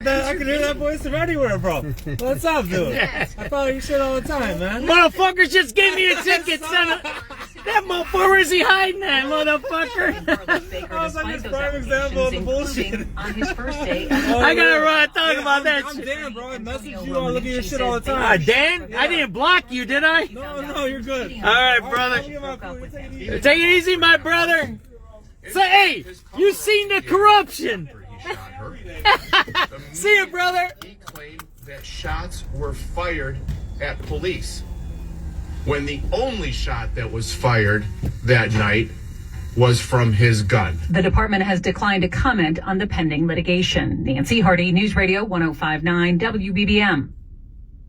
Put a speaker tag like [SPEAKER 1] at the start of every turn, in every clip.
[SPEAKER 1] I can hear that voice from anywhere, bro. What's up, dude? I follow your shit all the time, man.
[SPEAKER 2] Motherfucker just gave me a ticket, son of... That motherfucker, where's he hiding that, motherfucker?
[SPEAKER 1] I was like this prime example of the bullshit.
[SPEAKER 3] On his first day,
[SPEAKER 2] I gotta run talk about that
[SPEAKER 1] I'm
[SPEAKER 2] shit.
[SPEAKER 1] Dan, bro. I message you on looking at your shit all the time.
[SPEAKER 2] Dan? I didn't block you, did I?
[SPEAKER 1] No, you're good.
[SPEAKER 2] All right, brother. Take it easy, my brother. So, hey, you seen the corruption. See you, brother.
[SPEAKER 4] He claimed that shots were fired at police, when the only shot that was fired that night was from his gun.
[SPEAKER 3] the department has declined to comment on the pending litigation. Nancy Hardy, News Radio 105.9 WBBM.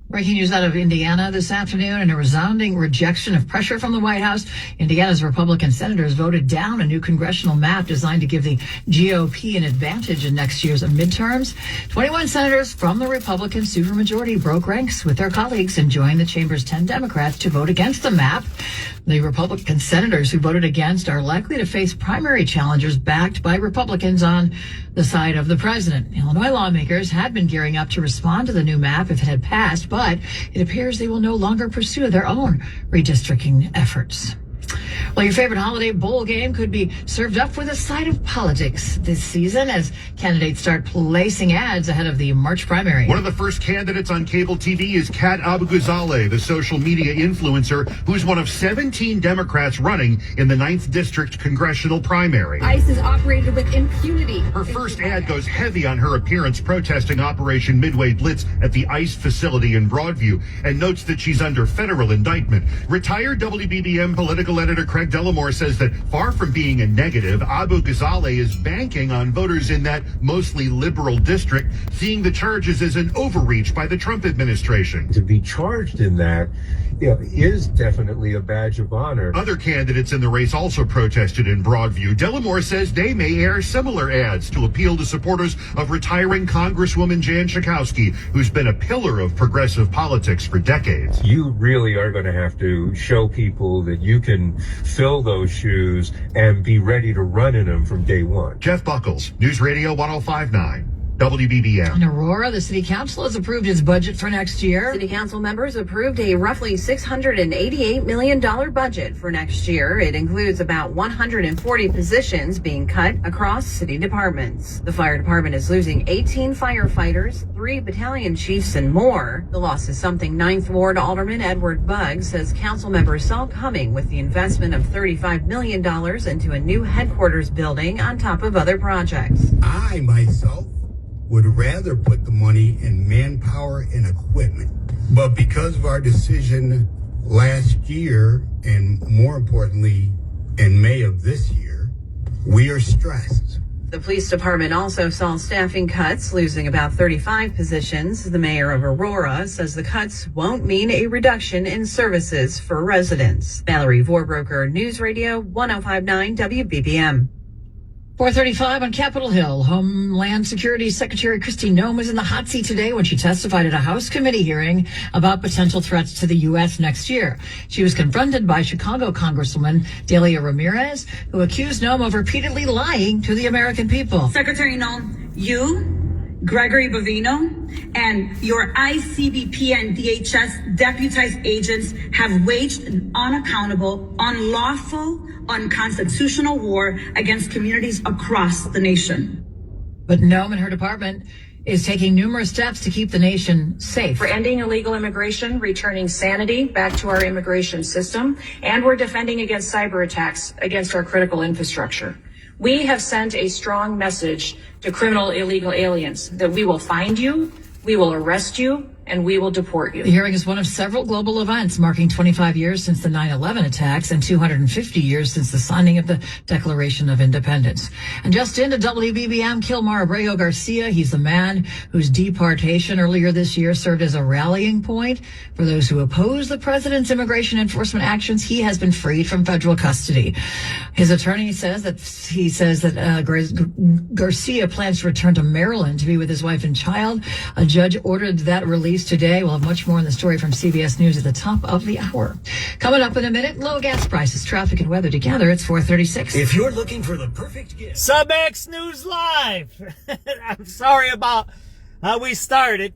[SPEAKER 5] Breaking news out of Indiana this afternoon and a resounding rejection of pressure from the White House. Indiana's Republican senators voted down a new congressional map designed to give the GOP an advantage in next year's midterms. 21 senators from the Republican supermajority broke ranks with their colleagues and joined the chamber's 10 Democrats to vote against the map. The Republican senators who voted against are likely to face primary challengers backed by Republicans on the side of the president. Illinois lawmakers had been gearing up to respond to the new map if it had passed, but it appears they will no longer pursue their own redistricting efforts. Well, your favorite holiday bowl game could be served up with a side of politics this season as candidates start placing ads ahead of the March primary.
[SPEAKER 6] One of the first candidates on cable TV is Kat Abu-Ghazaleh, the social media influencer who's one of 17 Democrats running in the 9th District congressional primary.
[SPEAKER 7] ICE is operated with impunity.
[SPEAKER 6] Her first ad goes heavy on her appearance protesting Operation Midway Blitz at the ICE facility in Broadview and notes that she's under federal indictment. Retired WBBM political editor Craig Dellamore says that far from being a negative, Abu-Ghazaleh is banking on voters in that mostly liberal district seeing the charges as an overreach by the Trump administration.
[SPEAKER 8] To be charged in that is definitely a badge of honor.
[SPEAKER 6] Other candidates in the race also protested in Broadview. Dellamore says they may air similar ads to appeal to supporters of retiring Congresswoman Jan Schakowsky, who's been a pillar of progressive politics for decades.
[SPEAKER 8] You really are going to have to show people that you can fill those shoes and be ready to run in them from day one.
[SPEAKER 6] Jeff Buckles, News Radio 105.9. WBBM.
[SPEAKER 5] In Aurora, the city council has approved its budget for next year.
[SPEAKER 7] City council members approved a roughly $688 million budget for next year. It includes about 140 positions being cut across city departments. The fire department is losing 18 firefighters, 3 battalion chiefs, and more. The loss is something 9th Ward Alderman Edward Bugg says council members saw coming with the investment of $35 million into a new headquarters building on top of other projects.
[SPEAKER 9] I myself would rather put the money in manpower and equipment. But because of our decision last year, and more importantly, in May of this year, we are stressed.
[SPEAKER 7] The police department also saw staffing cuts, losing about 35 positions. The mayor of Aurora says the cuts won't mean a reduction in services for residents. Valerie Vorbroker, News Radio 105.9 WBBM.
[SPEAKER 5] 4:35 on Capitol Hill. Homeland Security Secretary Kristi Noem was in the hot seat today when she testified at a House committee hearing about potential threats to the U.S. next year. She was confronted by Chicago Congresswoman Delia Ramirez, who accused Noem of repeatedly lying to the American people.
[SPEAKER 10] Secretary Noem, you, Gregory Bovino, and your ICBP and DHS deputized agents have waged an unaccountable, unlawful, unconstitutional war against communities across the nation.
[SPEAKER 5] But Noem and her department is taking numerous steps to keep the nation safe.
[SPEAKER 11] We're ending illegal immigration, returning sanity back to our immigration system, and we're defending against cyber attacks against our critical infrastructure. We have sent a strong message to criminal illegal aliens that we will find you, we will arrest you, and we will deport you.
[SPEAKER 5] The hearing is one of several global events marking 25 years since the 9/11 attacks and 250 years since the signing of the Declaration of Independence. And just into WBBM, Kilmar Abreu Garcia. He's the man whose deportation earlier this year served as a rallying point for those who oppose the president's immigration enforcement actions. He has been freed from federal custody. His attorney says that Garcia plans to return to Maryland to be with his wife and child. A judge ordered that release today. We'll have much more in the story from CBS News at the top of the hour. Coming up in a minute, low gas prices, traffic, and weather together. It's 4:36.
[SPEAKER 2] If you're looking for the perfect gift. SubX.News Live. I'm sorry about how we started.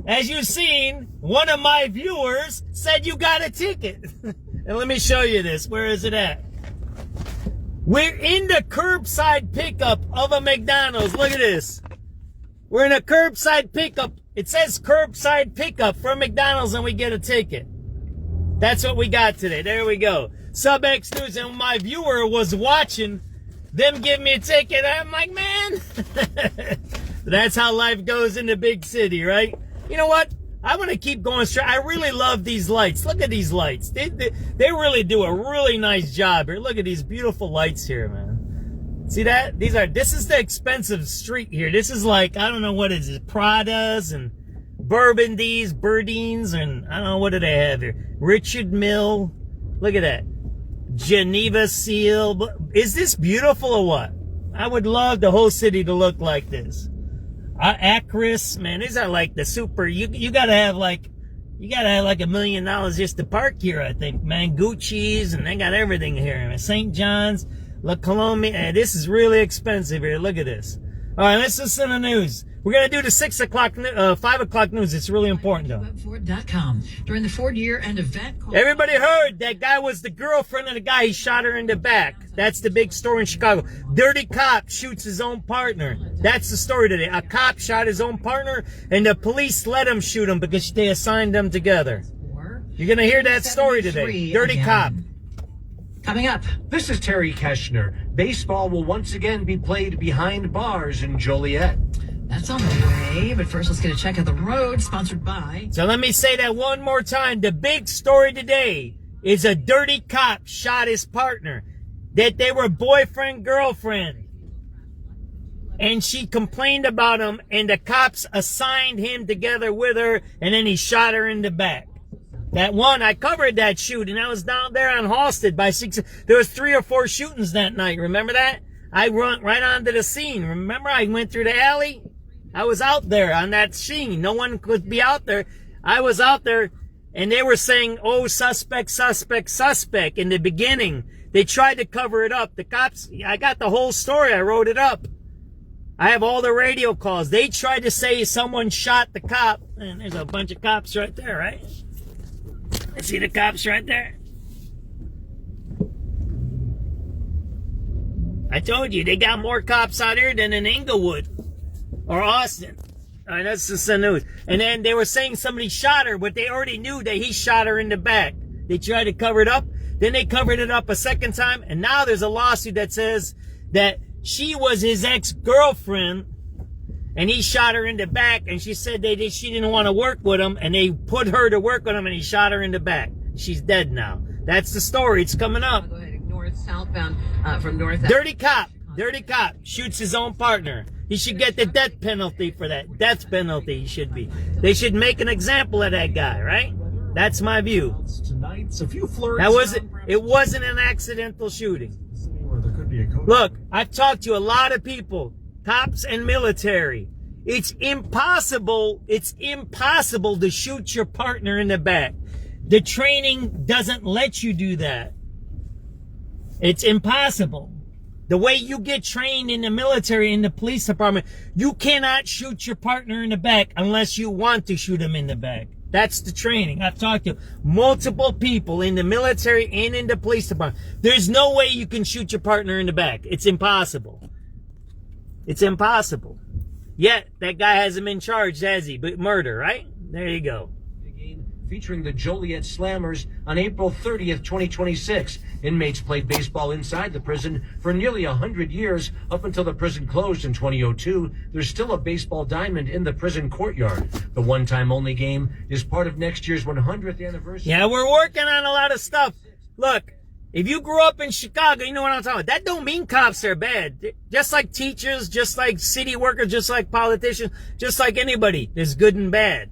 [SPEAKER 2] As you've seen, one of my viewers said you got a ticket. And let me show you this. Where is it at? We're in the curbside pickup of a McDonald's. Look at this. We're in a curbside pickup. It says curbside pickup from McDonald's and we get a ticket. That's what we got today. There we go. SubX.News, and my viewer was watching them give me a ticket. I'm like, man. That's how life goes in the big city, right? You know what? I want to keep going straight. I really love these lights. Look at these lights. They really do a really nice job here. Look at these beautiful lights here, man. See that? This is the expensive street here. This is like, I don't know what it is, Pradas and Burgundies, Burdines, and I don't know, what do they have here? Richard Mill. Look at that. Geneva Seal. Is this beautiful or what? I would love the whole city to look like this. Acris, man, these are like the super. You gotta have like $1 million just to park here, I think, man. Gucci's, and they got everything here. St. John's, La Colombia. This is really expensive here. Look at this. All right, let's listen to the news. We're going to do the 5 o'clock news. It's really important, though.
[SPEAKER 5] Ford.com. During the Ford year-end event...
[SPEAKER 2] Everybody heard that guy was the girlfriend of the guy. He shot her in the back. That's the big story in Chicago. Dirty cop shoots his own partner. That's the story today. A cop shot his own partner, and the police let him shoot him because they assigned them together. You're going to hear that story today. Dirty cop.
[SPEAKER 5] Coming up.
[SPEAKER 12] This is Terry Keshner. Baseball will once again be played behind bars in Joliet.
[SPEAKER 5] That's on the way, but first let's get a check of the road, sponsored by...
[SPEAKER 2] So let me say that one more time. The big story today is a dirty cop shot his partner, that they were boyfriend-girlfriend. And she complained about him, and the cops assigned him together with her, and then he shot her in the back. That one, I covered that shooting. I was down there on Halsted by 6. There was 3 or 4 shootings that night. Remember that? I run right onto the scene. Remember, I went through the alley? I was out there on that scene. No one could be out there. I was out there, and they were saying, oh, suspect, suspect, suspect in the beginning. They tried to cover it up. The cops, I got the whole story. I wrote it up. I have all the radio calls. They tried to say someone shot the cop. And there's a bunch of cops right there, right? I see the cops right there. I told you, they got more cops out here than in Inglewood or Austin. All right, that's just the news. And then they were saying somebody shot her, but they already knew that he shot her in the back. They tried to cover it up. Then they covered it up a second time. And now there's a lawsuit that says that she was his ex-girlfriend and he shot her in the back. And she said she didn't want to work with him, and they put her to work with him, and he shot her in the back. She's dead now. That's the story. It's coming up.
[SPEAKER 7] Go ahead, north, southbound from north.
[SPEAKER 2] Dirty cop shoots his own partner. He should get the death penalty for that. Death penalty he should be. They should make an example of that guy, right? That's my view. It wasn't an accidental shooting. Look, I've talked to a lot of people, cops and military. It's impossible to shoot your partner in the back. The training doesn't let you do that. It's impossible. The way you get trained in the military, in the police department, you cannot shoot your partner in the back unless you want to shoot him in the back. That's the training. I've talked to multiple people in the military and in the police department. There's no way you can shoot your partner in the back. It's impossible. It's impossible. Yet, that guy hasn't been charged, has he? But murder, right? There you go.
[SPEAKER 12] Featuring the Joliet Slammers on April 30th, 2026. Inmates played baseball inside the prison for nearly 100 years, up until the prison closed in 2002. There's still a baseball diamond in the prison courtyard. The one-time only game is part of next year's 100th anniversary.
[SPEAKER 2] Yeah, we're working on a lot of stuff. Look, if you grew up in Chicago, you know what I'm talking about. That don't mean cops are bad. Just like teachers, just like city workers, just like politicians, just like anybody, there's good and bad.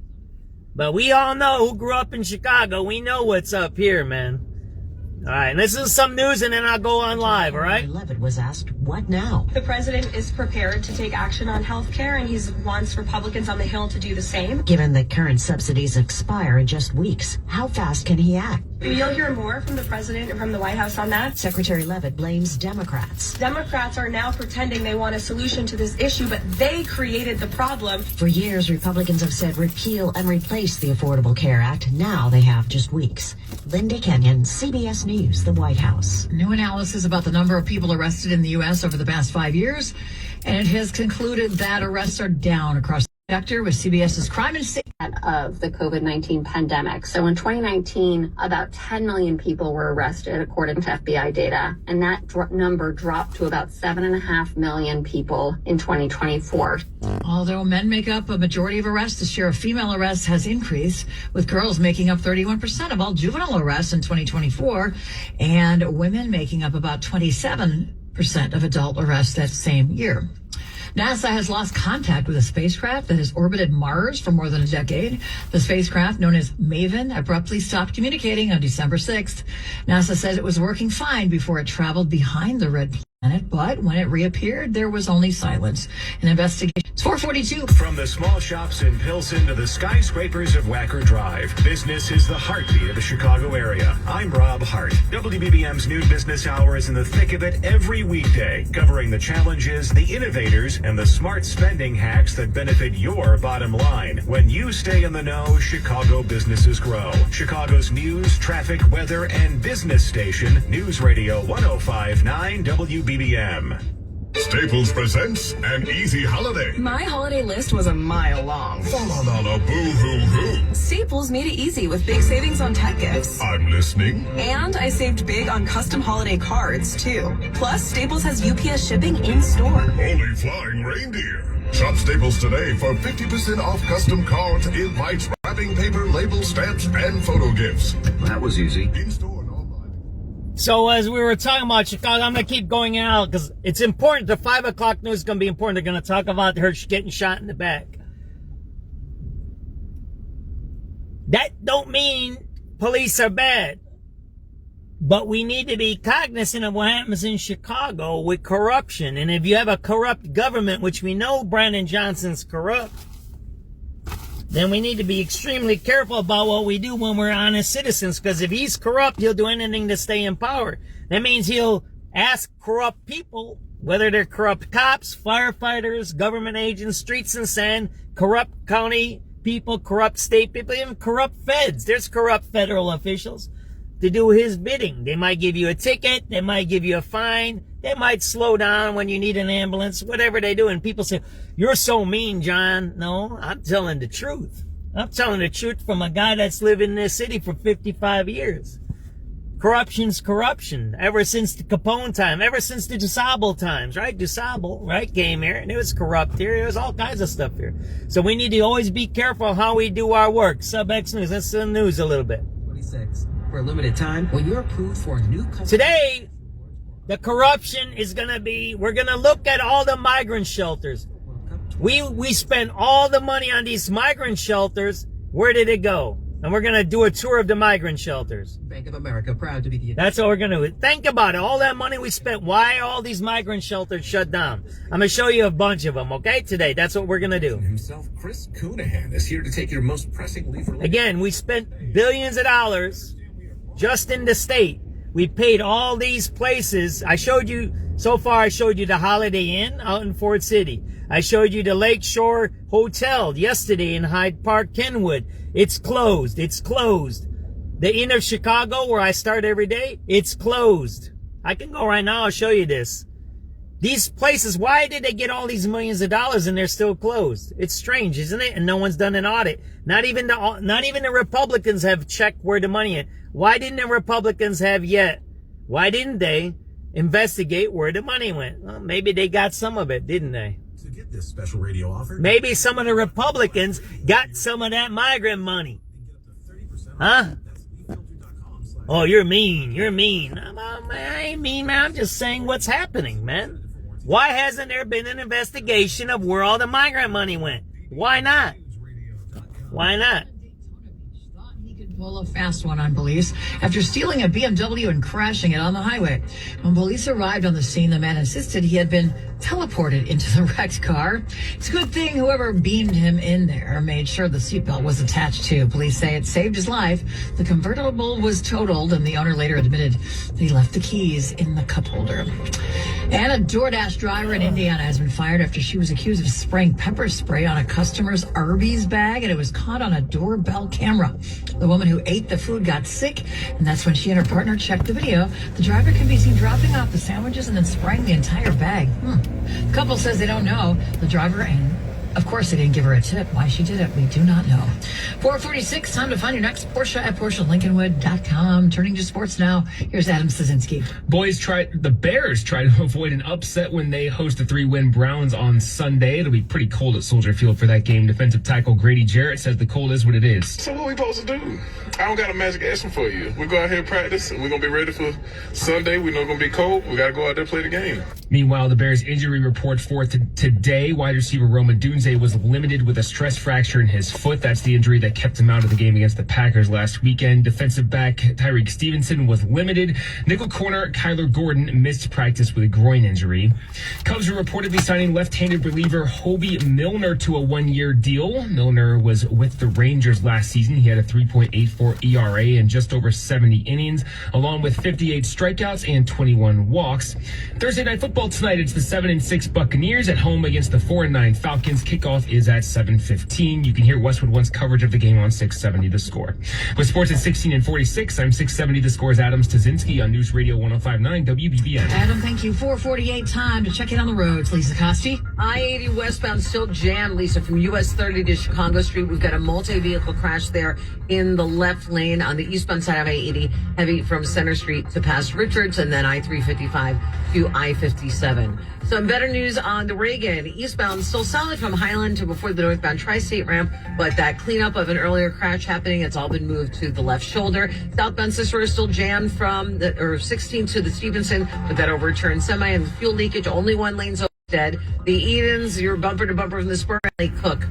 [SPEAKER 2] But we all know who grew up in Chicago. We know what's up here, man. All right, this is some news, and then I'll go on live, all right?
[SPEAKER 13] Levitt was asked, what now?
[SPEAKER 14] The president is prepared to take action on health care, and he wants Republicans on the Hill to do the same.
[SPEAKER 13] Given that current subsidies expire in just weeks, how fast can he act?
[SPEAKER 14] You'll hear more from the president and from the White House on that.
[SPEAKER 13] Secretary Leavitt blames Democrats.
[SPEAKER 14] Democrats are now pretending they want a solution to this issue, but they created the problem.
[SPEAKER 13] For years, Republicans have said repeal and replace the Affordable Care Act. Now they have just weeks. Linda Kenyon, CBS News, the White House.
[SPEAKER 5] New analysis about the number of people arrested in the U.S. over the past 5 years, and it has concluded that arrests are down across the sector with CBS's Crime and Safety.
[SPEAKER 15] Of the COVID-19 pandemic. So in 2019, about 10 million people were arrested, according to FBI data, and that number dropped to about 7.5 million people in 2024.
[SPEAKER 5] Although men make up a majority of arrests, the share of female arrests has increased, with girls making up 31% of all juvenile arrests in 2024, and women making up about 27% of adult arrests that same year. NASA has lost contact with a spacecraft that has orbited Mars for more than a decade. The spacecraft, known as MAVEN, abruptly stopped communicating on December 6th. NASA says it was working fine before it traveled behind the red planet, but when it reappeared, there was only silence. An investigation. It's 4:42.
[SPEAKER 16] From the small shops in Pilsen to the skyscrapers of Wacker Drive, business is the heartbeat of the Chicago area. I'm Rob Hart. WBBM's New Business Hour is in the thick of it every weekday, covering the challenges, the innovators, and the smart spending hacks that benefit your bottom line. When you stay in the know, Chicago businesses grow. Chicago's news, traffic, weather, and business station, News Radio 105.9 WBBM.
[SPEAKER 17] Staples presents an easy holiday.
[SPEAKER 18] My holiday list was a mile long.
[SPEAKER 17] Fa-la-la-la, boo-hoo-hoo.
[SPEAKER 18] Staples made it easy with big savings on tech gifts.
[SPEAKER 17] I'm listening.
[SPEAKER 18] And I saved big on custom holiday cards, too. Plus, Staples has UPS shipping in store.
[SPEAKER 17] Holy flying reindeer. Shop Staples today for 50% off custom cards, invites, wrapping paper, labels, stamps, and photo gifts.
[SPEAKER 16] That was easy.
[SPEAKER 17] In-store.
[SPEAKER 2] So as we were talking about Chicago, I'm going to keep going out because it's important. The 5 o'clock news is going to be important. They're going to talk about her getting shot in the back. That don't mean police are bad. But we need to be cognizant of what happens in Chicago with corruption. And if you have a corrupt government, which we know Brandon Johnson's corrupt, then we need to be extremely careful about what we do when we're honest citizens. Because if he's corrupt, he'll do anything to stay in power. That means he'll ask corrupt people, whether they're corrupt cops, firefighters, government agents, streets and sand, corrupt county people, corrupt state people, even corrupt feds. There's corrupt federal officials to do his bidding. They might give you a ticket. They might give you a fine. They might slow down when you need an ambulance, whatever they do. And people say, you're so mean, John. No, I'm telling the truth. I'm telling the truth from a guy that's lived in this city for 55 years. Corruption's corruption. Ever since the Capone time, ever since the DuSable times, right? DuSable, right, came here, and it was corrupt here. There was all kinds of stuff here. So we need to always be careful how we do our work. SubX.News, that's the news a little bit.
[SPEAKER 19] 26. For a limited time, when you're approved for a new company.
[SPEAKER 2] Today, the corruption is going to be, we're going to look at all the migrant shelters. We spent all the money on these migrant shelters. Where did it go? And we're going to do a tour of the migrant shelters.
[SPEAKER 19] Bank of America, proud to be the...
[SPEAKER 2] That's what we're going to do. Think about it. All that money we spent. Why are all these migrant shelters shut down? I'm going to show you a bunch of them, okay? Today, that's what we're going to do.
[SPEAKER 16] Himself, Chris Cunahan, is here to take your most pressing leave.
[SPEAKER 2] Again, we spent billions of dollars just in the state. We paid all these places. I showed you the Holiday Inn out in Fort City. I showed you the Lakeshore Hotel yesterday in Hyde Park, Kenwood. It's closed. It's closed. The Inn of Chicago, where I start every day, it's closed. I can go right now. I'll show you this. These places, why did they get all these millions of dollars and they're still closed? It's strange, isn't it? And no one's done an audit. Not even the Republicans have checked where the money is. Why didn't the Republicans have yet? Why didn't they investigate where the money went? Well, maybe they got some of it, didn't they?
[SPEAKER 16] To get this special radio offer,
[SPEAKER 2] maybe some of the Republicans got some of that migrant money. Huh? Oh, you're mean. You're mean. I ain't mean, man. I'm just saying what's happening, man. Why hasn't there been an investigation of where all the migrant money went? Why not? Why not?
[SPEAKER 5] Pull a fast one on police after stealing a BMW and crashing it on the highway. When police arrived on the scene, the man insisted he had been teleported into the wrecked car. It's a good thing whoever beamed him in there made sure the seatbelt was attached too. Police say it saved his life. The convertible was totaled, and the owner later admitted that he left the keys in the cup holder. And a DoorDash driver in Indiana has been fired after she was accused of spraying pepper spray on a customer's Arby's bag, and it was caught on a doorbell camera. The woman who ate the food got sick, and that's when she and her partner checked the video. The driver can be seen dropping off the sandwiches and then spraying the entire bag. The couple says they don't know the driver, and of course they didn't give her a tip. Why she did it, we do not know. 4:46, time to find your next Porsche at PorscheLincolnwood.com. Turning to sports now, here's Adam Szynski.
[SPEAKER 20] The Bears tried to avoid an upset when they host the 3-win Browns on Sunday. It'll be pretty cold at Soldier Field for that game. Defensive tackle Grady Jarrett says the cold is what it is.
[SPEAKER 21] So what we supposed to do? I don't got a magic answer for you. We go out here and practice, and we're going to be ready for Sunday. We know it's going to be cold. We got to go out there and play the game.
[SPEAKER 20] Meanwhile, the Bears injury report for today. Wide receiver Roma Dunze was limited with a stress fracture in his foot. That's the injury that kept him out of the game against the Packers last weekend. Defensive back Tyreek Stevenson was limited. Nickel corner Kyler Gordon missed practice with a groin injury. Cubs are reportedly signing left-handed reliever Hobie Milner to a 1-year deal. Milner was with the Rangers last season. He had a 3.84 ERA in just over 70 innings, along with 58 strikeouts and 21 walks. Thursday Night Football tonight, it's the 7-6 Buccaneers at home against the 4-9 Falcons. Kickoff is at 7:15. You can hear Westwood One's coverage of the game on 670 The Score. With sports at 16:46, I'm 670 The Score's Adam Szynski on News Radio 105.9 WBBM.
[SPEAKER 5] Adam, thank you. 4:48, time to check in on the roads. Lisa Costi.
[SPEAKER 22] I-80 westbound still jammed, Lisa, from US 30 to Chicago Street. We've got a multi-vehicle crash there in the left lane on the eastbound side of I-80, heavy from Center Street to past Richards, and then I-355 to I-57. Some better news on the Reagan. Eastbound still solid from Highland to before the northbound Tri-State ramp, but that cleanup of an earlier crash happening, it's all been moved to the left shoulder. Southbound Cicero still jammed from 16 to the Stevenson, but that overturned semi and fuel leakage. Only one lane's dead. The Edens, you're bumper to bumper from the Spur Valley Cook.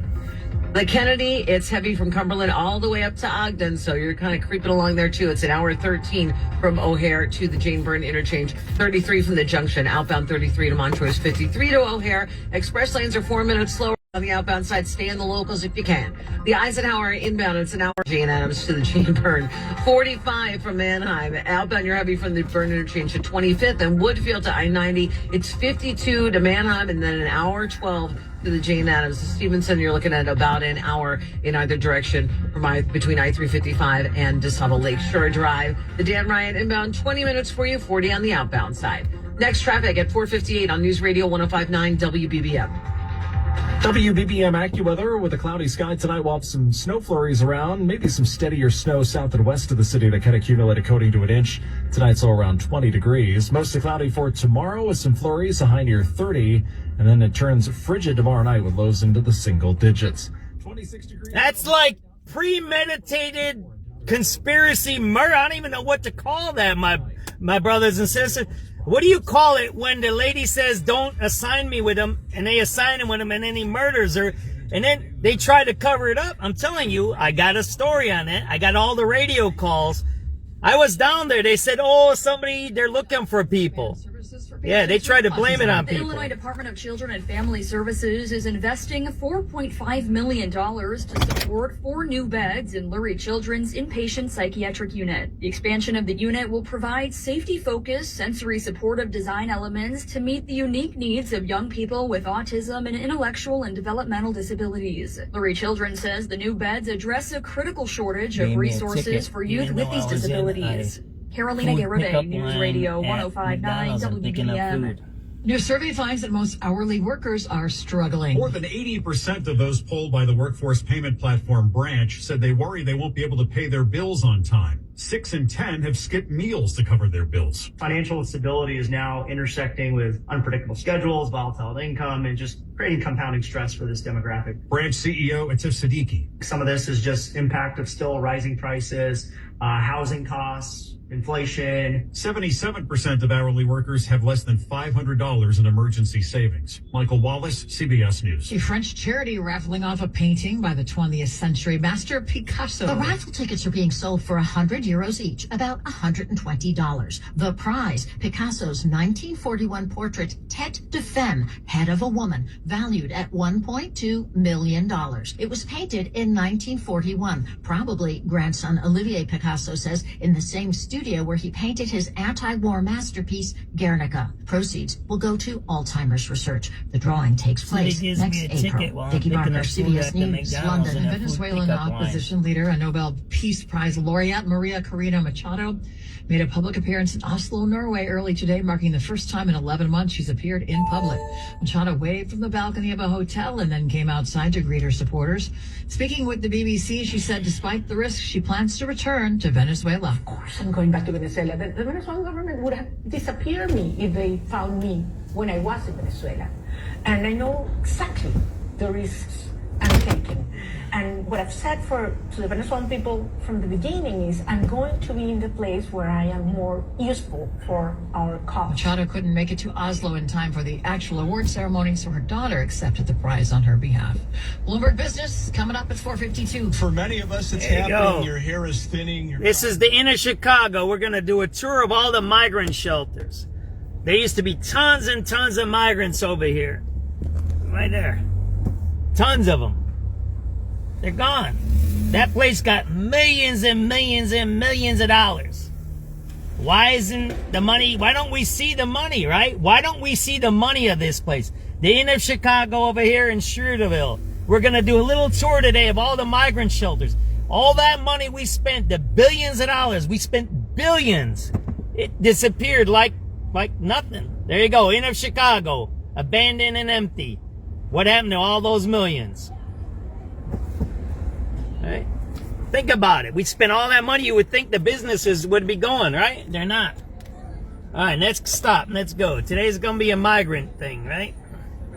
[SPEAKER 22] The Kennedy, it's heavy from Cumberland all the way up to Ogden, so you're kind of creeping along there too. It's an hour 13 from O'Hare to the Jane Byrne interchange, 33 from the junction, outbound 33 to Montrose, 53 to O'Hare. Express lanes are 4 minutes slower on the outbound side. Stay in the locals if you can. The Eisenhower inbound, it's an hour. Jane Addams to the Jane Byrne, 45 from Manheim. Outbound, you're heavy from the Byrne interchange to 25th and Woodfield to I-90. It's 52 to Manheim, and then an hour 12 to the Jane Addams. Stevenson, you're looking at about an hour in either direction from between I-355 and DeSoto Lakeshore Drive. The Dan Ryan inbound, 20 minutes for you, 40 on the outbound side. Next traffic at 4:58 on News Radio 105.9 WBBM.
[SPEAKER 23] WBBM AccuWeather with a cloudy sky tonight. We'll have some snow flurries around, maybe some steadier snow south and west of the city that can accumulate a coating to an inch. Tonight's all around 20 degrees. Mostly cloudy for tomorrow with some flurries, a high near 30. And then it turns frigid tomorrow night with lows into the single digits. 26 degrees.
[SPEAKER 2] That's like premeditated conspiracy murder. I don't even know what to call that, my brothers and sisters. What do you call it when the lady says, don't assign me with him, and they assign him with him, and then he murders her, and then they try to cover it up? I'm telling you, I got a story on it. I got all the radio calls. I was down there. They said, they're looking for people. Yeah, they tried to blame it on people.
[SPEAKER 24] The Illinois Department of Children and Family Services is investing $4.5 million to support 4 new beds in Lurie Children's inpatient psychiatric unit. The expansion of the unit will provide safety-focused, sensory-supportive design elements to meet the unique needs of young people with autism and intellectual and developmental disabilities. Lurie Children says the new beds address a critical shortage of resources for youth with these disabilities. Carolina Garibay, News Radio 105.9 WBBM.
[SPEAKER 5] New survey finds that most hourly workers are struggling.
[SPEAKER 25] More than 80% of those polled by the workforce payment platform Branch said they worry they won't be able to pay their bills on time. 6 in 10 have skipped meals to cover their bills.
[SPEAKER 26] Financial instability is now intersecting with unpredictable schedules, volatile income, and just creating compounding stress for this demographic.
[SPEAKER 25] Branch CEO Atif Siddiqui.
[SPEAKER 26] Some of this is just impact of still rising prices, housing costs, inflation.
[SPEAKER 25] 77% of hourly workers have less than $500 in emergency savings. Michael Wallace, CBS News.
[SPEAKER 5] A French charity raffling off a painting by the 20th century master Picasso.
[SPEAKER 13] The raffle tickets are being sold for €100 each, about $120. The prize, Picasso's 1941 portrait Tête de Femme, head of a woman, valued at $1.2 million. It was painted in 1941, probably grandson Olivier Picasso says, in the same studio where he painted his anti-war masterpiece, Guernica. Proceeds will go to Alzheimer's research. The drawing takes place next April. Vicky Barker, CBS News, London.
[SPEAKER 5] Venezuelan opposition leader and Nobel Peace Prize laureate Maria Corina Machado made a public appearance in Oslo, Norway early today, marking the first time in 11 months she's appeared in public. Machado waved from the balcony of a hotel and then came outside to greet her supporters. Speaking with the BBC, she said despite the risks, she plans to return to Venezuela.
[SPEAKER 1] Of course, I'm going back to Venezuela. The Venezuelan government would have disappeared me if they found me when I was in Venezuela. And I know exactly the risks I'm taking. And what I've said to the Venezuelan people from the beginning is I'm going to be in the place where I am more useful for our cause.
[SPEAKER 5] Machado couldn't make it to Oslo in time for the actual award ceremony, so her daughter accepted the prize on her behalf. Bloomberg Business coming up at 4:52.
[SPEAKER 3] For many of us, it's happening. Your hair is thinning.
[SPEAKER 2] This is the inner Chicago. We're going to do a tour of all the migrant shelters. There used to be tons and tons of migrants over here. Right there. Tons of them. They're gone. That place got millions and millions and millions of dollars. Why isn't the money? Why don't we see the money, right? Why don't we see the money of this place? The inner Chicago over here in Schroederville. We're going to do a little tour today of all the migrant shelters. All that money we spent, the billions of dollars, we spent billions. It disappeared like nothing. There you go, inner Chicago, abandoned and empty. What happened to all those millions? Right? Think about it. We spent all that money. You would think the businesses would be going, right? They're not. All right, let's stop. Let's go. Today's going to be a migrant thing, right?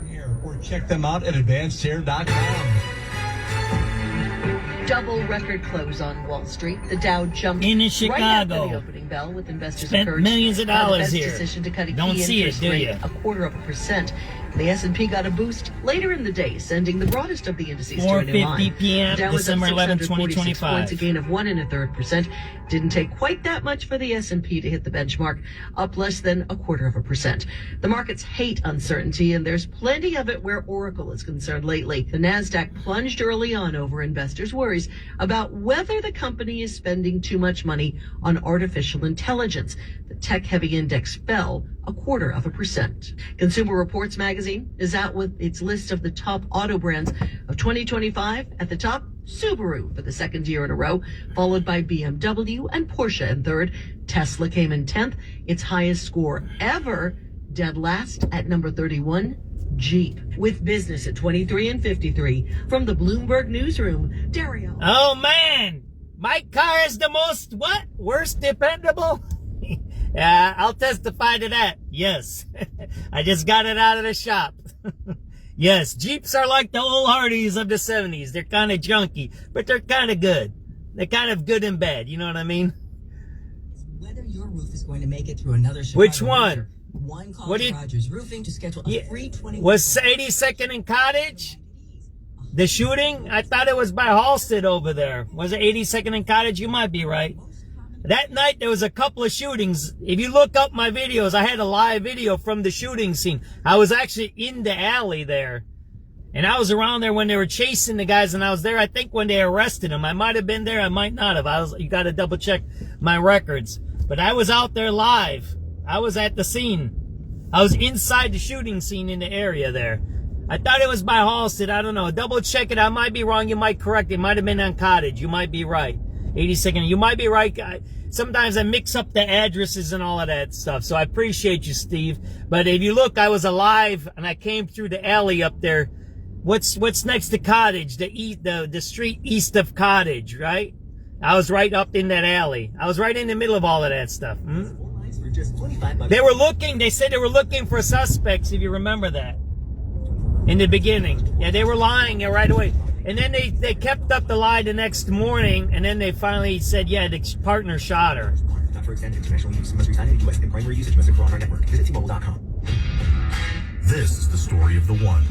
[SPEAKER 3] Here, or check them out at advancedhair.com.
[SPEAKER 4] Double record close on Wall Street. The Dow jumped
[SPEAKER 2] in
[SPEAKER 4] right
[SPEAKER 2] Chicago.
[SPEAKER 4] after the opening bell, with investors
[SPEAKER 2] spent
[SPEAKER 4] encouraged
[SPEAKER 2] millions of dollars
[SPEAKER 4] by the
[SPEAKER 2] here.
[SPEAKER 4] Fed's decision to cut a
[SPEAKER 2] Don't
[SPEAKER 4] key
[SPEAKER 2] see
[SPEAKER 4] interest
[SPEAKER 2] it, do
[SPEAKER 4] rate
[SPEAKER 2] you?
[SPEAKER 4] 0.25%. The S&P got a boost later in the day, sending the broadest of the indices to a new
[SPEAKER 2] 4:50
[SPEAKER 4] line.
[SPEAKER 2] p.m.
[SPEAKER 4] Dow was up
[SPEAKER 2] December 11,
[SPEAKER 4] 646
[SPEAKER 2] 2025.
[SPEAKER 4] points, a gain of 1 1/3%. Didn't take quite that much for the S&P to hit the benchmark, up less than 0.25%. The markets hate uncertainty, and there's plenty of it where Oracle is concerned lately. The Nasdaq plunged early on over investors' worries about whether the company is spending too much money on artificial intelligence. The tech-heavy index fell 0.25%. Consumer Reports magazine is out with its list of the top auto brands of 2025. At the top, Subaru for the second year in a row, followed by BMW and Porsche in third. Tesla came in 10th, its highest score ever. Dead last at number 31, Jeep. With business at 23 and 53. From the Bloomberg Newsroom, Dario.
[SPEAKER 2] Oh, man. My car is the most, worst dependable? Yeah, I'll testify to that. Yes. I just got it out of the shop. Yes, Jeeps are like the old Hardys of the 70s. They're kind of junky, but they're kind of good. They're kind of good and bad. You know what I mean?
[SPEAKER 19] Whether your roof is going to make it through another Chicago
[SPEAKER 2] Which one?
[SPEAKER 19] One call
[SPEAKER 2] What
[SPEAKER 19] to
[SPEAKER 2] do you,
[SPEAKER 19] Rogers Roofing to schedule a free 20.
[SPEAKER 2] Was 82nd and Cottage? The shooting? I thought it was by Halstead over there. Was it 82nd and Cottage? You might be right. That night, there was a couple of shootings. If you look up my videos, I had a live video from the shooting scene. I was actually in the alley there. And I was around there when they were chasing the guys, and I was there, I think, when they arrested them. I might have been there, I might not have. You got to double check my records. But I was out there live. I was at the scene. I was inside the shooting scene in the area there. I thought it was by Halstead. I don't know. Double check it. I might be wrong. You might correct it. It might have been on Cottage. You might be right. 82nd. You might be right. Sometimes I mix up the addresses and all of that stuff. So I appreciate you, Steve. But if you look, I was alive and I came through the alley up there. What's next to Cottage? The street east of Cottage, right? I was right up in that alley. I was right in the middle of all of that stuff. They said they were looking for suspects, if you remember that. In the beginning. Yeah, they were lying right away. And then they kept up the lie the next morning, and then they finally said, yeah, the partner shot her.
[SPEAKER 19] for extended international use. Must reside in the U.S. and primary usage must occur on our network. Visit T-Mobile.com.
[SPEAKER 17] This is the story of the one.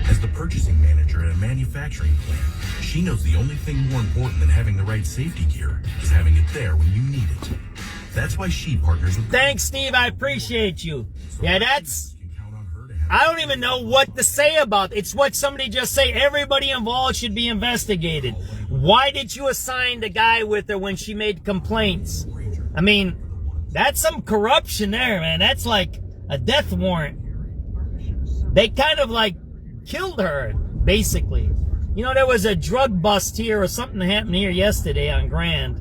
[SPEAKER 17] As the purchasing manager at a manufacturing plant, she knows the only thing more important than having the right safety gear is having it there when you need it. That's why she partners with...
[SPEAKER 2] Thanks, Steve. I appreciate you. Yeah, that's... I don't even know what to say about it. It's what somebody just say. Everybody involved should be investigated. Why did you assign the guy with her when she made complaints? I mean, that's some corruption there, man. That's like a death warrant. They kind of like killed her, basically. You know, there was a drug bust here or something happened here yesterday on Grand.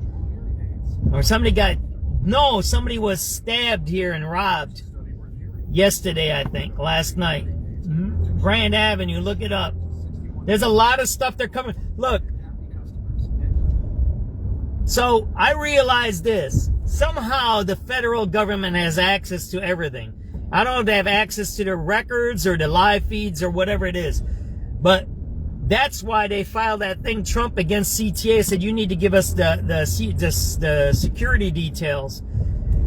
[SPEAKER 2] Or somebody was stabbed here and robbed. Yesterday, I think, last night. Grand Avenue, look it up. There's a lot of stuff they're coming. Look. So I realized this. Somehow the federal government has access to everything. I don't know if they have access to the records or the live feeds or whatever it is. But that's why they filed that thing, Trump against CTA, said you need to give us the security details.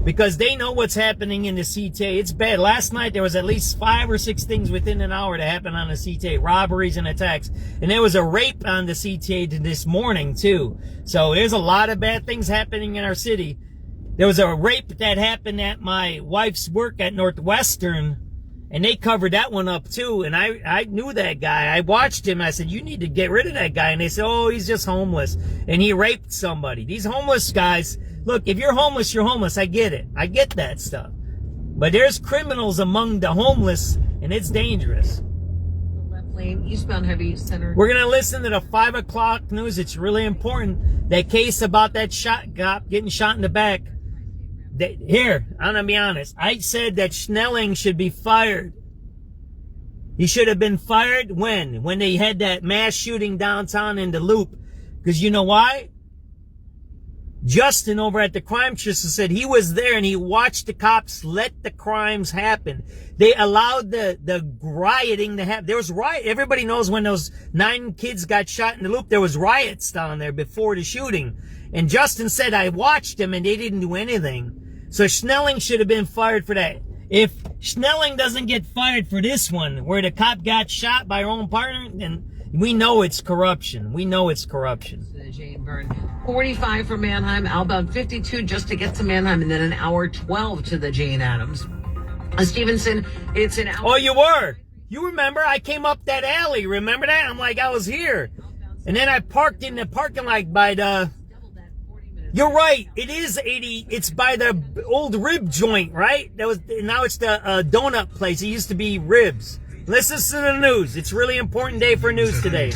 [SPEAKER 2] Because they know what's happening in the CTA. It's bad. Last night there was at least 5 or 6 things within an hour that happened on the CTA. Robberies and attacks. And there was a rape on the CTA this morning too. So there's a lot of bad things happening in our city. There was a rape that happened at my wife's work at Northwestern. And they covered that one up too. And I knew that guy. I watched him. I said, you need to get rid of that guy. And they said, oh, he's just homeless. And he raped somebody. These homeless guys... Look, if you're homeless, you're homeless. I get it. I get that stuff. But there's criminals among the homeless, and it's dangerous.
[SPEAKER 22] Left lane, eastbound heavy center.
[SPEAKER 2] We're going to listen to the 5 o'clock news. It's really important. That case about that cop getting shot in the back. Here, I'm going to be honest. I said that Snelling should be fired. He should have been fired when? When they had that mass shooting downtown in the Loop. Because you know why? Justin over at the crime trial said he was there and he watched the cops let the crimes happen. They allowed the rioting to happen. There was riot. Everybody knows when those 9 kids got shot in the Loop, there was riots down there before the shooting. And Justin said, I watched them and they didn't do anything. So Snelling should have been fired for that. If Snelling doesn't get fired for this one, where the cop got shot by her own partner, then we know it's corruption. We know it's corruption.
[SPEAKER 22] Jane Byrne. 45 for Mannheim, outbound 52 just to get to Mannheim, and then an hour 12 to the Jane Addams. Stevenson, it's an hour.
[SPEAKER 2] Oh, you were? You remember? I came up that alley. Remember that? I'm like, I was here. And then I parked in the parking lot by the... You're right. It is 80. It's by the old rib joint, right? Now it's the donut place. It used to be ribs. Listen to the news. It's a really important day for news today.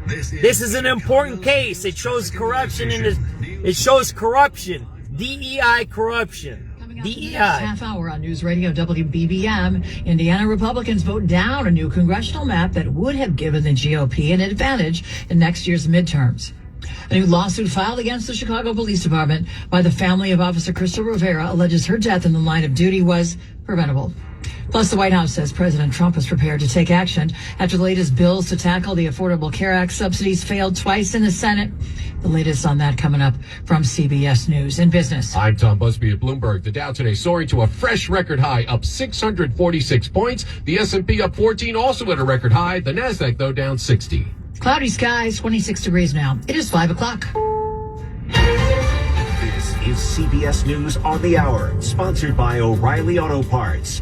[SPEAKER 2] This is an important case. It shows corruption it shows corruption. DEI corruption. DEI.
[SPEAKER 5] Half hour on News Radio WBBM. Indiana Republicans vote down a new congressional map that would have given the GOP an advantage in next year's midterms. A new lawsuit filed against the Chicago Police Department by the family of Officer Crystal Rivera alleges her death in the line of duty was preventable. Plus, the White House says President Trump is prepared to take action after the latest bills to tackle the Affordable Care Act subsidies failed twice in the Senate. The latest on that coming up from CBS News and Business.
[SPEAKER 6] I'm Tom Busby at Bloomberg. The Dow today soaring to a fresh record high, up 646 points. The S&P up 14, also at a record high. The Nasdaq, though, down 60.
[SPEAKER 5] Cloudy skies, 26 degrees now. It is 5 o'clock.
[SPEAKER 7] This is CBS News on the Hour, sponsored by O'Reilly Auto Parts.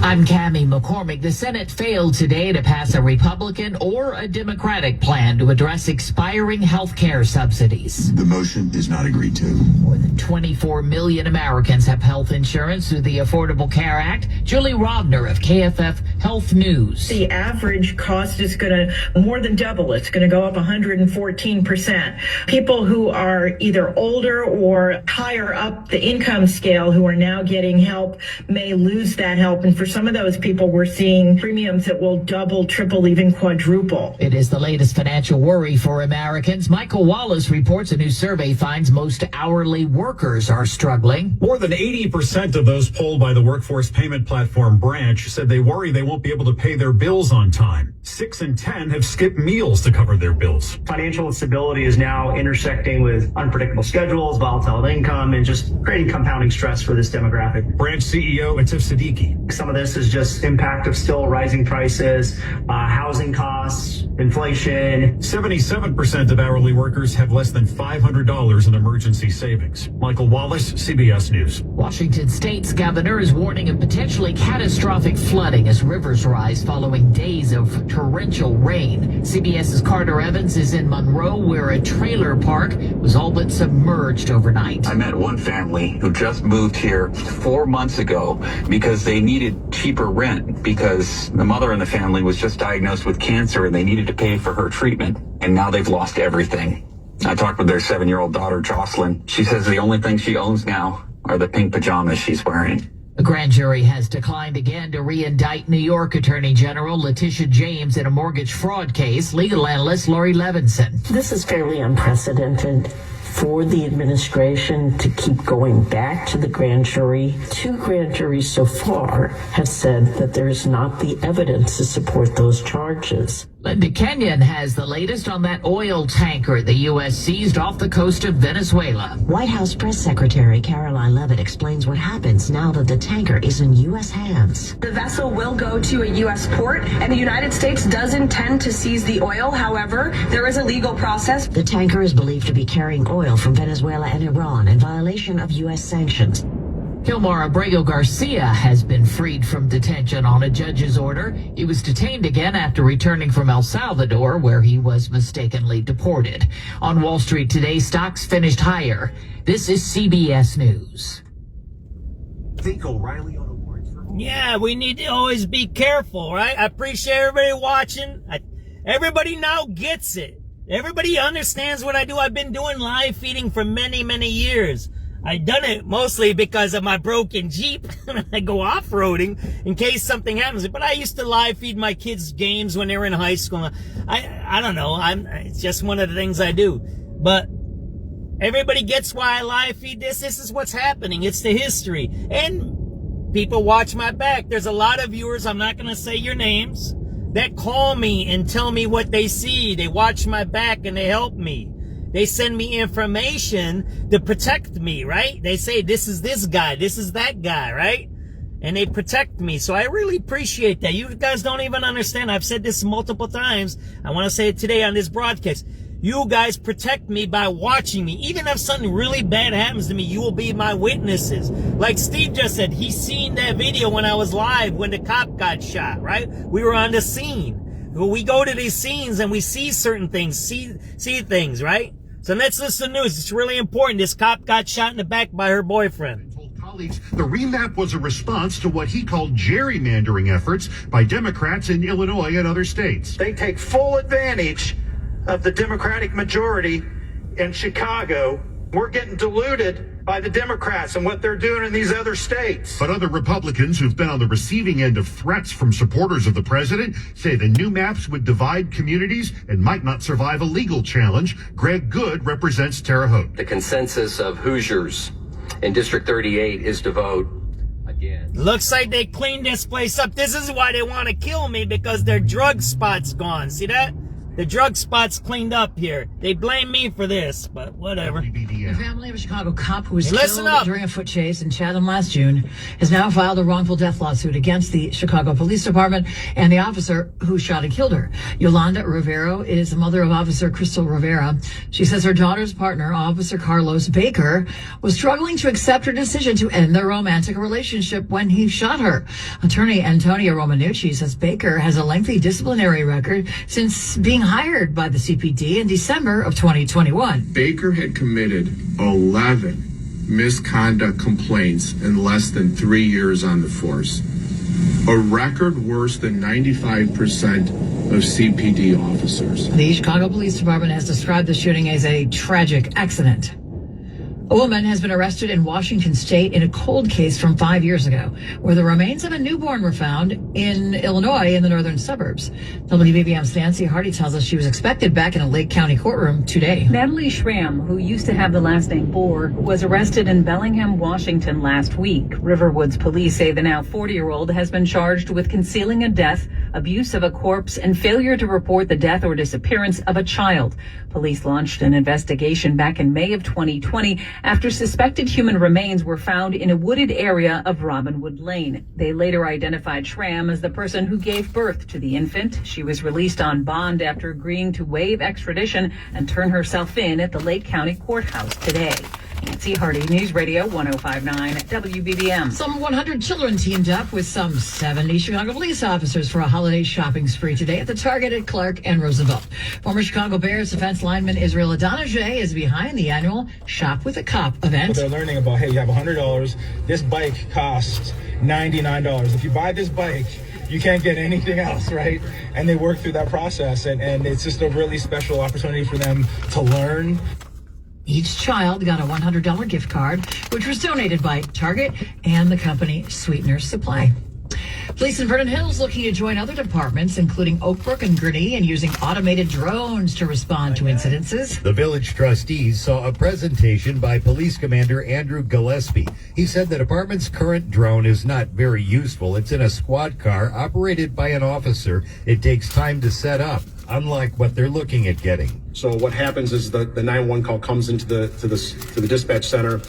[SPEAKER 8] I'm Cammie McCormick. The Senate failed today to pass a Republican or a Democratic plan to address expiring health care subsidies.
[SPEAKER 9] The motion is not agreed to.
[SPEAKER 8] More than 24 million Americans have health insurance through the Affordable Care Act. Julie Robner of KFF Health News.
[SPEAKER 10] The average cost is going to more than double. It's going to go up 114%. People who are either older or higher up the income scale who are now getting help may lose that help. And for some of those people we're seeing premiums that will double, triple, even quadruple.
[SPEAKER 8] It is the latest financial worry for Americans. Michael Wallace reports a new survey finds most hourly workers are struggling.
[SPEAKER 25] More than 80% of those polled by the workforce payment platform Branch said they worry they won't be able to pay their bills on time. 6 in 10 have skipped meals to cover their bills.
[SPEAKER 26] Financial instability is now intersecting with unpredictable schedules, volatile income, and just creating compounding stress for this demographic.
[SPEAKER 25] Branch CEO Atif Siddiqui.
[SPEAKER 26] Some of this is just impact of still rising prices, housing costs, inflation.
[SPEAKER 25] 77% of hourly workers have less than $500 in emergency savings. Michael Wallace, CBS News.
[SPEAKER 8] Washington State's governor is warning of potentially catastrophic flooding as rivers rise following days of torrential rain. CBS's Carter Evans is in Monroe, where a trailer park was all but submerged overnight.
[SPEAKER 9] I met one family who just moved here 4 months ago because they needed cheaper rent because the mother in the family was just diagnosed with cancer and they needed to pay for her treatment. And now they've lost everything. I talked with their 7-year-old daughter, Jocelyn. She says the only thing she owns now are the pink pajamas she's wearing.
[SPEAKER 8] The grand jury has declined again to re-indict New York Attorney General Letitia James in a mortgage fraud case. Legal analyst Laurie Levinson.
[SPEAKER 11] This is fairly unprecedented for the administration to keep going back to the grand jury. 2 grand juries so far have said that there is not the evidence to support those charges.
[SPEAKER 8] Linda Kenyon has the latest on that oil tanker the U.S. seized off the coast of Venezuela.
[SPEAKER 12] White House Press Secretary Caroline Leavitt explains what happens now that the tanker is in U.S. hands.
[SPEAKER 14] The vessel will go to a U.S. port, and the United States does intend to seize the oil. However, there is a legal process.
[SPEAKER 12] The tanker is believed to be carrying oil from Venezuela and Iran in violation of U.S. sanctions.
[SPEAKER 8] Gilmar Abrego Garcia has been freed from detention on a judge's order. He was detained again after returning from El Salvador, where he was mistakenly deported. On Wall Street today, stocks finished higher. This is CBS News.
[SPEAKER 7] Think O'Reilly on awards.
[SPEAKER 2] Yeah, we need to always be careful, right? I appreciate everybody watching. Everybody now gets it. Everybody understands what I do. I've been doing live feeding for many, many years. I've done it mostly because of my broken Jeep. I go off-roading in case something happens. But I used to live feed my kids' games when they were in high school. I don't know. It's just one of the things I do. But everybody gets why I live feed this. This is what's happening. It's the history. And people watch my back. There's a lot of viewers, I'm not going to say your names, that call me and tell me what they see. They watch my back and they help me. They send me information to protect me, right? They say, this is this guy, this is that guy, right? And they protect me. So I really appreciate that. You guys don't even understand. I've said this multiple times. I want to say it today on this broadcast. You guys protect me by watching me. Even if something really bad happens to me, you will be my witnesses. Like Steve just said, he's seen that video when I was live when the cop got shot, right? We were on the scene. We go to these scenes and we see certain things, see things, right? So let's listen to news. It's really important. This cop got shot in the back by her boyfriend.
[SPEAKER 15] Colleagues, the remap was a response to what he called gerrymandering efforts by Democrats in Illinois and other states.
[SPEAKER 18] They take full advantage of the Democratic majority in Chicago. We're getting diluted by the Democrats and what they're doing in these other states.
[SPEAKER 15] But other Republicans who've been on the receiving end of threats from supporters of the president say the new maps would divide communities and might not survive a legal challenge. Greg Good represents Terre Haute.
[SPEAKER 27] The consensus of Hoosiers in District 38 is to vote again.
[SPEAKER 2] Looks like they cleaned this place up. This is why they want to kill me, because their drug spot's gone. See that? The drug spot's cleaned up here. They blame me for this, but whatever.
[SPEAKER 5] The family of a Chicago cop who was killed during a foot chase in Chatham last June has now filed a wrongful death lawsuit against the Chicago Police Department and the officer who shot and killed her. Yolanda Rivero is the mother of Officer Crystal Rivera. She says her daughter's partner, Officer Carlos Baker, was struggling to accept her decision to end their romantic relationship when he shot her. Attorney Antonio Romanucci says Baker has a lengthy disciplinary record since being hired by the CPD in December of 2021.
[SPEAKER 28] Baker had committed 11 misconduct complaints in less than 3 years on the force, a record worse than 95% of CPD officers.
[SPEAKER 5] The Chicago Police Department has described the shooting as a tragic accident. A woman has been arrested in Washington state in a cold case from 5 years ago, where the remains of a newborn were found in Illinois in the northern suburbs. WBBM's Nancy Hardy tells us she was expected back in a Lake County courtroom today.
[SPEAKER 1] Natalie Schramm, who used to have the last name Borg, was arrested in Bellingham, Washington last week. Riverwoods police say the now 40-year-old has been charged with concealing a death, abuse of a corpse, and failure to report the death or disappearance of a child. Police launched an investigation back in May of 2020 after suspected human remains were found in a wooded area of Robinwood Lane. They later identified Schramm as the person who gave birth to the infant. She was released on bond after agreeing to waive extradition and turn herself in at the Lake County Courthouse today. Nancy Hardy, News Radio 105.9 WBBM.
[SPEAKER 5] Some 100 children teamed up with some 70 Chicago police officers for a holiday shopping spree today at the Target at Clark and Roosevelt. Former Chicago Bears defense lineman Israel Adonijah is behind the annual Shop with a Cop event.
[SPEAKER 3] They're learning about, hey, you have $100. This bike costs $99. If you buy this bike, you can't get anything else, right? And they work through that process, and it's just a really special opportunity for them to learn.
[SPEAKER 5] Each child got a $100 gift card, which was donated by Target and the company Sweeteners Supply. Police in Vernon Hills looking to join other departments, including Oakbrook and Gurnee, and using automated drones to respond to incidences.
[SPEAKER 13] The village trustees saw a presentation by Police Commander Andrew Gillespie. He said the department's current drone is not very useful. It's in a squad car operated by an officer. It takes time to set up, unlike what they're looking at getting.
[SPEAKER 16] So what happens is the 911 call comes into the dispatch center.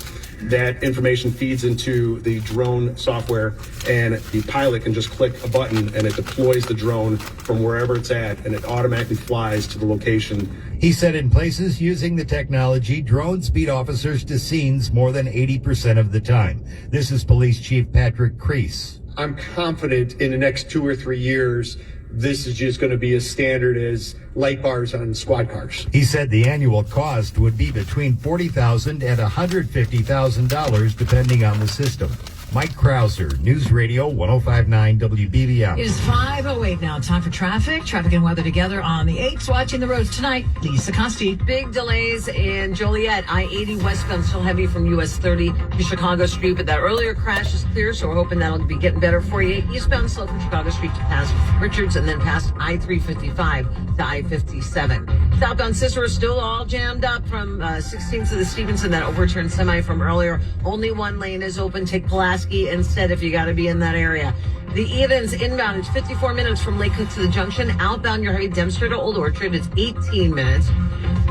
[SPEAKER 16] That information feeds into the drone software, and the pilot can just click a button and it deploys the drone from wherever it's at, and it automatically flies to the location.
[SPEAKER 13] He said in places using the technology, drones beat officers to scenes more than 80% of the time. This is Police Chief Patrick Crease.
[SPEAKER 16] I'm confident in the next 2 or 3 years, this is just going to be as standard as light bars on squad cars.
[SPEAKER 13] He said the annual cost would be between $40,000 and $150,000, depending on the system. Mike Krauser, News Radio 105.9 WBBM.
[SPEAKER 5] It is 5:08 now. Time for traffic. Traffic and weather together on the 8s. Watching the roads tonight, Lisa Costi.
[SPEAKER 22] Big delays in Joliet. I-80 westbound still heavy from US 30 to Chicago Street, but that earlier crash is clear, so we're hoping that'll be getting better for you. Eastbound slow from Chicago Street to past Richards and then past I-355 to I-57. Southbound Cicero still all jammed up from 16th to the Stevenson, that overturned semi from earlier. Only one lane is open. Take Pulaski instead if you got to be in that area. The Edens inbound is 54 minutes from Lake Cook to the junction. Outbound, you're headed Dempster to Old Orchard. It's 18 minutes.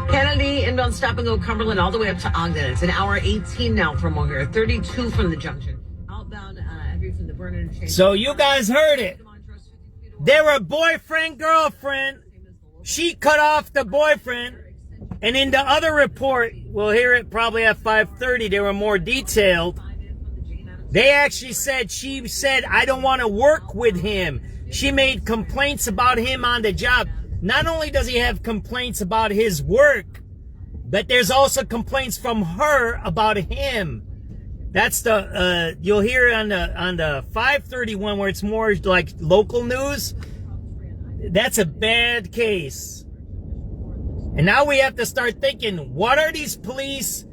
[SPEAKER 22] Kennedy inbound stop and go Cumberland all the way up to Ogden. It's an hour 18 now from O'Hare. 32 from the junction. Outbound heavy from the Vernon Interchange.
[SPEAKER 2] So you guys heard it. They were boyfriend, girlfriend. She cut off the boyfriend. And in the other report, we'll hear it probably at 5:30, they were more detailed. They actually said, she said, I don't want to work with him. She made complaints about him on the job. Not only does he have complaints about his work, but there's also complaints from her about him. That's the, you'll hear on the 531 where it's more like local news. That's a bad case. And now we have to start thinking, what are these police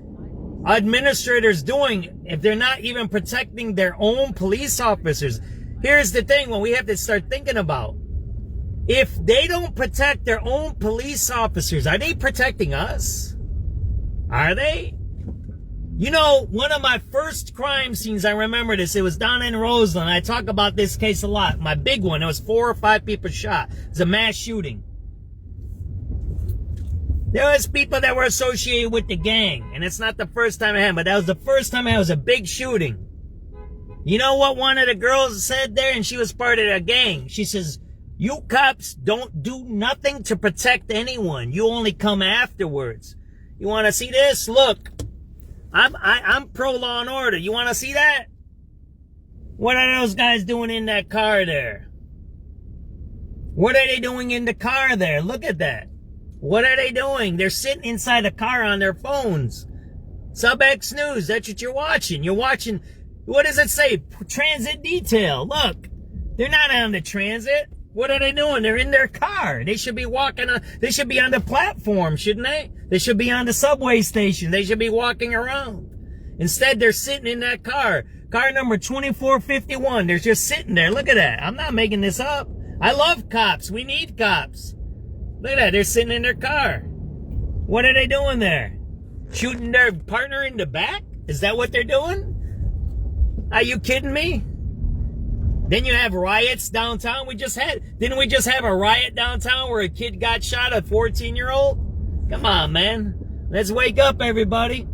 [SPEAKER 2] administrators doing if they're not even protecting their own police officers? Here's the thing, what we have to start thinking about. If they don't protect their own police officers, are they protecting us? Are they? You know, one of my first crime scenes, I remember this, it was down in Roseland. I talk about this case a lot. My big one, it was 4 or 5 people shot. It was a mass shooting. There was people that were associated with the gang, and it's not the first time it happened, but that was the first time it was a big shooting. You know what one of the girls said there? And she was part of the gang. She says, you cops don't do nothing to protect anyone. You only come afterwards. You want to see this? Look, I'm pro law and order. You want to see that? What are those guys doing in that car there? What are they doing in the car there? Look at that. What are they doing? They're sitting inside the car on their phones. SubX.News, that's what you're watching. You're watching, what does it say? Transit detail. Look, they're not on the transit. What are they doing? They're in their car. They should be walking on, they should be on the platform, shouldn't they? They should be on the subway station. They should be walking around. Instead, they're sitting in that car. Car number 2451. They're just sitting there. Look at that. I'm not making this up. I love cops. We need cops. Look at that. They're sitting in their car. What are they doing there? Shooting their partner in the back? Is that what they're doing? Are you kidding me? Then you have riots downtown. Didn't we just have a riot downtown where a kid got shot, a 14-year-old? Come on, man. Let's wake up, everybody.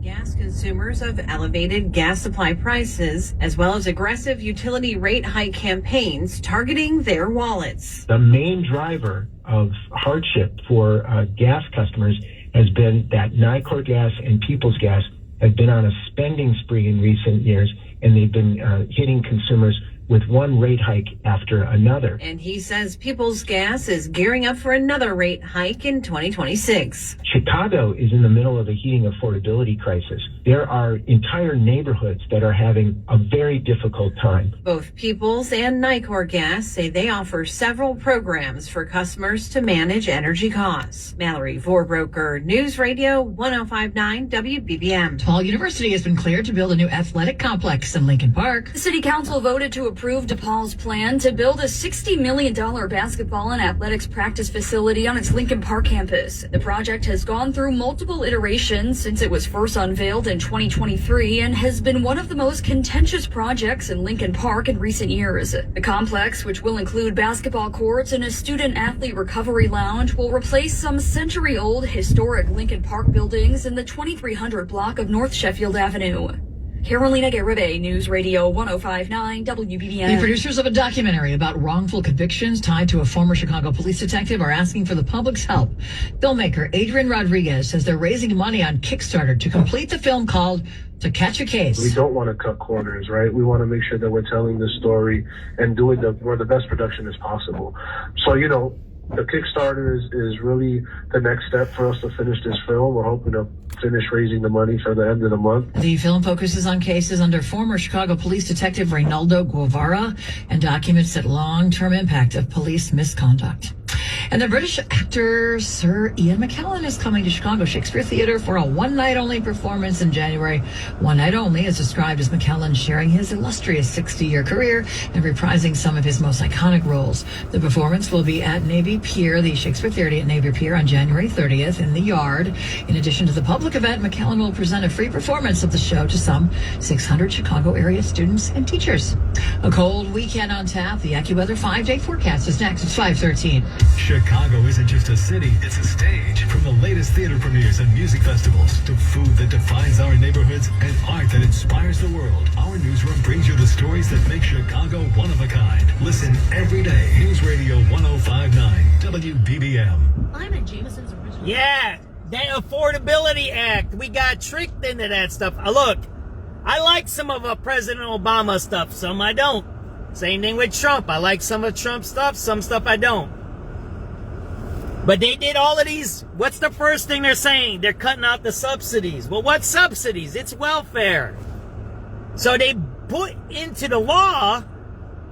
[SPEAKER 1] Gas consumers of elevated gas supply prices, as well as aggressive utility rate hike campaigns targeting their wallets.
[SPEAKER 4] The main driver of hardship for gas customers has been that Nicor Gas and Peoples Gas have been on a spending spree in recent years, and they've been hitting consumers with one rate hike after another.
[SPEAKER 1] And he says Peoples Gas is gearing up for another rate hike in 2026.
[SPEAKER 4] Chicago is in the middle of a heating affordability crisis. There are entire neighborhoods that are having a very difficult time.
[SPEAKER 1] Both Peoples and Nicor Gas say they offer several programs for customers to manage energy costs. Mallory Vorbroker, News Radio 105.9 WBBM.
[SPEAKER 5] DePaul University has been cleared to build a new athletic complex in Lincoln Park.
[SPEAKER 6] The city council voted to approve DePaul's plan to build a $60 million basketball and athletics practice facility on its Lincoln Park campus. The project has gone through multiple iterations since it was first unveiled in 2023 and has been one of the most contentious projects in Lincoln Park in recent years. The complex, which will include basketball courts and a student-athlete recovery lounge, will replace some century-old historic Lincoln Park buildings in the 2300 block of North Sheffield Avenue. Carolina Garibay, News Radio 105.9 WBBM.
[SPEAKER 5] The producers of a documentary about wrongful convictions tied to a former Chicago police detective are asking for the public's help. Filmmaker Adrian Rodriguez says they're raising money on Kickstarter to complete the film called To Catch a Case.
[SPEAKER 17] We don't want to cut corners, right? We want to make sure that we're telling the story and doing the best production as possible. So, you know, the Kickstarter is really the next step for us to finish this film. We're hoping to finish raising the money for the end of the month.
[SPEAKER 5] The film focuses on cases under former Chicago police detective Reynaldo Guevara and documents the long-term impact of police misconduct. And the British actor Sir Ian McKellen is coming to Chicago Shakespeare Theatre for a one-night-only performance in January. One night only is described as McKellen sharing his illustrious 60-year career and reprising some of his most iconic roles. The performance will be at Navy Pier, the Shakespeare Theatre at Navy Pier, on January 30th in the Yard. In addition to the public event, McKellen will present a free performance of the show to some 600 Chicago area students and teachers. A cold weekend on tap. The AccuWeather 5-day forecast is next. It's 5:13.
[SPEAKER 19] Chicago isn't just a city, it's a stage. From the latest theater premieres and music festivals to food that defines our neighborhoods and art that inspires the world, our newsroom brings you the stories that make Chicago one of a kind. Listen every day. News Radio 105.9 WBBM.
[SPEAKER 6] I'm in Jameson's original.
[SPEAKER 2] Yeah, that Affordability Act. We got tricked into that stuff. Look, I like some of President Obama stuff, some I don't. Same thing with Trump. I like some of Trump's stuff, some stuff I don't. But they did all of these. What's the first thing they're saying? They're cutting out the subsidies. Well, what subsidies? It's welfare. So they put into the law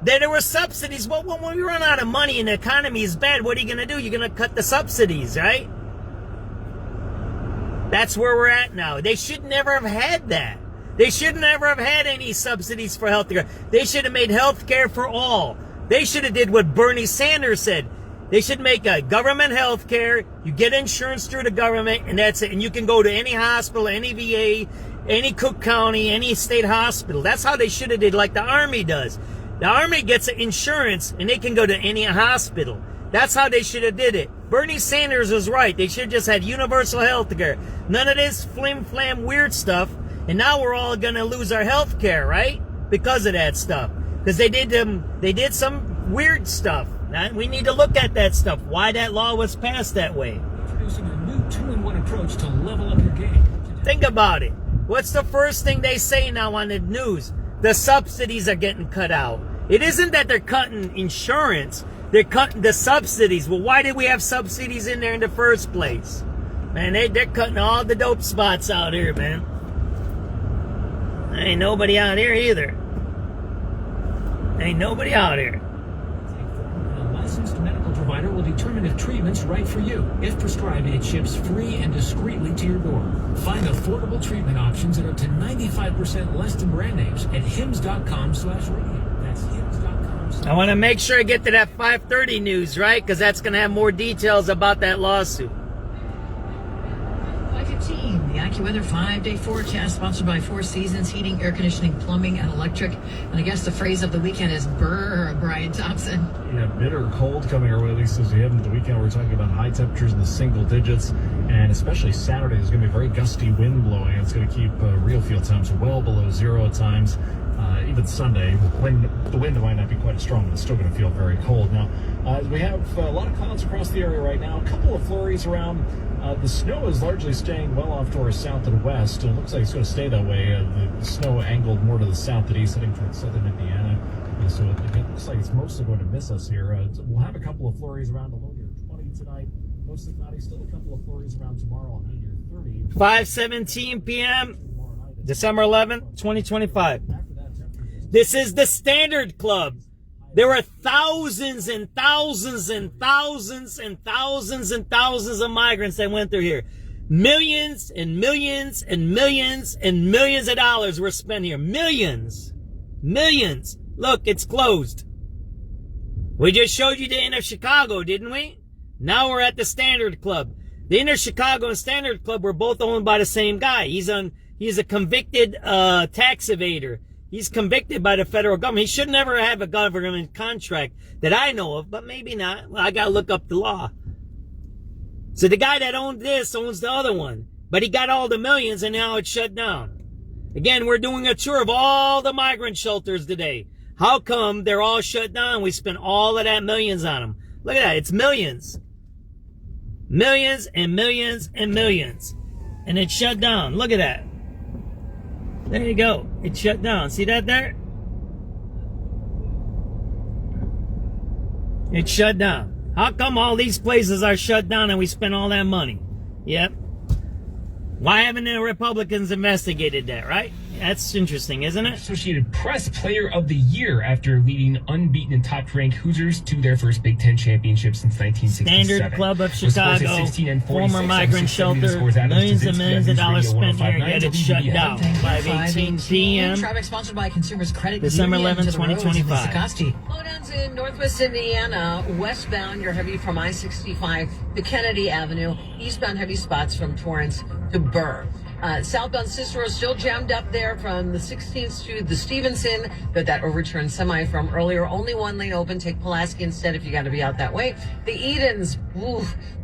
[SPEAKER 2] that there were subsidies. Well, when we run out of money and the economy is bad, what are you going to do? You're going to cut the subsidies, right? That's where we're at now. They should never have had that. They should never have had any subsidies for healthcare. They should have made healthcare for all. They should have did what Bernie Sanders said. They should make a government health care. You get insurance through the government, and that's it. And you can go to any hospital, any VA, any Cook County, any state hospital. That's how they should have did, like the Army does. The Army gets insurance, and they can go to any hospital. That's how they should have did it. Bernie Sanders was right. They should have just had universal health care. None of this flim-flam weird stuff. And now we're all going to lose our health care, right? Because of that stuff. Because they did some weird stuff. We need to look at that stuff. Why that law was passed that way.
[SPEAKER 19] Introducing a new 2-in-1 approach to level up your game.
[SPEAKER 2] Think about it. What's the first thing they say now on the news? The subsidies are getting cut out. It isn't that they're cutting insurance. They're cutting the subsidies. Well, why did we have subsidies in there in the first place? Man, they're cutting all the dope spots out here, man. There ain't nobody out here either. Ain't nobody out here.
[SPEAKER 19] A licensed medical provider
[SPEAKER 9] provider will determine if treatment's right for you. If prescribed, it ships free and discreetly to your door. Find affordable treatment options at up to 95% less than brand names at hims.com/radio. That's hims.com.
[SPEAKER 2] I want to make sure I get to that 5:30 news, right? Because that's going to have more details about that lawsuit.
[SPEAKER 5] 5:15, the AccuWeather 5-day forecast sponsored by Four Seasons Heating, Air Conditioning, Plumbing, and Electric. And I guess the phrase of the weekend is brr, Brian Thompson.
[SPEAKER 10] Yeah, bitter cold coming our way, at least as we head into the weekend. We're talking about high temperatures in the single digits, and especially Saturday, there's going to be a very gusty wind blowing. It's going to keep real feel temps well below zero at times. Even Sunday, the wind might not be quite as strong, but it's still going to feel very cold. Now, we have a lot of clouds across the area right now, a couple of flurries around. The snow is largely staying well off to our south and west, and it looks like it's going to stay that way. The snow angled more to the south and east, heading towards southern Indiana. So it looks like it's mostly going to miss us here. We'll have a couple of flurries around a low near 20 tonight. Mostly cloudy, still a couple of flurries around tomorrow, high near 30.
[SPEAKER 2] 5:17 p.m., December 11th, 2025. This is the Standard Club. There were thousands and thousands and thousands and thousands and thousands of migrants that went through here. Millions and millions and millions and millions of dollars were spent here. Millions. Millions. Look, it's closed. We just showed you the Inner Chicago, didn't we? Now we're at the Standard Club. The Inner Chicago and Standard Club were both owned by the same guy. He's a convicted tax evader. He's convicted by the federal government. He should never have a government contract that I know of, but maybe not. Well, I got to look up the law. So the guy that owned this owns the other one, but he got all the millions and now it's shut down. Again, we're doing a tour of all the migrant shelters today. How come they're all shut down? We spent all of that millions on them. Look at that. It's millions. Millions and millions and millions. And it's shut down. Look at that. There you go. It's shut down. See that there? It's shut down. How come all these places are shut down and we spent all that money? Yep. Why haven't the Republicans investigated that, right? That's interesting, isn't it?
[SPEAKER 20] Associated Press Player of the Year after leading unbeaten and top-ranked Hoosiers to their first Big Ten championship since 1967.
[SPEAKER 2] Standard Club of Chicago, former migrant shelter, millions and millions of dollars spent here, yet it's shut down. 5:18 p.m.
[SPEAKER 5] Traffic sponsored by Consumers Credit
[SPEAKER 2] December
[SPEAKER 5] Union
[SPEAKER 2] 11,
[SPEAKER 5] to the roads in
[SPEAKER 2] 2025.
[SPEAKER 22] Slowdowns in Northwest Indiana. Westbound, you're heavy from I-65 to Kennedy Avenue. Eastbound, heavy spots from Torrance to Burr. Southbound Cicero still jammed up there from the 16th to the Stevenson, but that overturned semi from earlier. Only one lane open. Take Pulaski instead if you got to be out that way. The Edens,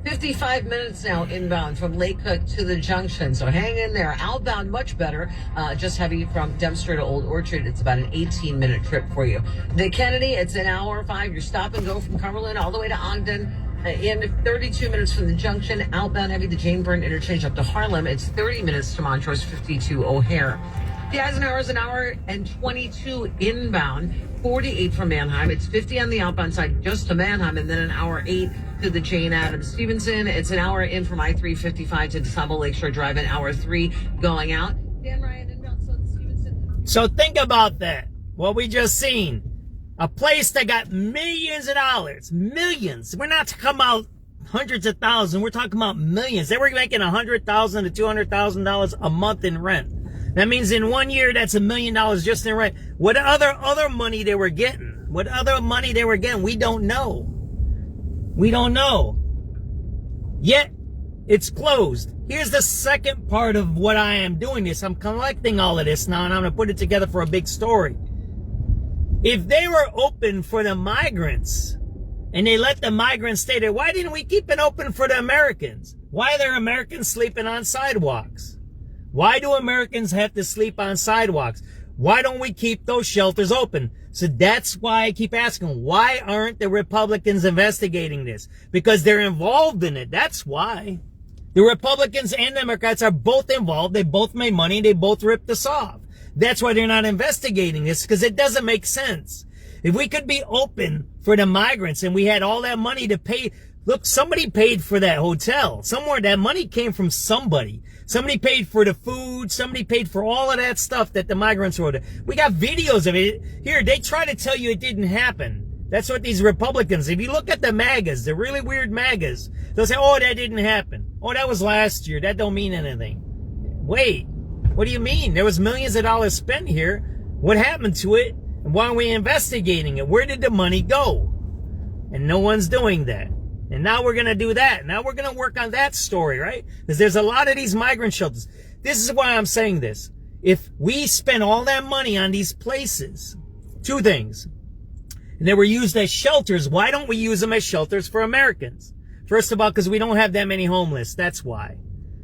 [SPEAKER 22] 55 minutes now inbound from Lake Cook to the junction. So hang in there. Outbound, much better. Just heavy from Dempster to Old Orchard. It's about an 18-minute trip for you. The Kennedy, it's an hour 5. You're stop and go from Cumberland all the way to Ogden. In 32 minutes from the junction, outbound heavy, the Jane Byrne interchange up to Harlem. It's 30 minutes to Montrose, 52 O'Hare. The Eisenhower is an hour and 22 inbound, 48 from Manheim. It's 50 on the outbound side just to Manheim, and then an hour 8 to the Jane Addams Stevenson. It's an hour in from I-355 to DeSable Lakeshore Drive, an hour 3 going out. Dan Ryan inbound, so Stevenson.
[SPEAKER 2] So think about that, what we just seen. A place that got millions of dollars, millions. We're not talking about hundreds of thousands. We're talking about millions. They were making $100,000 to $200,000 a month in rent. That means in 1 year, that's $1 million just in rent. What other money they were getting? What other money they were getting? We don't know. We don't know. Yet, it's closed. Here's the second part of what I am doing this. I'm collecting all of this now, and I'm going to put it together for a big story. If they were open for the migrants and they let the migrants stay there, why didn't we keep it open for the Americans? Why are there Americans sleeping on sidewalks? Why do Americans have to sleep on sidewalks? Why don't we keep those shelters open? So that's why I keep asking, why aren't the Republicans investigating this? Because they're involved in it. That's why. The Republicans and Democrats are both involved. They both made money. They both ripped us off. That's why they're not investigating this, because it doesn't make sense. If we could be open for the migrants and we had all that money to pay, look, somebody paid for that hotel. Somewhere that money came from somebody. Somebody paid for the food. Somebody paid for all of that stuff that the migrants wrote. We got videos of it. Here, they try to tell you it didn't happen. That's what these Republicans, if you look at the MAGAs, the really weird MAGAs, they'll say, oh, that didn't happen. Oh, that was last year. That don't mean anything. Wait, what do you mean? There was millions of dollars spent here. What happened to it? And why are we investigating it? Where did the money go? And no one's doing that. And now we're going to do that. Now we're going to work on that story, right? Because there's a lot of these migrant shelters. This is why I'm saying this. If we spend all that money on these places, two things. And they were used as shelters. Why don't we use them as shelters for Americans? First of all, because we don't have that many homeless. That's why.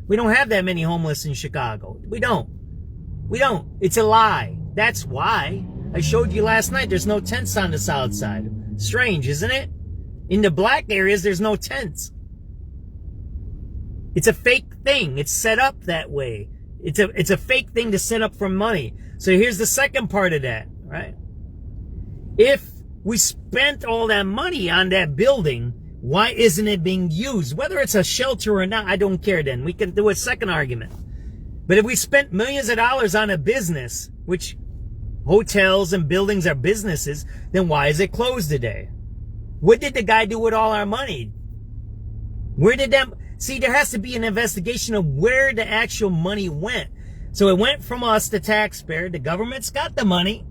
[SPEAKER 2] We don't have that many homeless in Chicago. We don't. We don't. It's a lie. That's why. I showed you last night there's no tents on the south side. Strange, isn't it? In the black areas, there's no tents. It's a fake thing. It's set up that way. It's a fake thing to set up for money. So here's the second part of that, right? If we spent all that money on that building, why isn't it being used? Whether it's a shelter or not, I don't care then. We can do a second argument. But if we spent millions of dollars on a business, which hotels and buildings are businesses, then why is it closed today? What did the guy do with all our money? Where did that... See, there has to be an investigation of where the actual money went. So it went from us, the taxpayer. The government's got the money.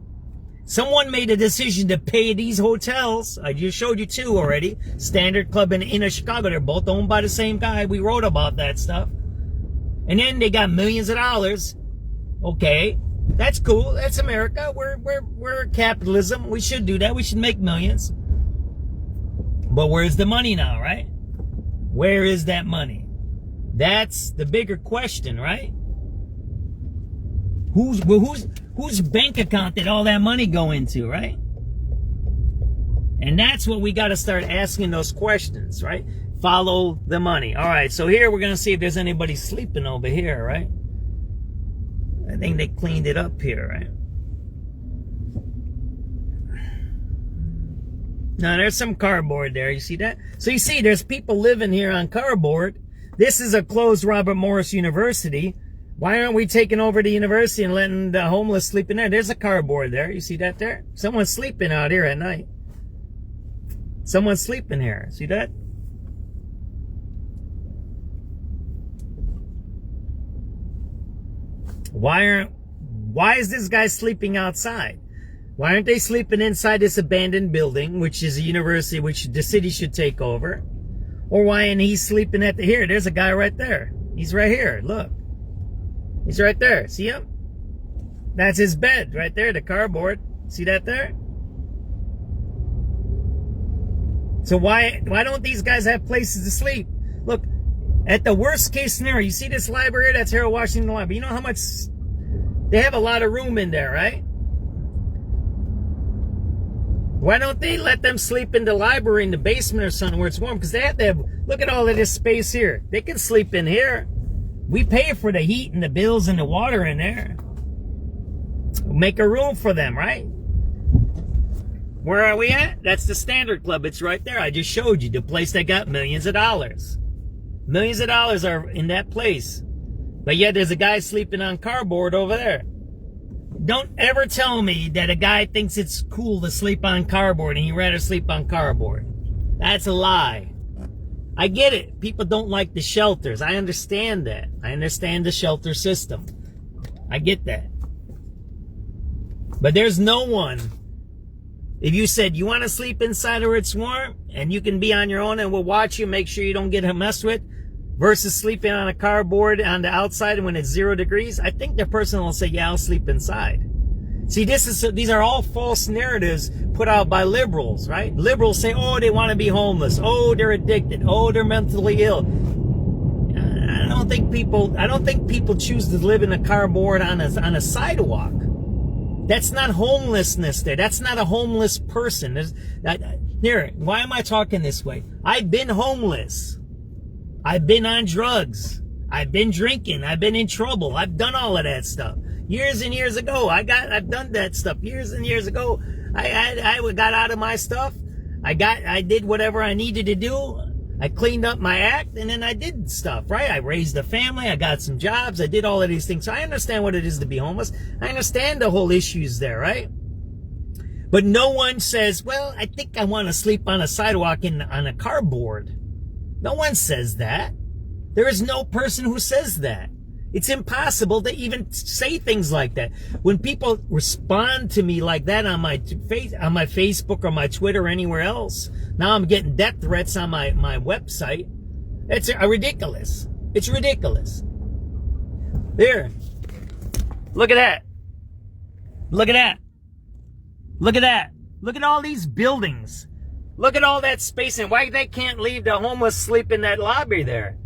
[SPEAKER 2] Someone made a decision to pay these hotels. I just showed you two already. Standard Club and Inner Chicago. They're both owned by the same guy. We wrote about that stuff. And then they got millions of dollars. Okay, that's cool. That's America. We're capitalism. We should do that. We should make millions. But where's the money now, right? Where is that money? That's the bigger question, right? Whose bank account did all that money go into, right? And that's what we got to start asking those questions, right? Follow the money. All right, so here we're going to see if there's anybody sleeping over here, right? I think they cleaned it up here, right? Now, there's some cardboard there. You see that? So you see, there's people living here on cardboard. This is a closed Robert Morris University. Why aren't we taking over the university and letting the homeless sleep in there? There's a cardboard there. You see that there? Someone's sleeping out here at night. Someone's sleeping here. See that? Why is this guy sleeping outside? Why aren't they sleeping inside this abandoned building, which is a university, which the city should take over? Or why ain't he sleeping at the... Here, there's a guy right there. He's right here. Look. He's right there. See him? That's his bed right there, the cardboard. See that there? So why don't these guys have places to sleep? Look, at the worst case scenario, you see this library? That's Harold Washington Library. You know how much... They have a lot of room in there, right? Why don't they let them sleep in the library in the basement or something where it's warm? Because they have to have... Look at all of this space here. They can sleep in here. We pay for the heat and the bills and the water in there. Make a room for them, right? Where are we at? That's the Standard Club. It's right there. I just showed you the place that got millions of dollars. Millions of dollars are in that place. But yet there's a guy sleeping on cardboard over there. Don't ever tell me that a guy thinks it's cool to sleep on cardboard and he'd rather sleep on cardboard. That's a lie. I get it. People don't like the shelters. I understand that. I understand the shelter system. I get that. But there's no one. If you said you want to sleep inside where it's warm and you can be on your own and we'll watch you, make sure you don't get messed with, versus sleeping on a cardboard on the outside when it's 0 degrees, I think the person will say, yeah, I'll sleep inside. See, these are all false narratives put out by liberals, right? Liberals say, oh, they want to be homeless. Oh, they're addicted. Oh, they're mentally ill. I don't think people choose to live in a cardboard on a sidewalk. That's not homelessness there. That's not a homeless person. Here, why am I talking this way? I've been homeless. I've been on drugs. I've been drinking. I've been in trouble. I've done all of that stuff. Years and years ago, I've done that stuff. Years and years ago, I got out of my stuff. I did whatever I needed to do. I cleaned up my act, and then I did stuff, right? I raised a family. I got some jobs. I did all of these things. So I understand what it is to be homeless. I understand the whole issues there, right? But no one says, well, I think I want to sleep on a sidewalk on a cardboard. No one says that. There is no person who says that. It's impossible to even say things like that. When people respond to me like that on my Facebook or my Twitter or anywhere else, now I'm getting death threats on my website. It's ridiculous. It's ridiculous. There. Look at that. Look at that. Look at that. Look at all these buildings. Look at all that space, and why they can't leave the homeless sleep in that lobby there.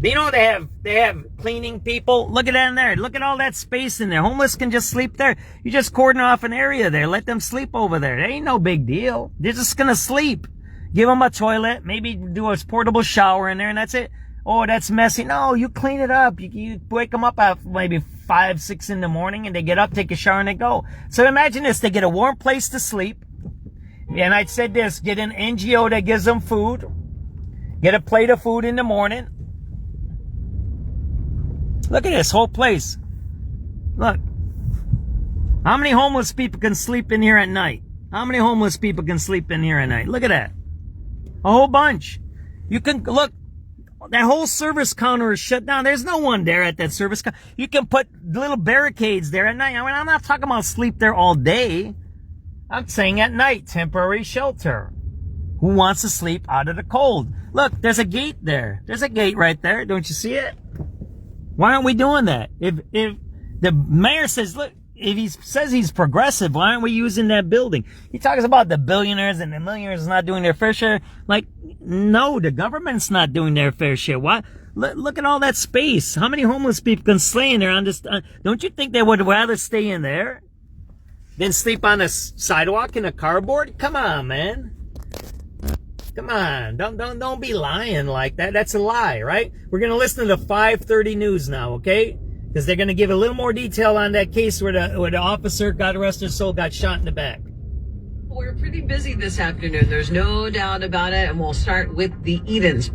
[SPEAKER 2] You know they have cleaning people. Look at that in there. Look at all that space in there. Homeless can just sleep there. You just cordon off an area there. Let them sleep over there. It ain't no big deal. They're just gonna sleep. Give them a toilet. Maybe do a portable shower in there, and that's it. Oh, that's messy. No, you clean it up. You wake them up at maybe 5, 6 in the morning, and they get up, take a shower, and they go. So imagine this. They get a warm place to sleep. And I said this, get an NGO that gives them food. Get a plate of food in the morning. Look at this whole place. Look. How many homeless people can sleep in here at night? How many homeless people can sleep in here at night? Look at that. A whole bunch. You can, look, that whole service counter is shut down. There's no one there at that service counter. You can put little barricades there at night. I mean, I'm not talking about sleep there all day. I'm saying at night, temporary shelter. Who wants to sleep out of the cold? Look, there's a gate there. There's a gate right there. Don't you see it? Why aren't we doing that? If the mayor says, look, if he says he's progressive, why aren't we using that building? He talks about the billionaires and the millionaires not doing their fair share. Like, no, the government's not doing their fair share. Why? Look at all that space. How many homeless people can stay in there on this? Don't you think they would rather stay in there than sleep on a sidewalk in a cardboard? Come on, man. Come on. Don't be lying like that. That's a lie, right? We're going to listen to the 5:30 news now, okay? Because they're going to give a little more detail on that case where the officer got arrested, so got shot in the back.
[SPEAKER 22] We're pretty busy this afternoon. There's no doubt about it. And we'll start with the Edens.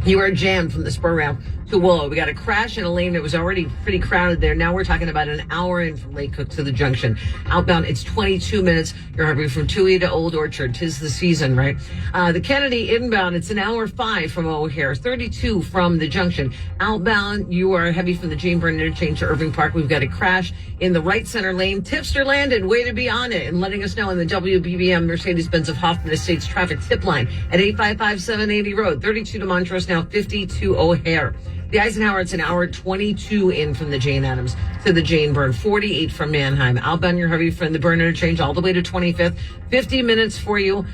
[SPEAKER 22] You are jammed from the spur ramp to Willow. We got a crash in a lane that was already pretty crowded there. Now we're talking about an hour in from Lake Cook to the junction. Outbound, it's 22 minutes. You're heavy from Toohey to Old Orchard. 'Tis the season, right? The Kennedy inbound, it's an hour 5 from O'Hare, 32 from the junction. Outbound, you are heavy from the Jane Byrne interchange to Irving Park. We've got a crash in the right center lane. Tipster landed. Way to be on it and letting us know in the WBBM Mercedes-Benz of Hoffman Estates traffic tip line at 855 780 Road, 32 to Montrose, now 50 to O'Hare. The Eisenhower, it's an hour 22 in from the Jane Addams to the Jane Byrne, 48 from Manheim. Outbound, you're heavy from the Byrne interchange all the way to 25th, 50 minutes for you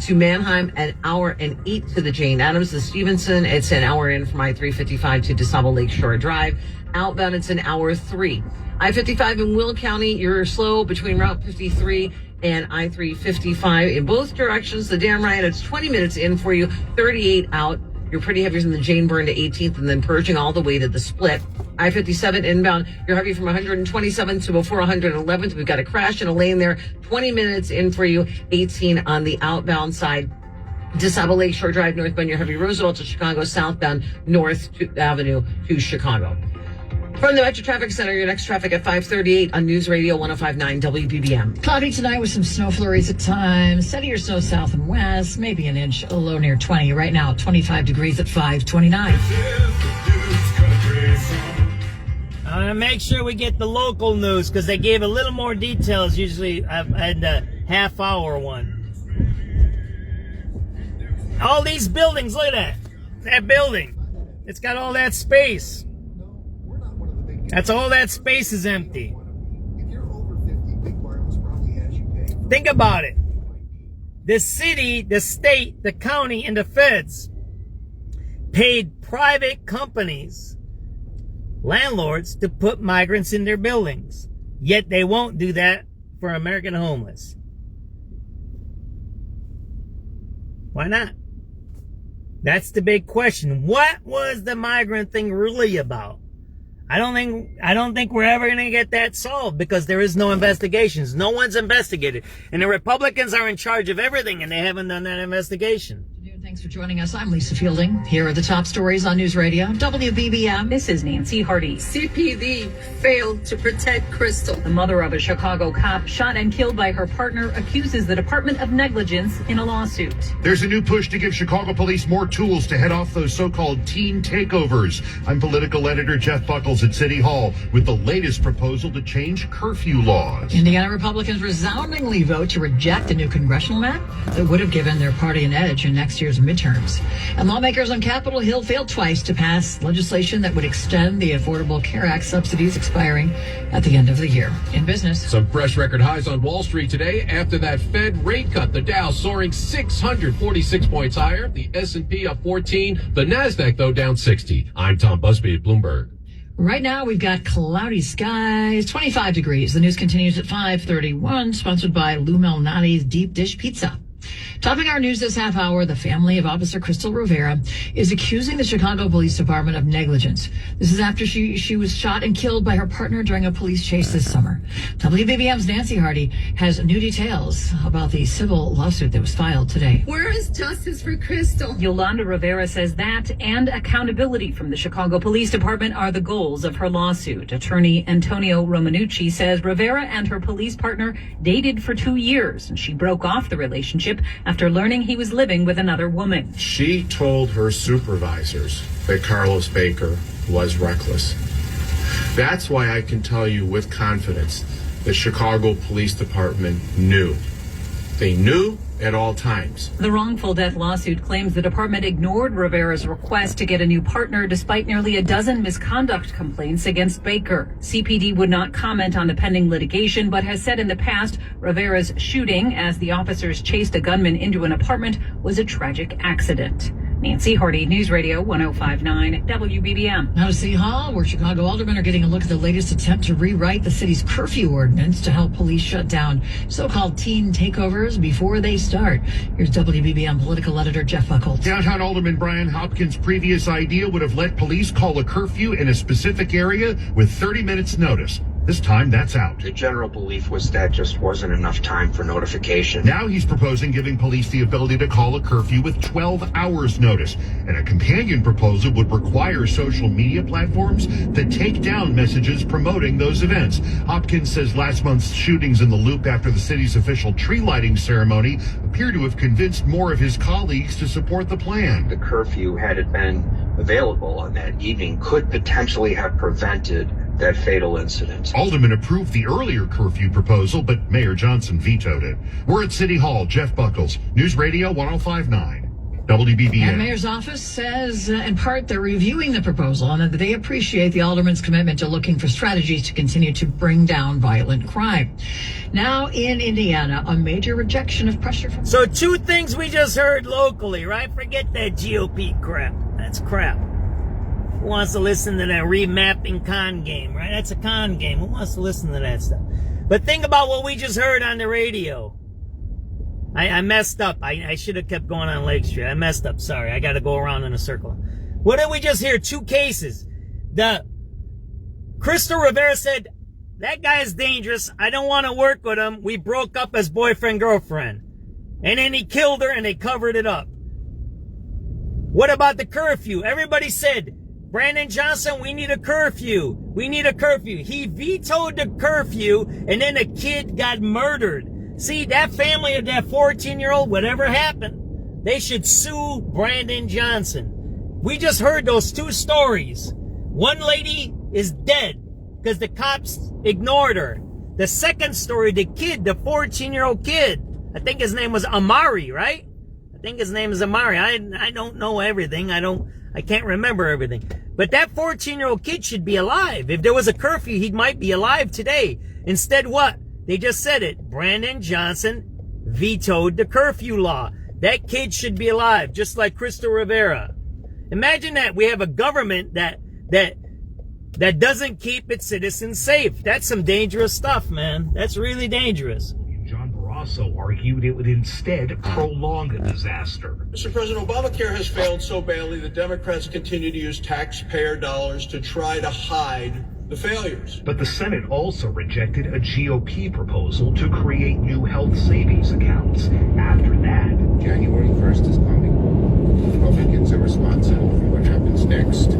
[SPEAKER 22] to Manheim, an hour and 8 to the Jane Addams. The Stevenson, it's an hour in from I-355 to DeSable Lakeshore Drive. Outbound, it's an hour 3. I-55 in Will County, you're slow between Route 53 and I-355 in both directions. The Dam Ryan, it's 20 minutes in for you, 38 out. You're pretty heavy from the Jane Byrne to 18th and then purging all the way to the split. I-57 inbound, you're heavy from 127th to before 111th. We've got a crash in a lane there. 20 minutes in for you, 18 on the outbound side. DeSable Lakeshore Drive northbound, you're heavy Roosevelt to Chicago, southbound North Avenue to Chicago. From the Metro Traffic Center, your next traffic at 5:38 on News Radio 105.9 WBBM.
[SPEAKER 5] Cloudy tonight with some snow flurries at times. Steady or snow south and west, maybe an inch, a low near 20. Right now, 25 degrees at 5:29.
[SPEAKER 2] I'm going to make sure we get the local news because they gave a little more details usually at the half-hour one. All these buildings, look at that. That building. It's got all that space. That's all that space is empty. Think about it. The city, the state, the county, and the feds paid private companies, landlords, to put migrants in their buildings. Yet they won't do that for American homeless. Why not? That's the big question. What was the migrant thing really about? I don't think we're ever going to get that solved because there is no investigations. No one's investigated. And the Republicans are in charge of everything and they haven't done that investigation.
[SPEAKER 5] Thanks for joining us. I'm Lisa Fielding. Here are the top stories on News Radio WBBM.
[SPEAKER 1] This is Nancy Hardy.
[SPEAKER 11] CPD failed to protect Crystal.
[SPEAKER 1] The mother of a Chicago cop shot and killed by her partner accuses the Department of Negligence in a lawsuit.
[SPEAKER 15] There's a new push to give Chicago police more tools to head off those so-called teen takeovers. I'm political editor Jeff Buckles at City Hall with the latest proposal to change curfew laws.
[SPEAKER 5] Indiana Republicans resoundingly vote to reject a new congressional map that would have given their party an edge in next year's midterms. And lawmakers on Capitol Hill failed twice to pass legislation that would extend the Affordable Care Act subsidies expiring at the end of the year. In business,
[SPEAKER 12] some fresh record highs on Wall Street today after that Fed rate cut. The Dow soaring 646 points higher. The S&P up 14. The Nasdaq, though, down 60. I'm Tom Busby at Bloomberg.
[SPEAKER 5] Right now, we've got cloudy skies, 25 degrees. The news continues at 5:31, sponsored by Lou Malnati's Deep Dish Pizza. Topping our news this half hour, the family of Officer Crystal Rivera is accusing the Chicago Police Department of negligence. This is after she was shot and killed by her partner during a police chase this summer. WBBM's Nancy Hardy has new details about the civil lawsuit that was filed today.
[SPEAKER 11] Where is justice for Crystal?
[SPEAKER 1] Yolanda Rivera says that and accountability from the Chicago Police Department are the goals of her lawsuit. Attorney Antonio Romanucci says Rivera and her police partner dated for 2 years, and she broke off the relationship after learning he was living with another woman.
[SPEAKER 28] She told her supervisors that Carlos Baker was reckless. That's why I can tell you with confidence the Chicago Police Department knew. They knew at all times.
[SPEAKER 1] The wrongful death lawsuit claims the department ignored Rivera's request to get a new partner despite nearly a dozen misconduct complaints against Baker. CPD would not comment on the pending litigation, but has said in the past Rivera's shooting as the officers chased a gunman into an apartment was a tragic accident. Nancy Hardy, News Radio 105.9 WBBM.
[SPEAKER 5] Now to City Hall, where Chicago aldermen are getting a look at the latest attempt to rewrite the city's curfew ordinance to help police shut down so-called teen takeovers before they start. Here's WBBM political editor Jeff Buckles.
[SPEAKER 15] Downtown Alderman Brian Hopkins' previous idea would have let police call a curfew in a specific area with 30 minutes notice. This time, that's out.
[SPEAKER 14] The general belief was that just wasn't enough time for notification.
[SPEAKER 15] Now he's proposing giving police the ability to call a curfew with 12 hours notice. And a companion proposal would require social media platforms to take down messages promoting those events. Hopkins says last month's shootings in the Loop after the city's official tree lighting ceremony appear to have convinced more of his colleagues to support the plan.
[SPEAKER 14] The curfew, had it been available on that evening, could potentially have prevented that fatal incident.
[SPEAKER 15] Alderman approved the earlier curfew proposal, but Mayor Johnson vetoed it. We're at City Hall. Jeff Buckles, News Radio 105.9 WBBM.
[SPEAKER 5] And Mayor's office says, in part, they're reviewing the proposal and that they appreciate the alderman's commitment to looking for strategies to continue to bring down violent crime. Now in Indiana, a major rejection of pressure from...
[SPEAKER 2] So 2 things we just heard locally, right? Forget that GOP crap. That's crap. Who wants to listen to that remapping con game, right? That's a con game. Who wants to listen to that stuff? But think about what we just heard on the radio. I messed up. I should have kept going on Lake Street. I messed up. Sorry. I got to go around in a circle. What did we just hear? 2 cases. The Crystal Rivera said, that guy is dangerous. I don't want to work with him. We broke up as boyfriend, girlfriend. And then he killed her and they covered it up. What about the curfew? Everybody said, Brandon Johnson, we need a curfew. We need a curfew. He vetoed the curfew, and then a kid got murdered. See, that family of that 14-year-old, whatever happened, they should sue Brandon Johnson. We just heard those 2 stories. One lady is dead because the cops ignored her. The second story, the kid, the 14-year-old kid, I think his name was Amari, right? I think his name is Amari. I don't know everything. I can't remember everything. But that 14-year-old kid should be alive. If there was a curfew, he might be alive today. Instead, what? They just said it. Brandon Johnson vetoed the curfew law. That kid should be alive, just like Crystal Rivera. Imagine that. We have a government that doesn't keep its citizens safe. That's some dangerous stuff, man. That's really dangerous.
[SPEAKER 21] Also argued it would instead prolong the disaster.
[SPEAKER 23] Mr. President, Obamacare has failed so badly that Democrats continue to use taxpayer dollars to try to hide
[SPEAKER 7] the failures.
[SPEAKER 21] But the Senate also rejected a GOP proposal to create new health savings accounts. After that,
[SPEAKER 8] January 1st is coming. Republicans are responsible for what happens next.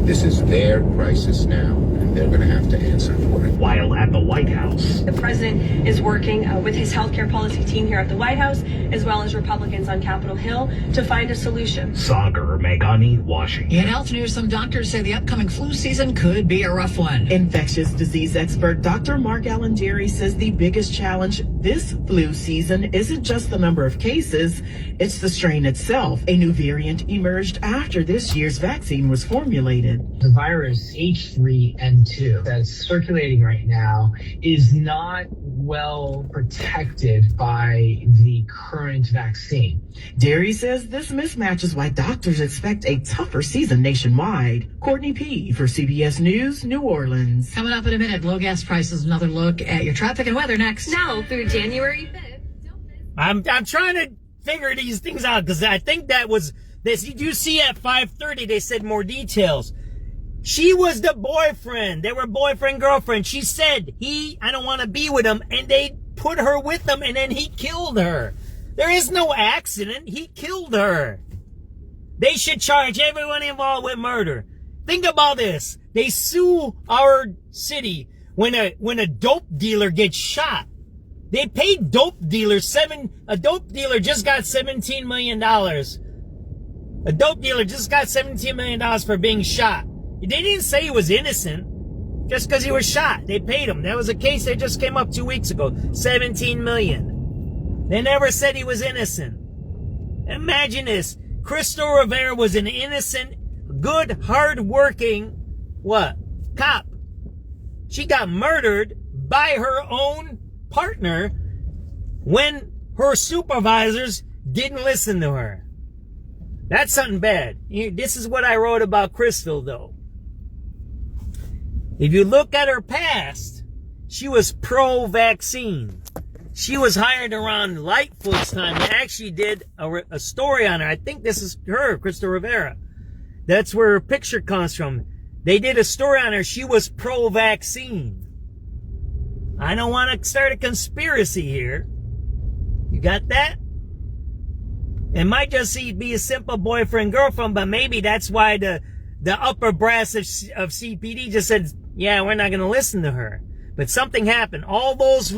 [SPEAKER 8] This is their crisis now, and they're going to have to answer for it.
[SPEAKER 21] While at the White House,
[SPEAKER 18] the president is working with his healthcare policy team here at the White House, as well as Republicans on Capitol Hill, to find a solution.
[SPEAKER 21] Sagar Meghani, Washington.
[SPEAKER 5] In health news, some doctors say the upcoming flu season could be a rough one.
[SPEAKER 23] Infectious disease expert Dr. Mark Allendieri says the biggest challenge this flu season isn't just the number of cases, it's the strain itself. A new variant emerged after this year's vaccine was formulated.
[SPEAKER 24] The virus H3N2 that's circulating right now is not well protected by the current vaccine.
[SPEAKER 23] Derry says this mismatch is why doctors expect a tougher season nationwide. Courtney P. for CBS News, New Orleans.
[SPEAKER 5] Coming up in a minute, low gas prices. Another look at your traffic and weather next.
[SPEAKER 6] Now through January 5th.
[SPEAKER 2] I'm trying to figure these things out because I think that was this. Did you see at 5:30 they said more details? She was the boyfriend. They were boyfriend, girlfriend. She said I don't want to be with him, and they put her with him, and then he killed her. There is no accident. He killed her. They should charge everyone involved with murder. Think about this. They sue our city when a dope dealer gets shot. They paid dope dealers a dope dealer just got $17 million. A dope dealer just got $17 million for being shot. They didn't say he was innocent just because he was shot. They paid him. That was a case that just came up 2 weeks ago. $17 million. They never said he was innocent. Imagine this. Crystal Rivera was an innocent, good, hard-working, cop. She got murdered by her own partner when her supervisors didn't listen to her. That's something bad. This is what I wrote about Crystal, though. If you look at her past, she was pro-vaccine. She was hired around Lightfoot's time. They actually did a story on her. I think this is her, Crystal Rivera. That's where her picture comes from. They did a story on her. She was pro-vaccine. I don't want to start a conspiracy here. You got that? It might just be a simple boyfriend-girlfriend, but maybe that's why the upper brass of CPD just said, yeah, we're not going to listen to her. But something happened. All those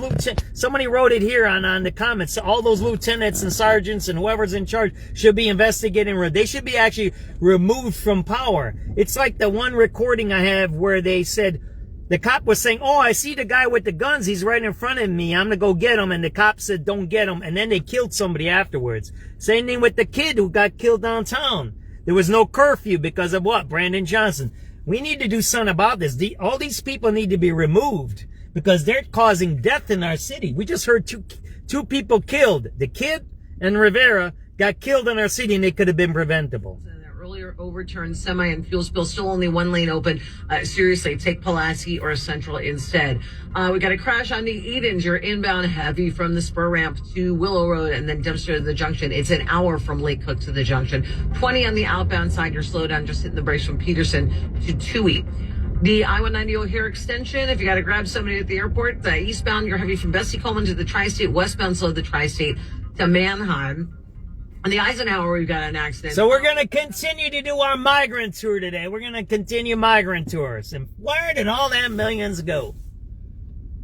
[SPEAKER 2] somebody wrote it here on the comments. All those lieutenants and sergeants and whoever's in charge should be investigating. They should be actually removed from power. It's like the one recording I have where they said, the cop was saying, oh, I see the guy with the guns. He's right in front of me. I'm going to go get him. And the cop said, don't get him. And then they killed somebody afterwards. Same thing with the kid who got killed downtown. There was no curfew because of what? Brandon Johnson. We need to do something about this. All these people need to be removed because they're causing death in our city. We just heard two people killed. The kid and Rivera got killed in our city, and they could have been preventable.
[SPEAKER 22] Earlier overturned semi and fuel spill, still only one lane open. Seriously, take Pulaski or Central instead. We got a crash on the Edens. You're inbound heavy from the spur ramp to Willow Road and then Dempster to the junction. It's an hour from Lake Cook to the junction. 20 on the outbound side. You're slowed down, just hitting the brakes from Peterson to Toohey. The I-190 O'Hare extension, if you got to grab somebody at the airport, eastbound, you're heavy from Bessie Coleman to the Tri-State. Westbound, slow the Tri-State to Manheim. On the Eisenhower, we've got an accident.
[SPEAKER 2] So we're going to continue to do our migrant tour today. We're going to continue migrant tours. And where did all that millions go?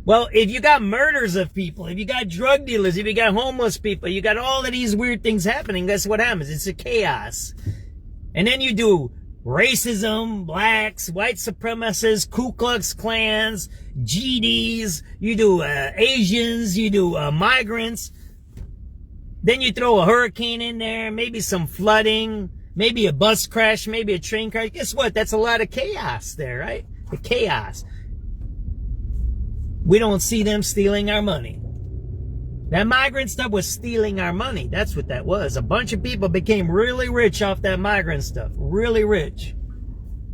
[SPEAKER 2] Well, if you got murders of people, if you got drug dealers, if you got homeless people, you got all of these weird things happening, guess what happens? It's a chaos. And then you do racism, blacks, white supremacists, Ku Klux Klans, GDs, you do Asians, you do migrants. Then you throw a hurricane in there, maybe some flooding, maybe a bus crash, maybe a train crash. Guess what? That's a lot of chaos there, right? The chaos. We don't see them stealing our money. That migrant stuff was stealing our money. That's what that was. A bunch of people became really rich off that migrant stuff. Really rich.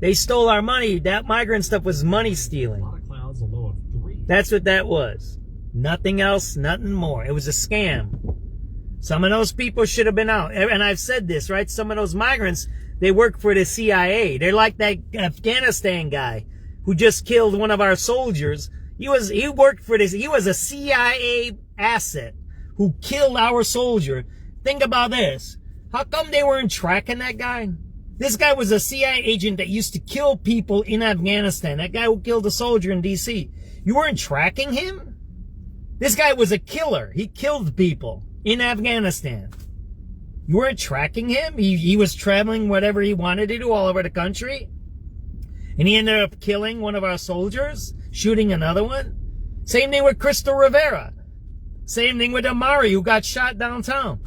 [SPEAKER 2] They stole our money. That migrant stuff was money stealing.
[SPEAKER 10] A lot of clouds, a low of 3.
[SPEAKER 2] That's what that was. Nothing else, nothing more. It was a scam. Some of those people should have been out. And I've said this, right? Some of those migrants, they work for the CIA. They're like that Afghanistan guy who just killed one of our soldiers. He worked for this. He was a CIA asset who killed our soldier. Think about this. How come they weren't tracking that guy? This guy was a CIA agent that used to kill people in Afghanistan. That guy who killed a soldier in DC. You weren't tracking him? This guy was a killer. He killed people in Afghanistan. You weren't tracking him? He was traveling whatever he wanted to do all over the country. And he ended up killing one of our soldiers, shooting another one. Same thing with Crystal Rivera. Same thing with Amari, who got shot downtown.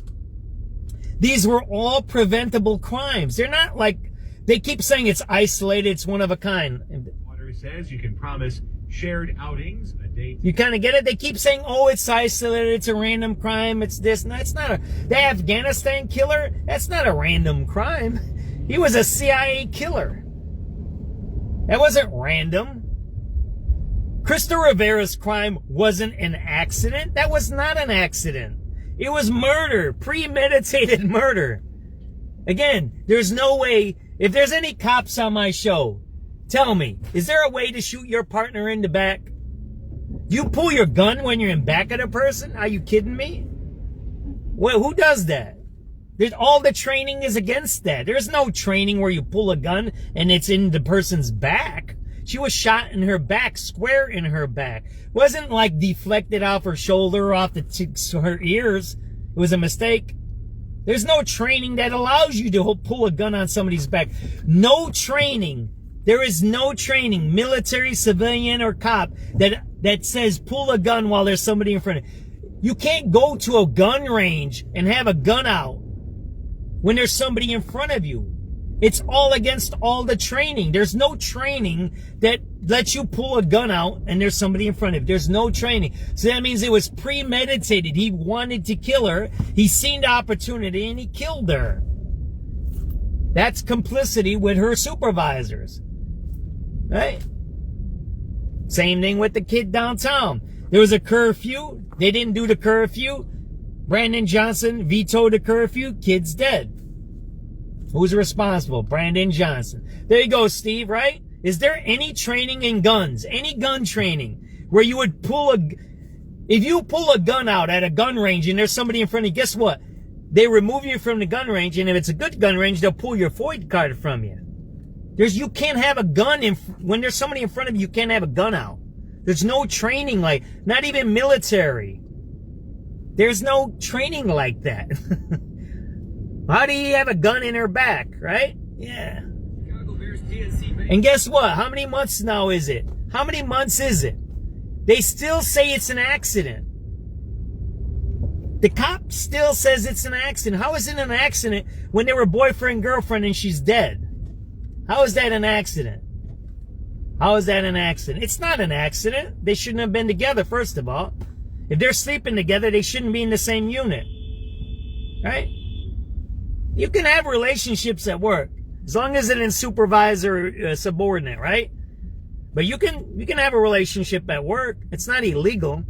[SPEAKER 2] These were all preventable crimes. They're not like, they keep saying it's isolated, it's one of a kind.
[SPEAKER 21] Water says you can promise shared outings, a date.
[SPEAKER 2] You kind of get it? They keep saying, oh, it's isolated, it's a random crime, it's this. No, it's not. The Afghanistan killer, that's not a random crime. He was a CIA killer. That wasn't random. Crystal Rivera's crime wasn't an accident. That was not an accident. It was murder, premeditated murder. Again, there's no way, if there's any cops on my show, tell me, is there a way to shoot your partner in the back? Do you pull your gun when you're in back of the person? Are you kidding me? Well, who does that? All the training is against that. There's no training where you pull a gun and it's in the person's back. She was shot in her back, square in her back. Wasn't like deflected off her shoulder or off her ears. It was a mistake. There's no training that allows you to pull a gun on somebody's back. No training. There is no training, military, civilian, or cop, that says pull a gun while there's somebody in front of you. You can't go to a gun range and have a gun out when there's somebody in front of you. It's all against all the training. There's no training that lets you pull a gun out and there's somebody in front of you. There's no training. So that means it was premeditated. He wanted to kill her. He seen the opportunity and he killed her. That's complicity with her supervisors. Right? Same thing with the kid downtown. There was a curfew. They didn't do the curfew. Brandon Johnson vetoed the curfew. Kid's dead. Who's responsible? Brandon Johnson. There you go, Steve, right? Is there any training in guns? Any gun training where you would if you pull a gun out at a gun range and there's somebody in front of you, guess what? They remove you from the gun range, and if it's a good gun range, they'll pull your FOID card from you. You can't have a gun when there's somebody in front of you, you can't have a gun out. There's no training not even military. There's no training like that. How do you have a gun in her back, right? Yeah. And guess what? How many months now is it? How many months is it? They still say it's an accident. The cop still says it's an accident. How is it an accident when they were boyfriend, girlfriend, and she's dead? How is that an accident? How is that an accident? It's not an accident. They shouldn't have been together, first of all. If they're sleeping together, they shouldn't be in the same unit. Right? You can have relationships at work, as long as it's in supervisor subordinate, right? But you can have a relationship at work. It's not illegal.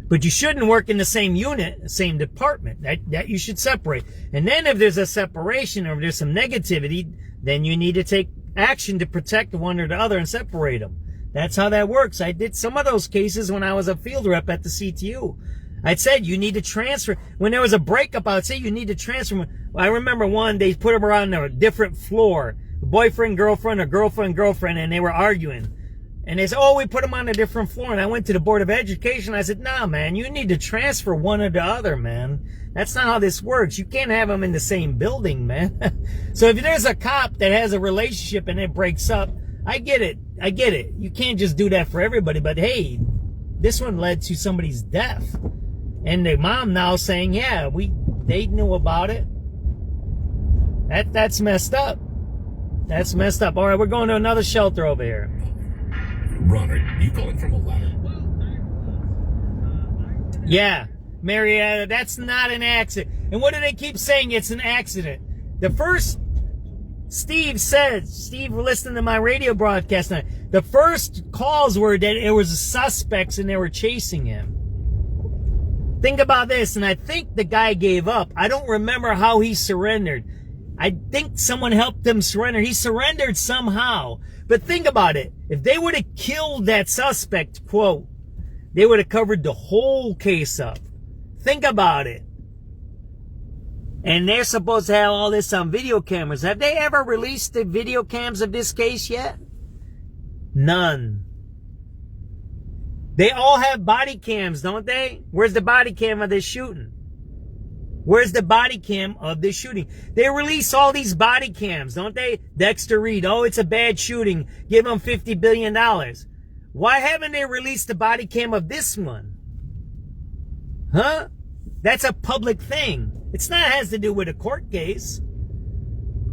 [SPEAKER 2] But you shouldn't work in the same unit, the same department. That you should separate. And then if there's a separation or if there's some negativity, then you need to take action to protect one or the other and separate them. That's how that works. I did some of those cases when I was a field rep at the CTU. I'd said you need to transfer. When there was a breakup, I would say you need to transfer. I remember one, they put them on a different floor. Boyfriend, girlfriend, or girlfriend, girlfriend, and they were arguing. And they said, oh, we put them on a different floor. And I went to the Board of Education. I said, nah, man, you need to transfer one or the other, man. That's not how this works. You can't have them in the same building, man. So if there's a cop that has a relationship and it breaks up, I get it. I get it. You can't just do that for everybody. But hey, this one led to somebody's death. And the mom now saying, yeah, they knew about it. That's messed up. That's messed up. All right, we're going to another shelter over here.
[SPEAKER 19] Ron, are you calling from a ladder?
[SPEAKER 2] Yeah, Marietta, that's not an accident. And what do they keep saying? It's an accident. The first, Steve listened to my radio broadcast night. The first calls were that it was suspects and they were chasing him. Think about this, and I think the guy gave up. I don't remember how he surrendered. I think someone helped him surrender. He surrendered somehow. But think about it. If they would have killed that suspect, quote, they would have covered the whole case up. Think about it. And they're supposed to have all this on video cameras. Have they ever released the video cams of this case yet? None. They all have body cams, don't they? Where's the body cam of this shooting? Where's the body cam of this shooting? They release all these body cams, don't they? Dexter Reed, oh, it's a bad shooting. Give them $50 billion. Why haven't they released the body cam of this one? Huh? That's a public thing. It's not has to do with a court case.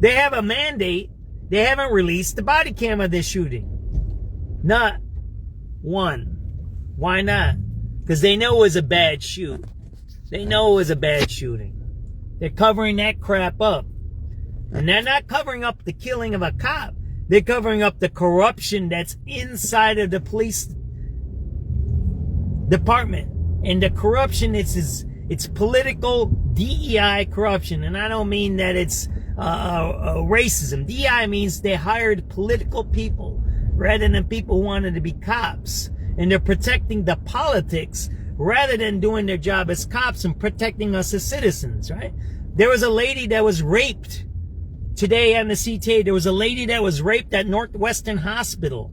[SPEAKER 2] They have a mandate. They haven't released the body cam of this shooting. Not one. Why not? Because they know it was a bad shoot. They know it was a bad shooting. They're covering that crap up. And they're not covering up the killing of a cop. They're covering up the corruption that's inside of the police department. And the corruption, it's political DEI corruption. And I don't mean that it's racism. DEI means they hired political people rather than people who wanted to be cops. And they're protecting the politics rather than doing their job as cops and protecting us as citizens, right? There was a lady that was raped today on the CTA. There was a lady that was raped at Northwestern Hospital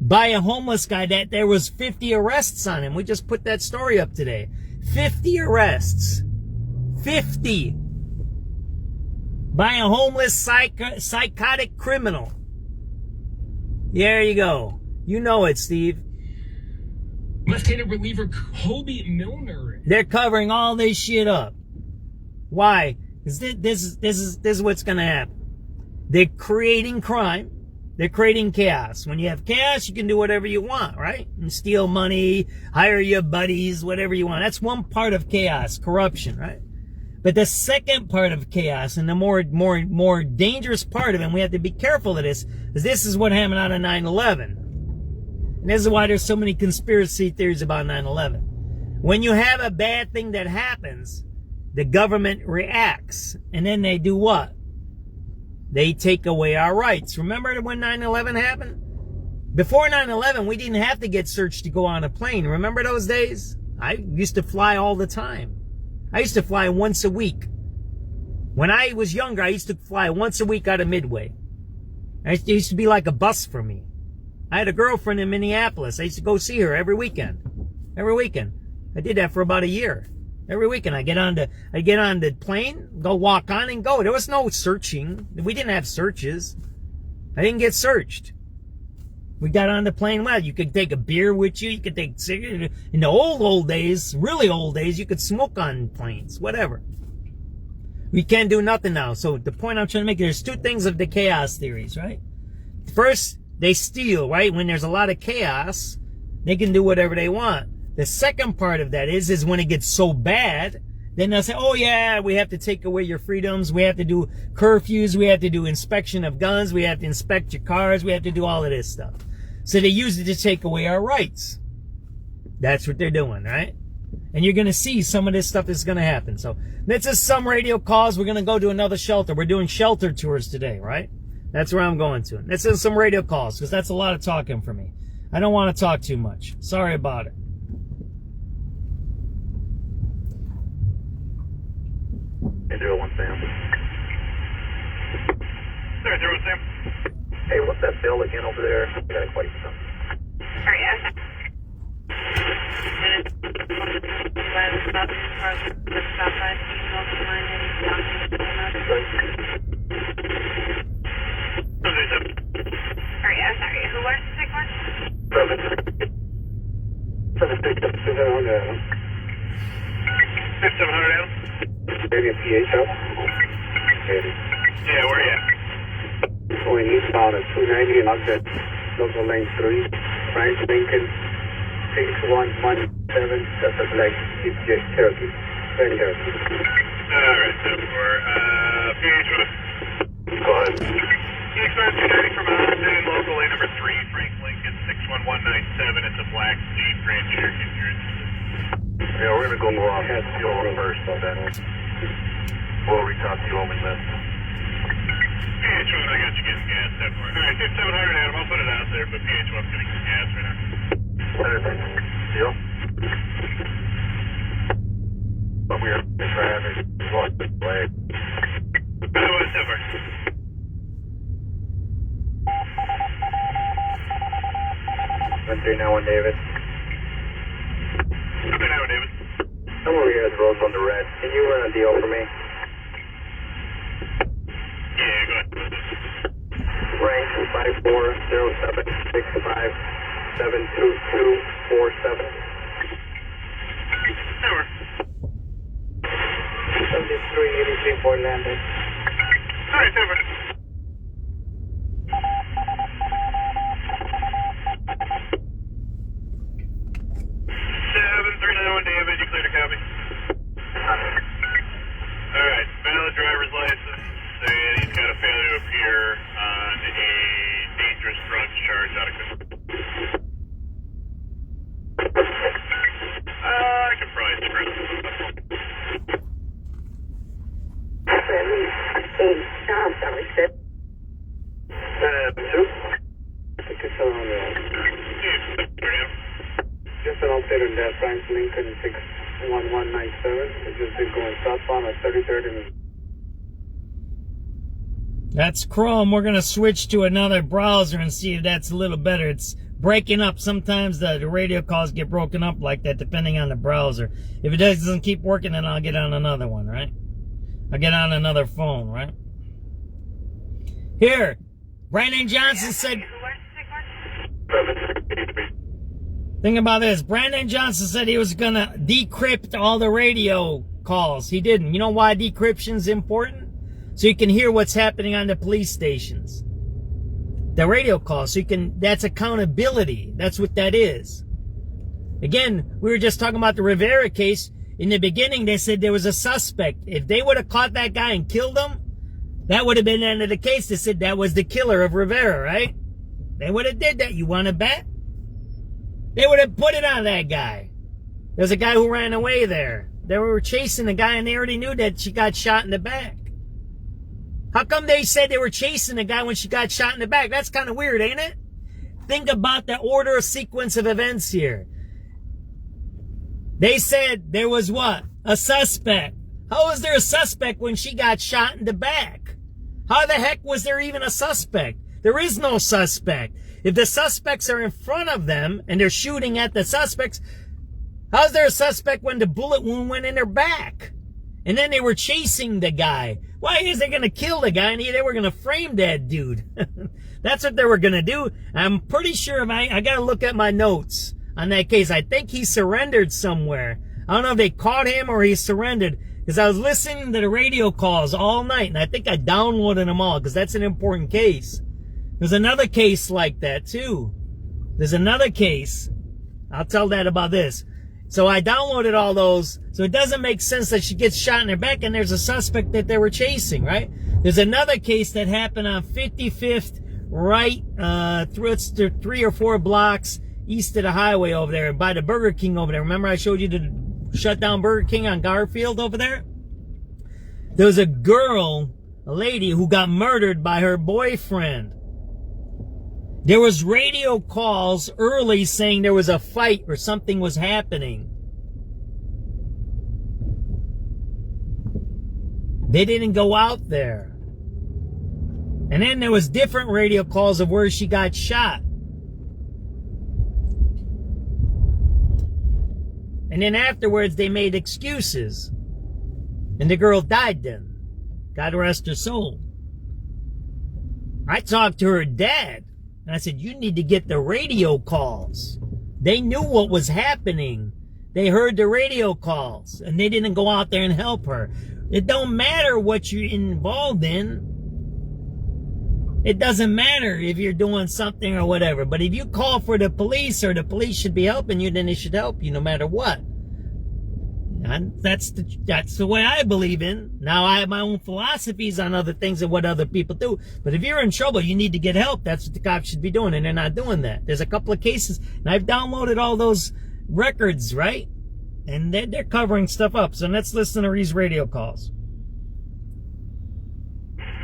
[SPEAKER 2] by a homeless guy that there was 50 arrests on him. We just put that story up today. 50 arrests. 50. By a homeless psychotic criminal. There you go. You know it, Steve.
[SPEAKER 20] Left-handed reliever Kobe Milner.
[SPEAKER 2] They're covering all this shit up. Why? Because this is what's going to happen. They're creating crime. They're creating chaos. When you have chaos, you can do whatever you want, right? And steal money, hire your buddies, whatever you want. That's one part of chaos, corruption, right? But the second part of chaos and the more dangerous part of it, and we have to be careful of this, is this is what happened out of 9/11. And this is why there's so many conspiracy theories about 9/11. When you have a bad thing that happens, the government reacts. And then they do what? They take away our rights. Remember when 9/11 happened? Before 9/11, we didn't have to get searched to go on a plane. Remember those days? I used to fly all the time. I used to fly once a week. When I was younger, I used to fly once a week out of Midway. It used to be like a bus for me. I had a girlfriend in Minneapolis. I used to go see her every weekend. Every weekend. I did that for about a year. Every weekend I get on the plane, go walk on and go. There was no searching. We didn't have searches. I didn't get searched. We got on the plane. Well, you could take a beer with you. You could take cigarettes. In the old days, really old days, you could smoke on planes. Whatever. We can't do nothing now. So the point I'm trying to make, there's two things of the chaos theories, right? First, they steal, right? When there's a lot of chaos, they can do whatever they want. The second part of that is when it gets so bad, then they'll say, oh yeah, we have to take away your freedoms. We have to do curfews. We have to do inspection of guns. We have to inspect your cars. We have to do all of this stuff. So they use it to take away our rights. That's what they're doing, right? And you're going to see some of this stuff is going to happen. So that's just some radio calls. We're going to go to another shelter. We're doing shelter tours today, right? That's where I'm going to. This is some radio calls because that's a lot of talking for me. I don't want to talk too much. Sorry about it.
[SPEAKER 3] Hey, 01 Sam. Sorry, 01 Sam. Hey, what's that bill again over there? I got a question.
[SPEAKER 4] Sorry, yes. Sorry, who wanted to take one?
[SPEAKER 3] 5700 Adam. Maybe a PH up. Yeah, where you at? Going eastbound at 290 and I'll get local lane 3. Frank Lincoln 6117. That's a black Jeep Cherokee. Red Cherokee. Alright, so for PH with go ahead. Eastbound 290 from Austin, local lane number 3, Frank Lincoln 61197. It's a black Jeep Grand Cherokee. Yeah, we're gonna go first on that. We'll reach out to you on the list. PH1, I got you getting gas, 10-4. Alright, 5700, Adam, I'll put it out there, but PH1's getting gas right now. Deal. But we are in traffic. Lost this way. Otherwise, 10-4. One 391, David. 391, David. I'm over here at the roads on the red. Can you run a deal for me? Yeah, go ahead. Rank 540765722247. 7383 Fort Landing. Alright, over. 7391 David, you cleared a copy? Alright, valid driver's license, and he's got a failure to appear on a dangerous drugs charge out of control. I could probably spread this. 2. I think it's on just an alternative that Frank Lincoln 61197. It's just been going southbound at 33rd and...
[SPEAKER 2] That's Chrome. We're going to switch to another browser and see if that's a little better. It's breaking up. Sometimes the radio calls get broken up like that depending on the browser. If it doesn't keep working, then I'll get on another one, right? I'll get on another phone, right? Here, Brandon Johnson said... Think about this. Brandon Johnson said he was going to decrypt all the radio calls. He didn't. You know why decryption's important? So you can hear what's happening on the police stations. The radio calls. So you can, that's accountability. That's what that is. Again, we were just talking about the Rivera case. In the beginning, they said there was a suspect. If they would have caught that guy and killed him, that would have been the end of the case. They said that was the killer of Rivera, right? They would have did that. You want to bet? They would have put it on that guy. There's a guy who ran away there. They were chasing the guy and they already knew that she got shot in the back. How come they said they were chasing the guy when she got shot in the back? That's kind of weird, ain't it? Think about the order of sequence of events here. They said there was what? A suspect. How was there a suspect when she got shot in the back? How the heck was there even a suspect? There is no suspect. If the suspects are in front of them and they're shooting at the suspects, how's there a suspect when the bullet wound went in their back? And then they were chasing the guy. Why is they going to kill the guy and they were going to frame that dude? That's what they were going to do. I'm pretty sure I got to look at my notes on that case. I think he surrendered somewhere. I don't know if they caught him or he surrendered, because I was listening to the radio calls all night and I think I downloaded them all because that's an important case. There's another case like that too. There's another case. I'll tell that about this. So I downloaded all those. So it doesn't make sense that she gets shot in her back and there's a suspect that they were chasing, right? There's another case that happened on 55th, right, through 3 or 4 blocks east of the highway over there by the Burger King over there. Remember I showed you the shut down Burger King on Garfield over there? There was a girl, a lady who got murdered by her boyfriend. There was radio calls early saying there was a fight or something was happening. They didn't go out there. And then there was different radio calls of where she got shot. And then afterwards they made excuses. And the girl died then. God rest her soul. I talked to her dad. And I said, you need to get the radio calls. They knew what was happening. They heard the radio calls. And they didn't go out there and help her. It don't matter what you're involved in. It doesn't matter if you're doing something or whatever. But if you call for the police or the police should be helping you, then they should help you no matter what. And that's the way I believe in. Now I have my own philosophies on other things and what other people do. But if you're in trouble, you need to get help. That's what the cops should be doing, and they're not doing that. There's a couple of cases, and I've downloaded all those records, right? And they're covering stuff up. So let's listen to these radio calls.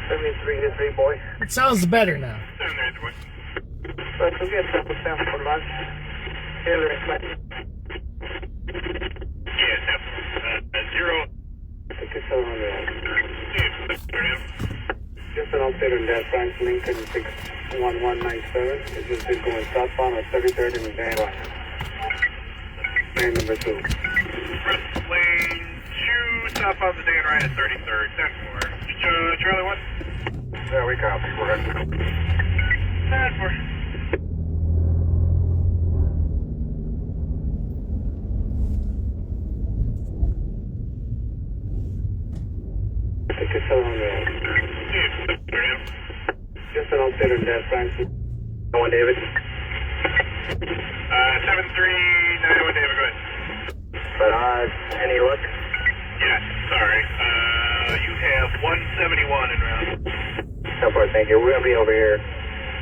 [SPEAKER 3] 7391 3 boy.
[SPEAKER 2] It sounds better now.
[SPEAKER 3] 7 boy. Let's go get sample for lunch. Taylor and Clinton. Yes, 0. Take this over there. Just an update on that Frank Lincoln 61197. It just is going southbound on 33rd and Van Line. Lane number 2. Lane 2, southbound the day and right at 33rd. 10-4. Charlie 1? Yeah, we copy. We're heading out. 10-4. Just an update on that, Francis. 1 David. 7391 David, go ahead. But, any luck? Yes, sorry. You have 171 in round. So far, thank you. We're going to be over here,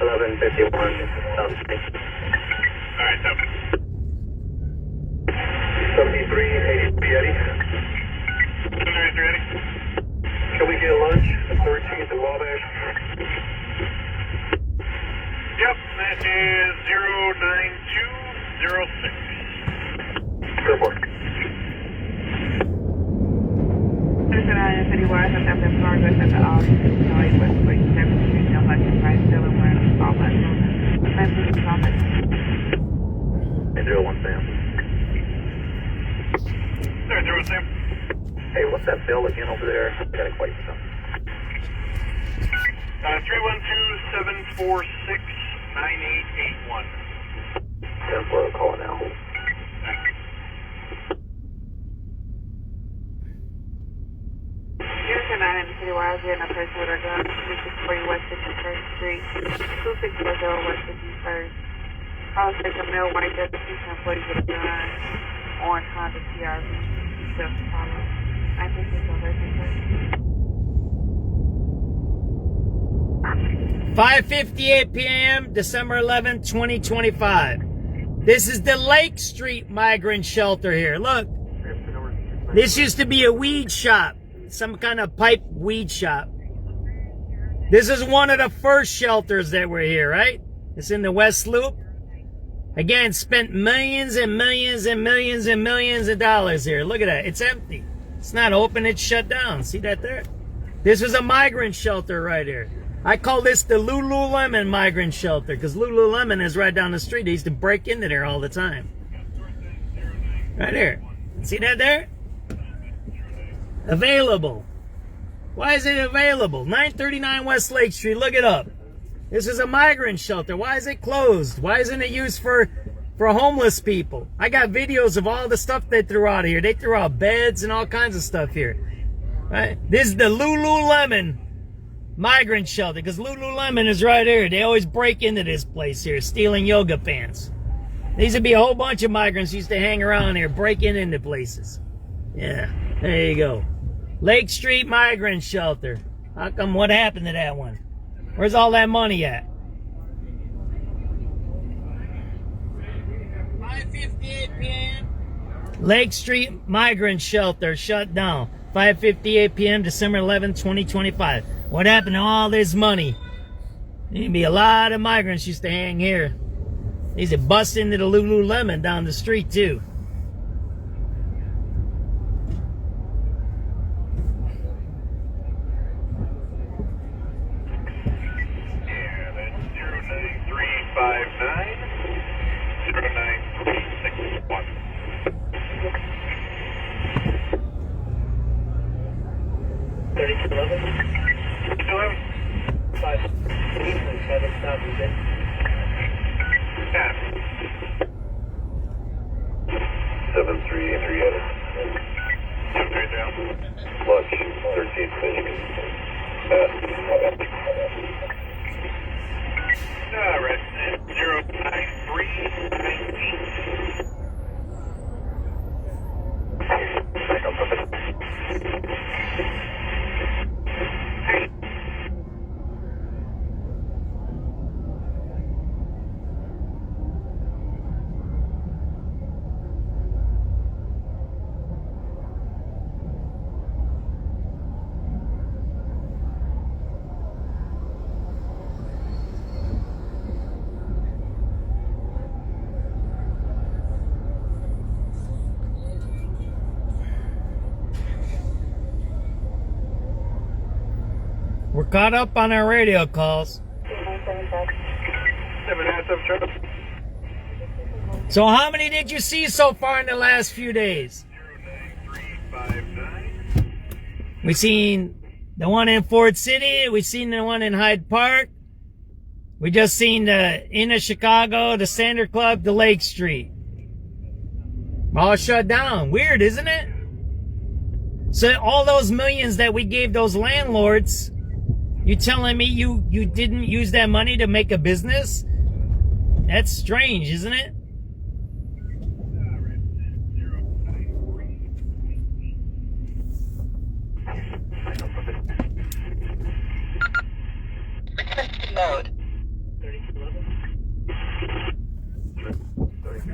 [SPEAKER 3] 1151 South Street. Alright, so. 7380, ready? 73 ready? Can we get lunch at 13th and Wabash? Yep, that is 09206. Report.
[SPEAKER 4] Citizen City Wise, I'm definitely progress at the office. Noise West Street, 7th Street, no Hudson Price, still in one, all that room. Message is office.
[SPEAKER 3] 01 Sam. 01 Sam. Hey, what's that bill again over there? I got a question. 312-746-9881. That's what I'll call now.
[SPEAKER 4] Unison 9 in the City Wise, we had no person with our gun. 364 West 51st Street, 2640 West 51st. Call take a male white deputy employee with a gun, orange Honda CRV, just follow. I think it's over.
[SPEAKER 2] 5:58 p.m., December 11th, 2025. This is the Lake Street Migrant Shelter here. Look, this used to be a weed shop, some kind of pipe weed shop. This is one of the first shelters that were here, right? It's in the West Loop. Again, spent millions and millions and millions and millions of dollars here. Look at that. It's empty. It's not open. It's shut down. See that there? This was a migrant shelter right here. I call this the Lululemon migrant shelter because Lululemon is right down the street. They used to break into there all the time. Right here. See that there? Available. Why is it available? 939 West Lake Street. Look it up. This is a migrant shelter. Why is it closed? Why isn't it used for homeless people? I got videos of all the stuff they threw out of here. They threw out beds and all kinds of stuff here. Right? This is the Lululemon migrant shelter because Lululemon is right here. They always break into this place here, stealing yoga pants. There used to be a whole bunch of migrants used to hang around here, breaking into places. Yeah, there you go. Lake Street Migrant Shelter. How come, what happened to that one? Where's all that money at? 5:58 p.m. Lake Street Migrant Shelter shut down. 5:58 p.m. December 11, 2025. What happened to all this money? There used to be a lot of migrants used to hang here. They used to bust into the Lululemon down the street too.
[SPEAKER 3] Yeah, that's 09359 09361. Still have 5 8 and 7,000. Yeah. 7338. 730. Lunch 13th Michigan. Alright, 09319.
[SPEAKER 2] caught up on our radio calls.
[SPEAKER 3] 797
[SPEAKER 2] So how many did you see so far in the last few days?
[SPEAKER 3] 09359.
[SPEAKER 2] We seen the one in Ford City. We seen the one in Hyde Park. We just seen the Inner Chicago, the Sander Club, the Lake Street. All shut down. Weird, isn't it? So all those millions that we gave those landlords, you telling me you didn't use that money to make a business? That's strange, isn't it?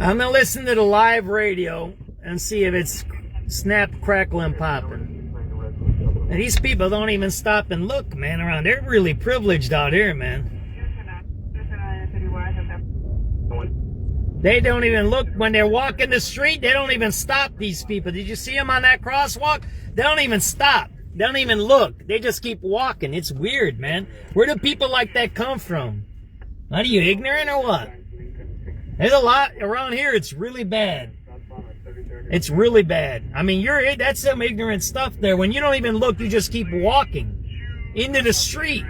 [SPEAKER 2] I'm gonna listen to the live radio and see if it's snap, crackle, and popping. And these people don't even stop and look, man, around. They're really privileged out here, man. They don't even look when they're walking the street. They don't even stop, these people. Did you see them on that crosswalk? They don't even stop. They don't even look. They just keep walking. It's weird, man. Where do people like that come from? Are you ignorant or what? There's a lot around here. It's really bad. It's really bad. I mean, that's some ignorant stuff there. When you don't even look, you just keep walking into the street.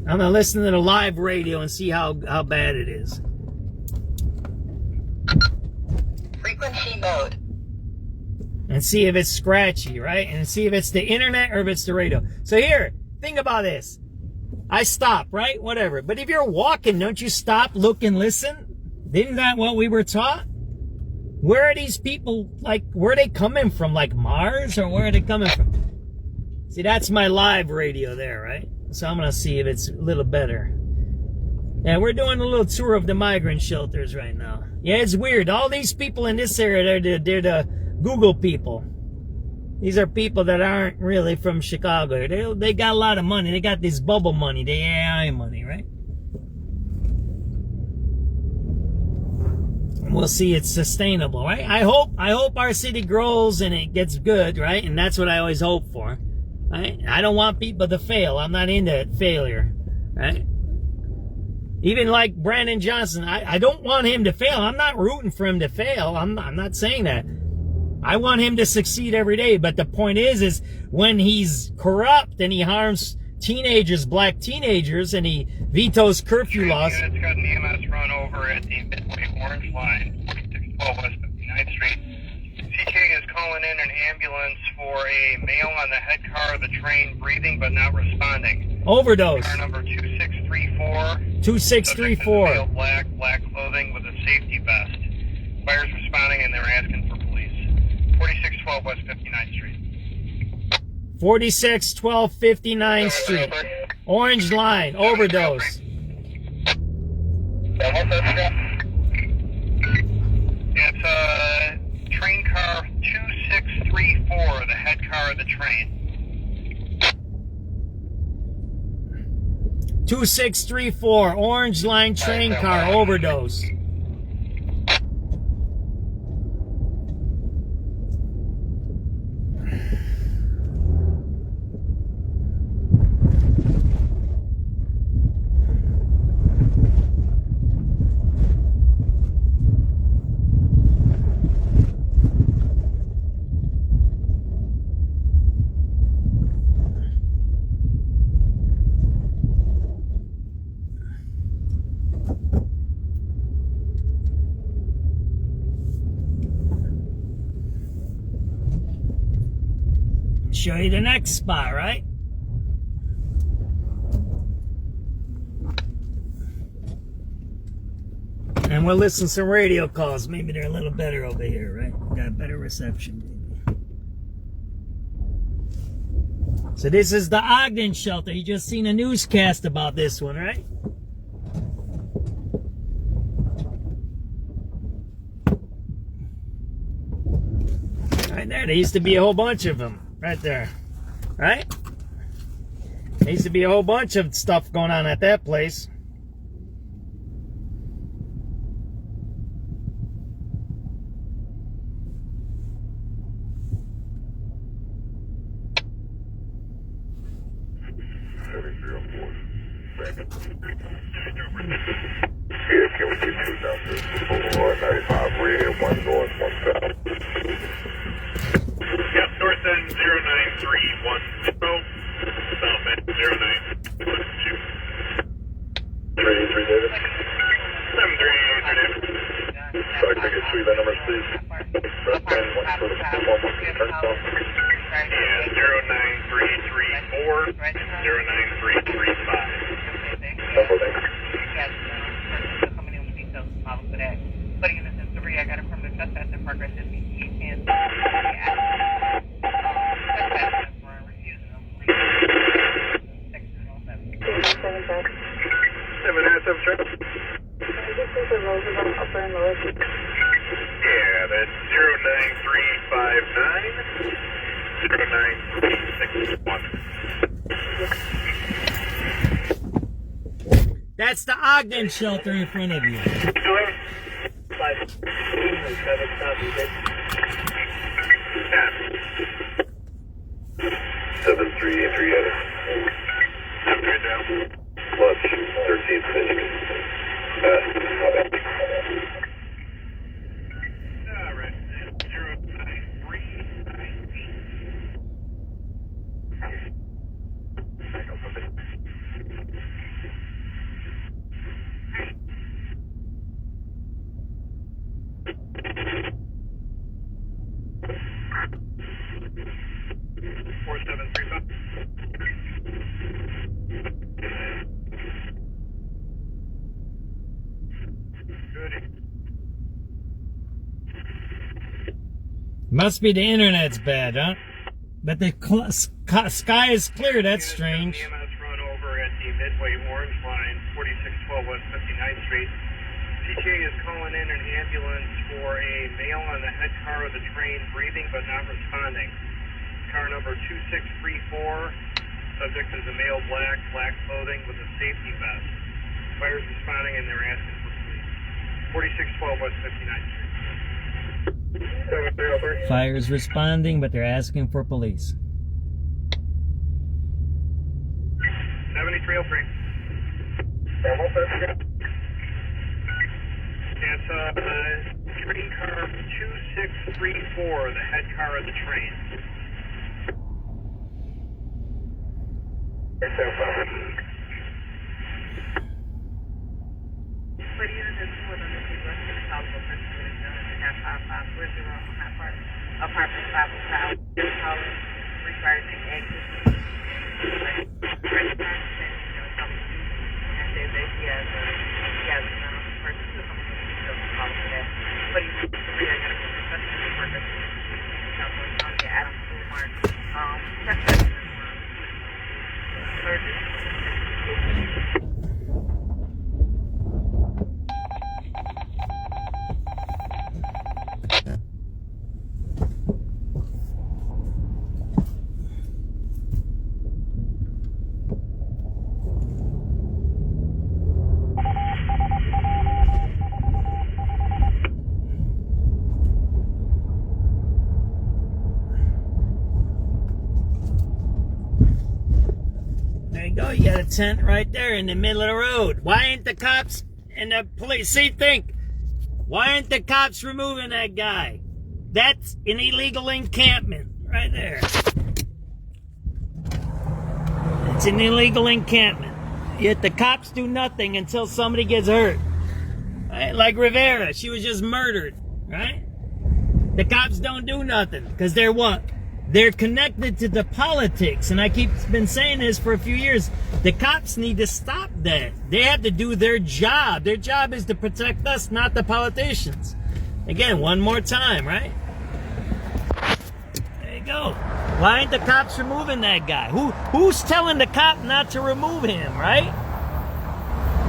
[SPEAKER 2] I'm gonna listen to the live radio and see how bad it is.
[SPEAKER 7] Frequency mode.
[SPEAKER 2] And see if it's scratchy, right? And see if it's the internet or if it's the radio. So here, think about this. I stop, right? Whatever. But if you're walking, don't you stop, look, and listen? Isn't that what we were taught? Where are these people, like, where are they coming from? Like Mars, or where are they coming from? See, that's my live radio there, right? So I'm going to see if it's a little better. Yeah, we're doing a little tour of the migrant shelters right now. Yeah, it's weird. All these people in this area, they're the Google people. These are people that aren't really from Chicago. They got a lot of money. They got this bubble money, the AI money, right? And we'll see it's sustainable, right? I hope our city grows and it gets good, right? And that's what I always hope for, right? I don't want people to fail. I'm not into failure, right? Even like Brandon Johnson, I don't want him to fail. I'm not rooting for him to fail. I'm not saying that. I want him to succeed every day. But the point is when he's corrupt and he harms teenagers, black teenagers, and he vetoes curfew laws.
[SPEAKER 3] It's got an EMS run over at the Midway Orange Line, 4612 West 59th Street. CK is calling in an ambulance for a male on the head car of the train, breathing but not responding.
[SPEAKER 2] Overdose.
[SPEAKER 3] Car number 2634.
[SPEAKER 2] 2634.
[SPEAKER 3] Male, black clothing with a safety vest. Fire's responding and they're asking for police. 4612 West 59th Street.
[SPEAKER 2] 4612 59th Street. Orange Line. Overdose.
[SPEAKER 3] It's train car 2634, the head car of the train.
[SPEAKER 2] 2634. Orange Line train car. Overdose. Show you the next spot, right? And we'll listen to some radio calls. Maybe they're a little better over here, right? Got better reception, maybe. So this is the Ogden shelter. You just seen a newscast about this one, right? Right there. There used to be a whole bunch of them. Right there. Right? There used to be a whole bunch of stuff going on at that place.
[SPEAKER 3] Yeah, can we get two numbers? 495 red, one north, one south. Yep, north end 09310, south end 0912. 3 David. 738 David. So I can get two of the numbers, please. West end, one turn south. Yeah, 09334, 09335. Simple, thanks.
[SPEAKER 4] Putting in this in Lurie, I got a criminal trespass in progress at BT.
[SPEAKER 3] Yeah, that's 09359, 09361.
[SPEAKER 2] That's the Ogden shelter in front of you.
[SPEAKER 3] 738 down. Lunch, 13th City. Alright, 4735.
[SPEAKER 2] Must be the internet's bad, huh? But the sky is clear. That's strange.
[SPEAKER 3] EMS run over at the Midway Orange Line, 4612 West 59th Street. CTA is calling in an ambulance for a male on the head car of the train, breathing but not responding. Car number 2634. Subject is a male, black clothing with a safety vest. Fire's responding and they're asking for police. 4612 West 59th Street. 7303.
[SPEAKER 2] Fire's responding, but they're asking for police.
[SPEAKER 3] 7303. It's train car 2634, the head car of the train.
[SPEAKER 4] Apartment 505, regarding exit.
[SPEAKER 2] There you go. You got a tent right there in the middle of the road. Why ain't the cops and the police? See, think. Why ain't the cops removing that guy? That's an illegal encampment right there. It's an illegal encampment. Yet the cops do nothing until somebody gets hurt. Right? Like Rivera, she was just murdered, right? The cops don't do nothing because they're what? They're connected to the politics, and I keep been saying this for a few years. The cops need to stop that. They have to do their job. Their job is to protect us, not the politicians. Again, one more time, right? There you go. Why ain't the cops removing that guy? Who's telling the cop not to remove him, right?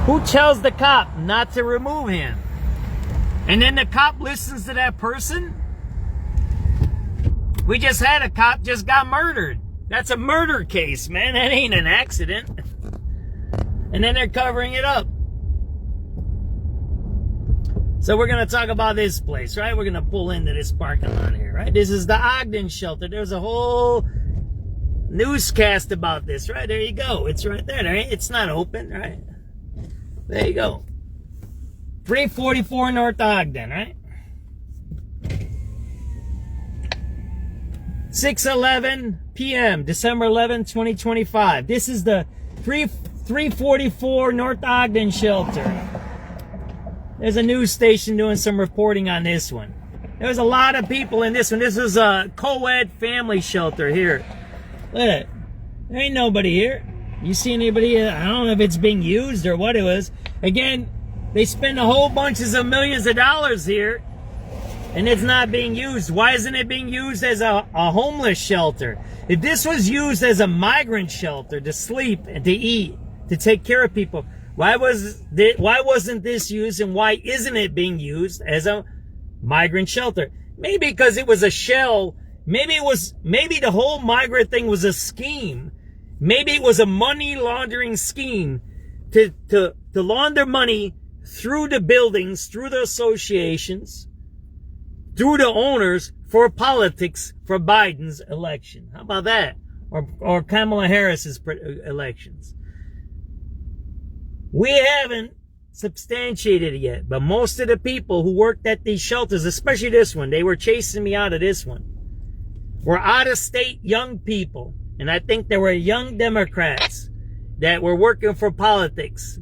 [SPEAKER 2] Who tells the cop not to remove him? And then the cop listens to that person? We just had a cop just got murdered. That's a murder case, man. That ain't an accident. And then they're covering it up. So we're going to talk about this place, right? We're going to pull into this parking lot here, right? This is the Ogden shelter. There's a whole newscast about this. Right, there you go. It's right there. Right? It's not open, right? There you go. 344 North Ogden, right? 6:11 p.m., December 11, 2025. This is the 344 North Ogden shelter. There's a news station doing some reporting on this one. There's a lot of people in this one. This is a co-ed family shelter here. Look at it. There ain't nobody here. You see anybody? I don't know if it's being used or what it was. Again, they spend a whole bunches of millions of dollars here, and it's not being used. Why isn't it being used as a homeless shelter? If this was used as a migrant shelter to sleep and to eat, to take care of people, why wasn't this used, and why isn't it being used as a migrant shelter? Maybe because it was a shell. Maybe the whole migrant thing was a scheme. Maybe it was a money laundering scheme to launder money through the buildings, through the associations, through the owners for politics for Biden's election. How about that? Or Kamala Harris's elections. We haven't substantiated it yet, but most of the people who worked at these shelters, especially this one, they were chasing me out of this one, were out-of-state young people. And I think there were young Democrats that were working for politics.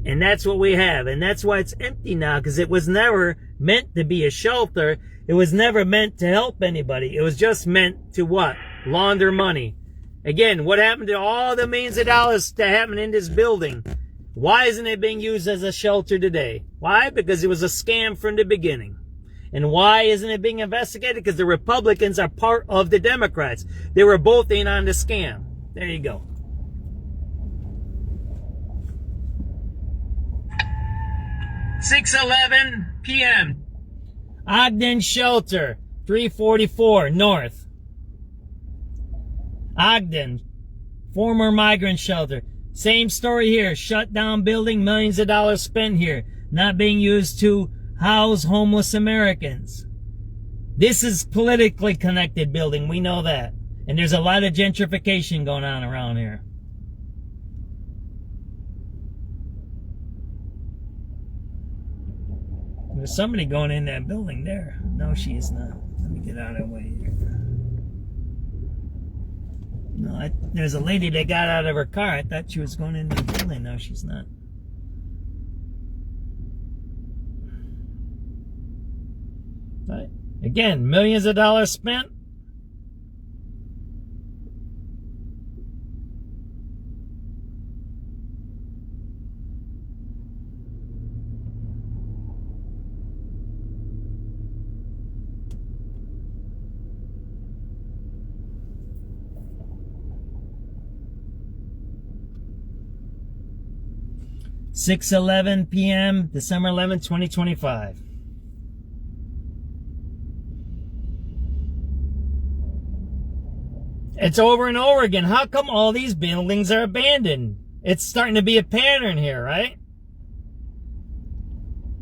[SPEAKER 2] And that's what we have. And that's why it's empty now, because it was never meant to be a shelter. It was never meant to help anybody. It was just meant to what? Launder money. Again, what happened to all the millions of dollars that happened in this building? Why isn't it being used as a shelter today? Why? Because it was a scam from the beginning. And why isn't it being investigated? Because the Republicans are part of the Democrats. They were both in on the scam. There you go. (6:11 p.m.) Ogden Shelter, 344 North. Ogden, former migrant shelter. Same story here. Shut down building, millions of dollars spent here. Not being used to house homeless Americans. This is politically connected building. We know that. And there's a lot of gentrification going on around here. There's somebody going in that building there. No, she is not. Let me get out of the way here. No, there's a lady that got out of her car. I thought she was going into the building. No, she's not. Right. Again, millions of dollars spent. (6:11 p.m. December 11, 2025). It's over and over again. How come all these buildings are abandoned? It's starting to be a pattern here, right?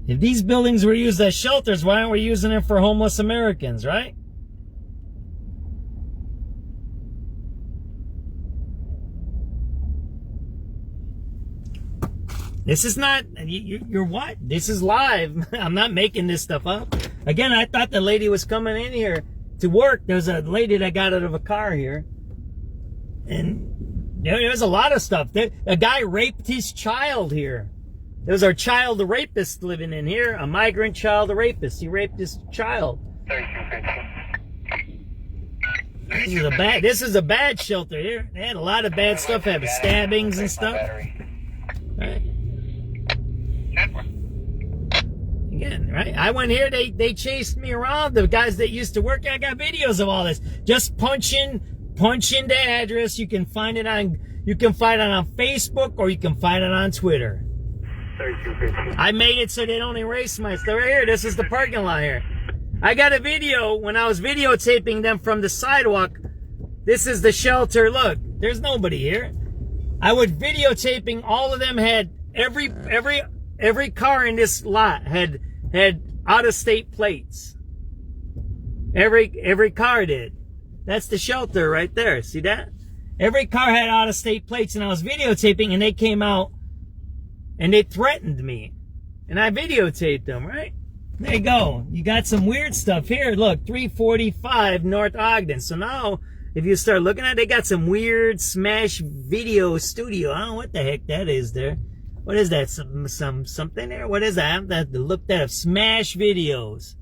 [SPEAKER 2] If these buildings were used as shelters, why aren't we using them for homeless Americans, right? This is not, you're what? This is live. I'm not making this stuff up. Again, I thought the lady was coming in here to work. There's a lady that got out of a car here. And there's a lot of stuff. A guy raped his child here. There's our child rapist living in here. A migrant child rapist. He raped his child. This is a bad shelter here. They had a lot of bad stuff happen. Stabbings and stuff. Right. Again, right? I went here, they chased me around. The guys that used to work here, I got videos of all this. Just punch in the address. You can find it on Facebook, or you can find it on Twitter. I made it so they don't erase my stuff. Right here, this is the parking lot here. I got a video when I was videotaping them from the sidewalk. This is the shelter. Look, there's nobody here. I was videotaping. All of them had every car in this lot had out-of-state plates. Every car did. That's the shelter right there. See that? Every car had out-of-state plates, and I was videotaping, and they came out, and they threatened me. And I videotaped them, right? There you go. You got some weird stuff here. Look, 345 North Ogden. So now, if you start looking at it, they got some weird Smash Video Studio. I don't know what the heck that is there. What is that? Something there? What is that? I have to look that up. Smash Videos.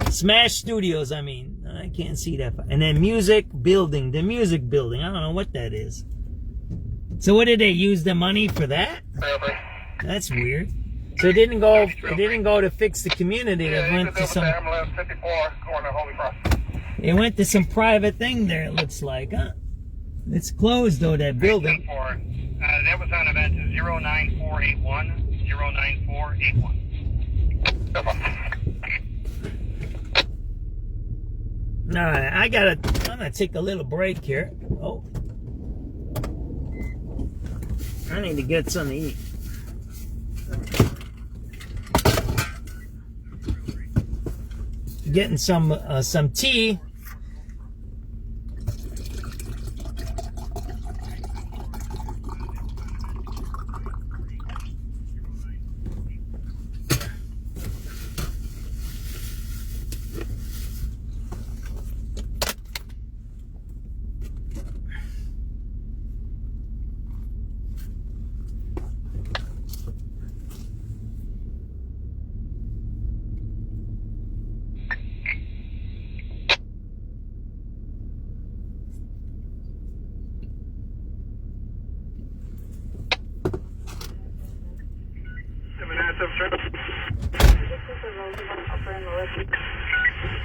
[SPEAKER 2] Smash Studios, I mean. I can't see that. And then Music Building. The Music Building. I don't know what that is. So what did they use the money for that? That's weird. So it didn't go to fix the community. It went to some. It went to some private thing there, it looks like, huh? It's closed though, that building.
[SPEAKER 3] That was on event 09481. 09481.
[SPEAKER 2] Alright, I'm gonna take a little break here. Oh. I need to get something to eat. Getting some tea.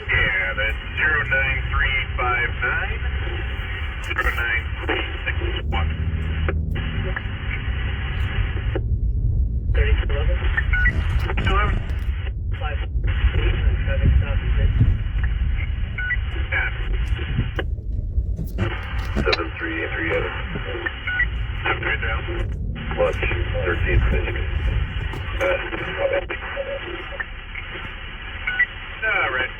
[SPEAKER 3] Yeah, that's 09359 09361. 3211? 7338. I'm going down. Lunch, 13th Michigan. Alright,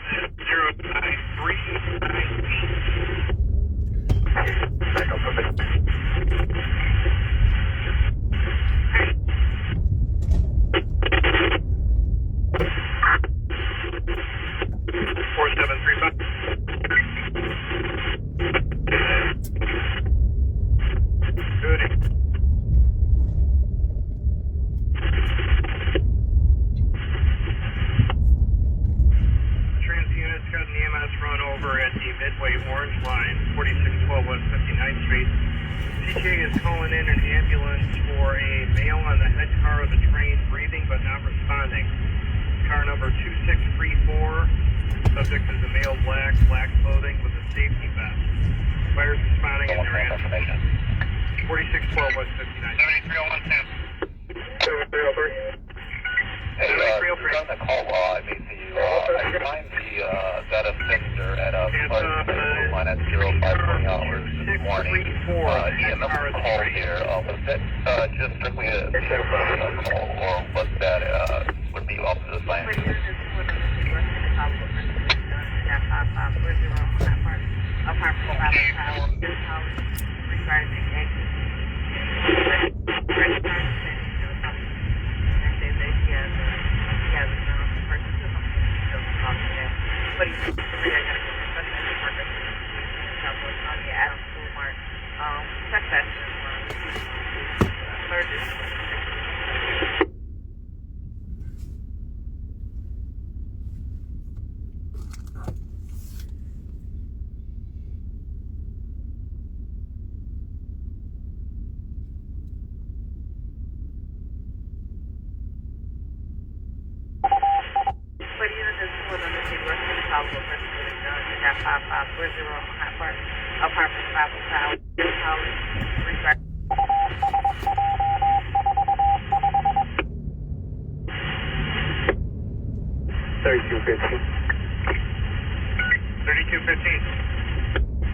[SPEAKER 3] 3215.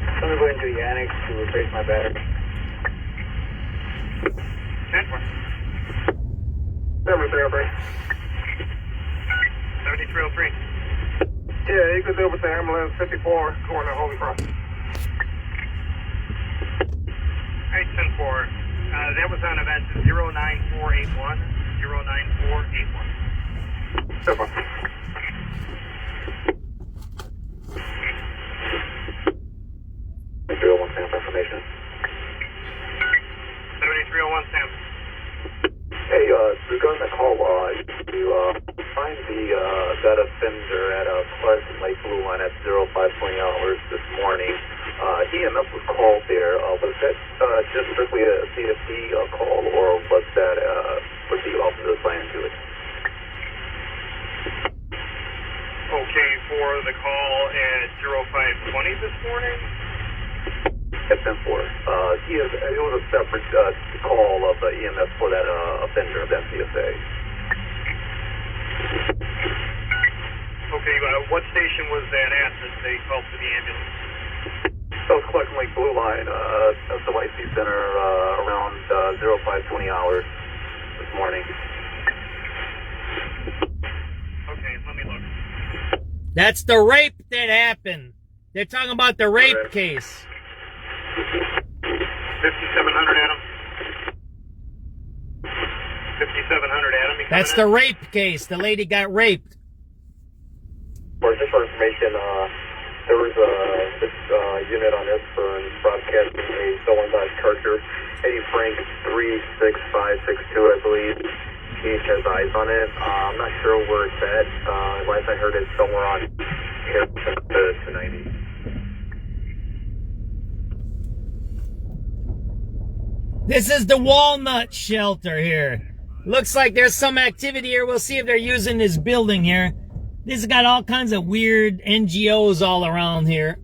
[SPEAKER 3] I'm going to go into the annex to replace my battery. 10-4. Number 303. 7303. Yeah, you could do with the ambulance 54 going to Holy Cross. 10-4. That was on event 09481. 09481. 10-4. 7301 Sam for information. 7301 Sam. Hey, regarding the call, you find that offender at Pleasant Lake Blue Line at 0520 hours this morning. EMS was called there. Was that just strictly a CFD call, or was that was the officer assigned to it? Okay, for the call at 0520 this morning? At 10-4. It was a separate call of the EMS for that offender of that CSA. Okay, what station was that at that they called for the ambulance? That was Pleasant Lake Blue Line, the YC Center, around 0520 hours this morning. Okay, let me look.
[SPEAKER 2] That's the rape that happened. They're talking about the rape case.
[SPEAKER 3] 5700 Adam. 5700 Adam.
[SPEAKER 2] That's the rape case. The lady got raped.
[SPEAKER 3] Just for information, there was this unit on this for broadcasting a stolen Dodge Charger, Eddie Frank 36562, I believe. He has eyes on it. I'm not sure where it's at. Last I heard, it's somewhere on here to 90.
[SPEAKER 2] This is the Walnut Shelter here. Looks like there's some activity here. We'll see if they're using this building here. This has got all kinds of weird NGOs all around here.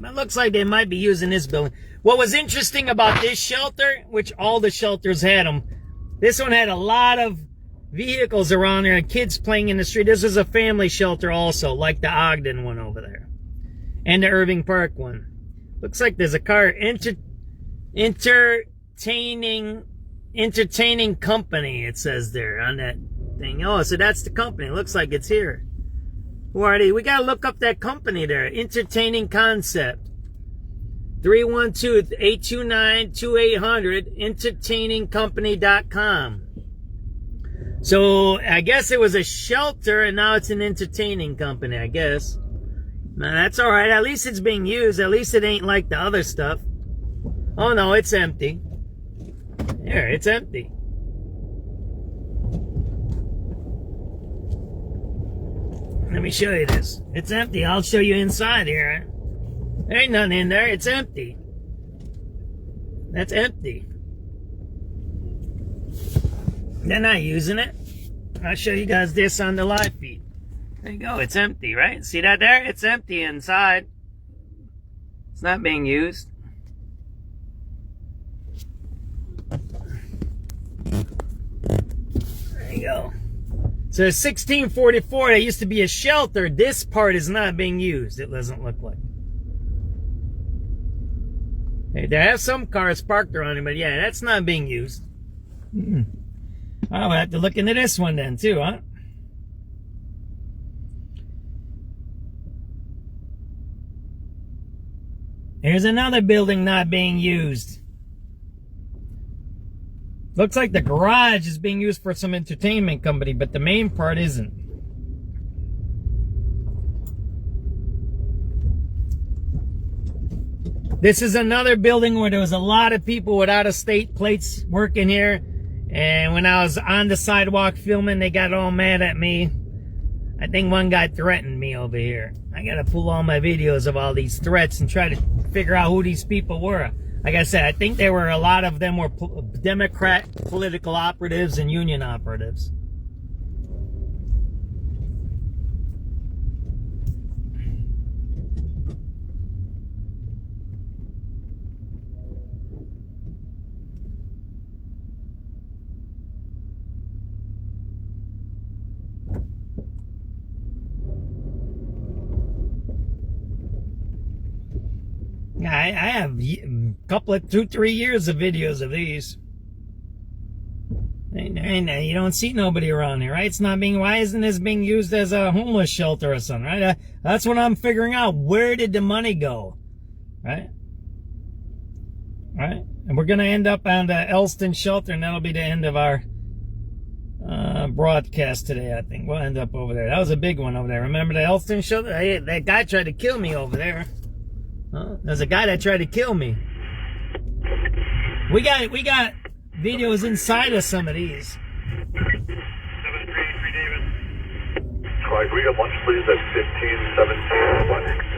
[SPEAKER 2] It looks like they might be using this building. What was interesting about this shelter, which all the shelters had them, this one had a lot of vehicles around there and kids playing in the street. This is a family shelter also, like the Ogden one over there. And the Irving Park one. Looks like there's a car entertaining company, it says there on that thing. Oh, so that's the company. Looks like it's here. Who are they? We gotta look up that company there. Entertaining Concept. 312-829-2800, entertainingcompany.com. So I guess it was a shelter and now it's an entertaining company, I guess. Now that's alright. At least it's being used. At least it ain't like the other stuff. Oh no, it's empty. There, it's empty. Let me show you this. It's empty. I'll show you inside here. There ain't nothing in there. It's empty. That's empty. They're not using it. I'll show you guys this on the live feed. There you go. It's empty, right? See that there? It's empty inside. It's not being used. There you go. So 1644, there used to be a shelter. This part is not being used. It doesn't look like. Hey, they have some cars parked around it, but yeah, that's not being used. I'll have to look into this one then too, huh? Here's another building not being used. Looks like the garage is being used for some entertainment company, but the main part isn't. This is another building where there was a lot of people with out-of-state plates working here. And when I was on the sidewalk filming, they got all mad at me. I think one guy threatened me over here. I gotta pull all my videos of all these threats and try to figure out who these people were. Like I said, I think there were a lot of them were Democrat political operatives and union operatives. I have a couple of 2-3 years of videos of these. And you don't see nobody around here, right? It's not being, why isn't this being used as a homeless shelter or something, right? That's what I'm figuring out. Where did the money go? Right? Right? And we're going to end up on the Elston shelter, and that'll be the end of our broadcast today, I think. We'll end up over there. That was a big one over there. Remember the Elston shelter? Hey, that guy tried to kill me over there. There's a guy that tried to kill me. We got videos inside of some of these.
[SPEAKER 3] 7383 David. Clyde, we got lunch please at 1517.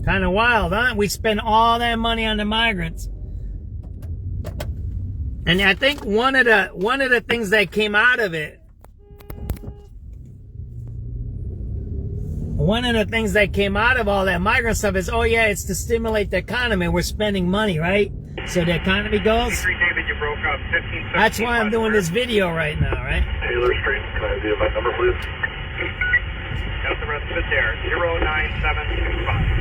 [SPEAKER 2] Kind of wild, huh? We spend all that money on the migrants. And I think one of the things that came out of it, one of the things that came out of all that migrant stuff is, oh yeah, it's to stimulate the economy. We're spending money, right? So the economy goes.
[SPEAKER 3] David, you broke up. 1517.
[SPEAKER 2] That's why I'm doing this video right now, right?
[SPEAKER 3] Taylor Street, can I have my number, please? Got the rest of it there. 09725.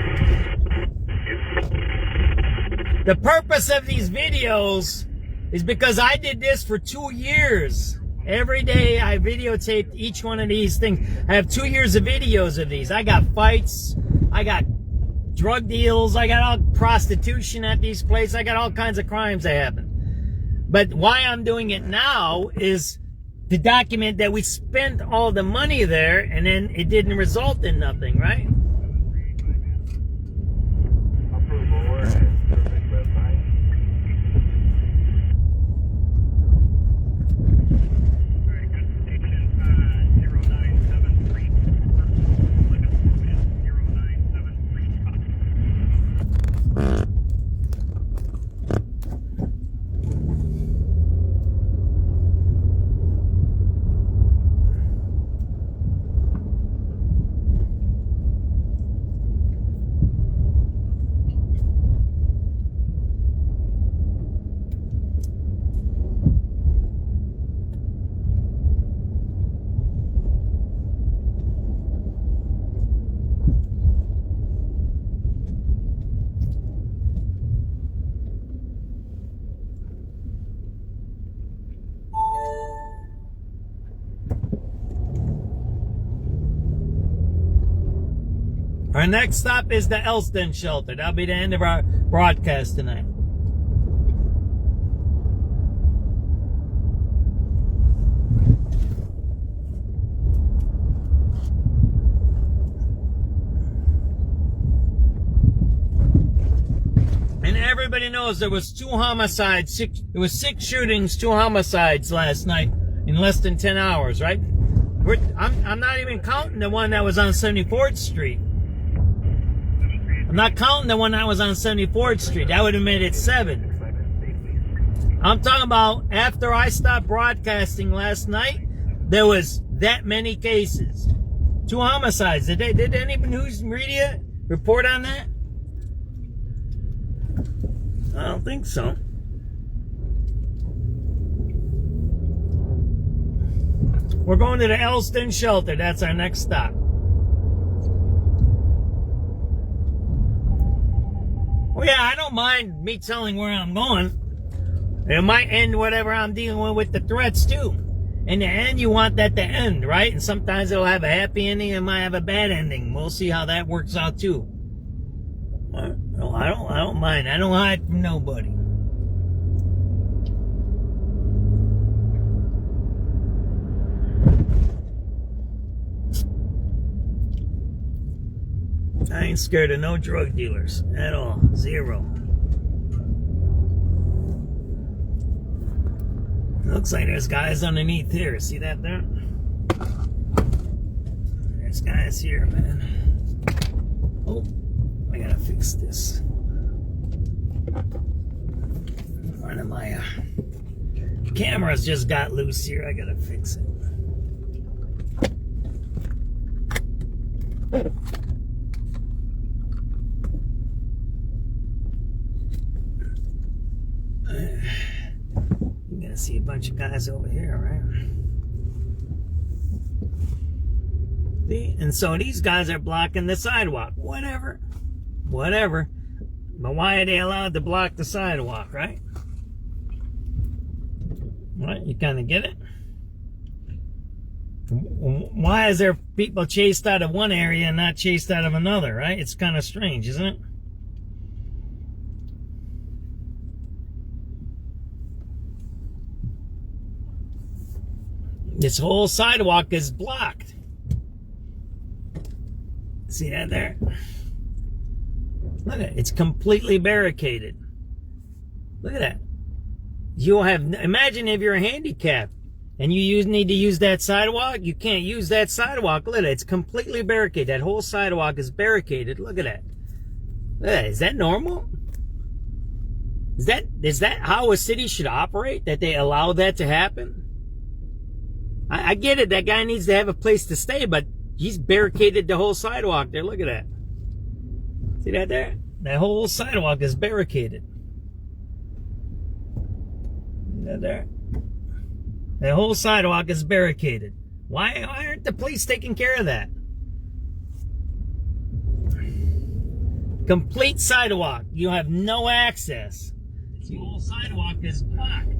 [SPEAKER 2] The purpose of these videos is because I did this for 2 years. Every day I videotaped each one of these things. I have 2 years of videos of these. I got fights. I got drug deals. I got all prostitution at these places. I got all kinds of crimes that happen. But why I'm doing it now is to document that we spent all the money there and then it didn't result in nothing, right? Our next stop is the Elston shelter. That'll be the end of our broadcast tonight. And everybody knows there was 2 homicides. There was 6 shootings, 2 homicides last night in less than 10 hours, right? I'm not even counting the one that was on 74th Street. I'm not counting the one that was on 74th Street. That would have made it 7. I'm talking about after I stopped broadcasting last night, there was that many cases. 2 homicides. Did any news media report on that? I don't think so. We're going to the Elston shelter. That's our next stop. Well, yeah, I don't mind me telling where I'm going. It might end whatever I'm dealing with the threats, too. In the end, you want that to end, right? And sometimes it'll have a happy ending, it might have a bad ending. We'll see how that works out, too. No, I don't mind. I don't hide from nobody. I ain't scared of no drug dealers at all. 0. Looks like there's guys underneath here. See that there? There's guys here, man. Oh, I gotta fix this. One of my cameras just got loose here. I gotta fix it. You're gonna see a bunch of guys over here, right? See? And so these guys are blocking the sidewalk. Whatever. But why are they allowed to block the sidewalk, right? Right? You kind of get it? Why is there people chased out of one area and not chased out of another, right? It's kind of strange, isn't it? This whole sidewalk is blocked. See that there? Look at it. It's completely barricaded. Look at that. You'll have, imagine if you're handicapped and you need to use that sidewalk. You can't use that sidewalk. Look at it. It's completely barricaded. That whole sidewalk is barricaded. Look at that. Look at that. Is that normal? Is that how a city should operate? That they allow that to happen? I get it. That guy needs to have a place to stay, but he's barricaded the whole sidewalk there. Look at that. See that there? That whole sidewalk is barricaded. See that there? That whole sidewalk is barricaded. Why aren't the police taking care of that? Complete sidewalk. You have no access. The whole sidewalk is blocked.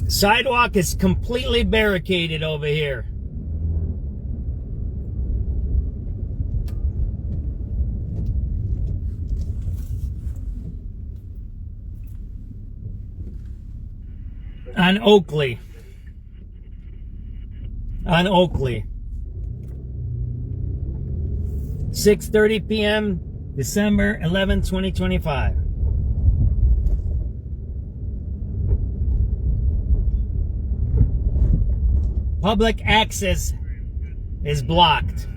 [SPEAKER 2] Sidewalk is completely barricaded over here. On Oakley. 6:30 p.m. December 11, 2025. Public access is blocked.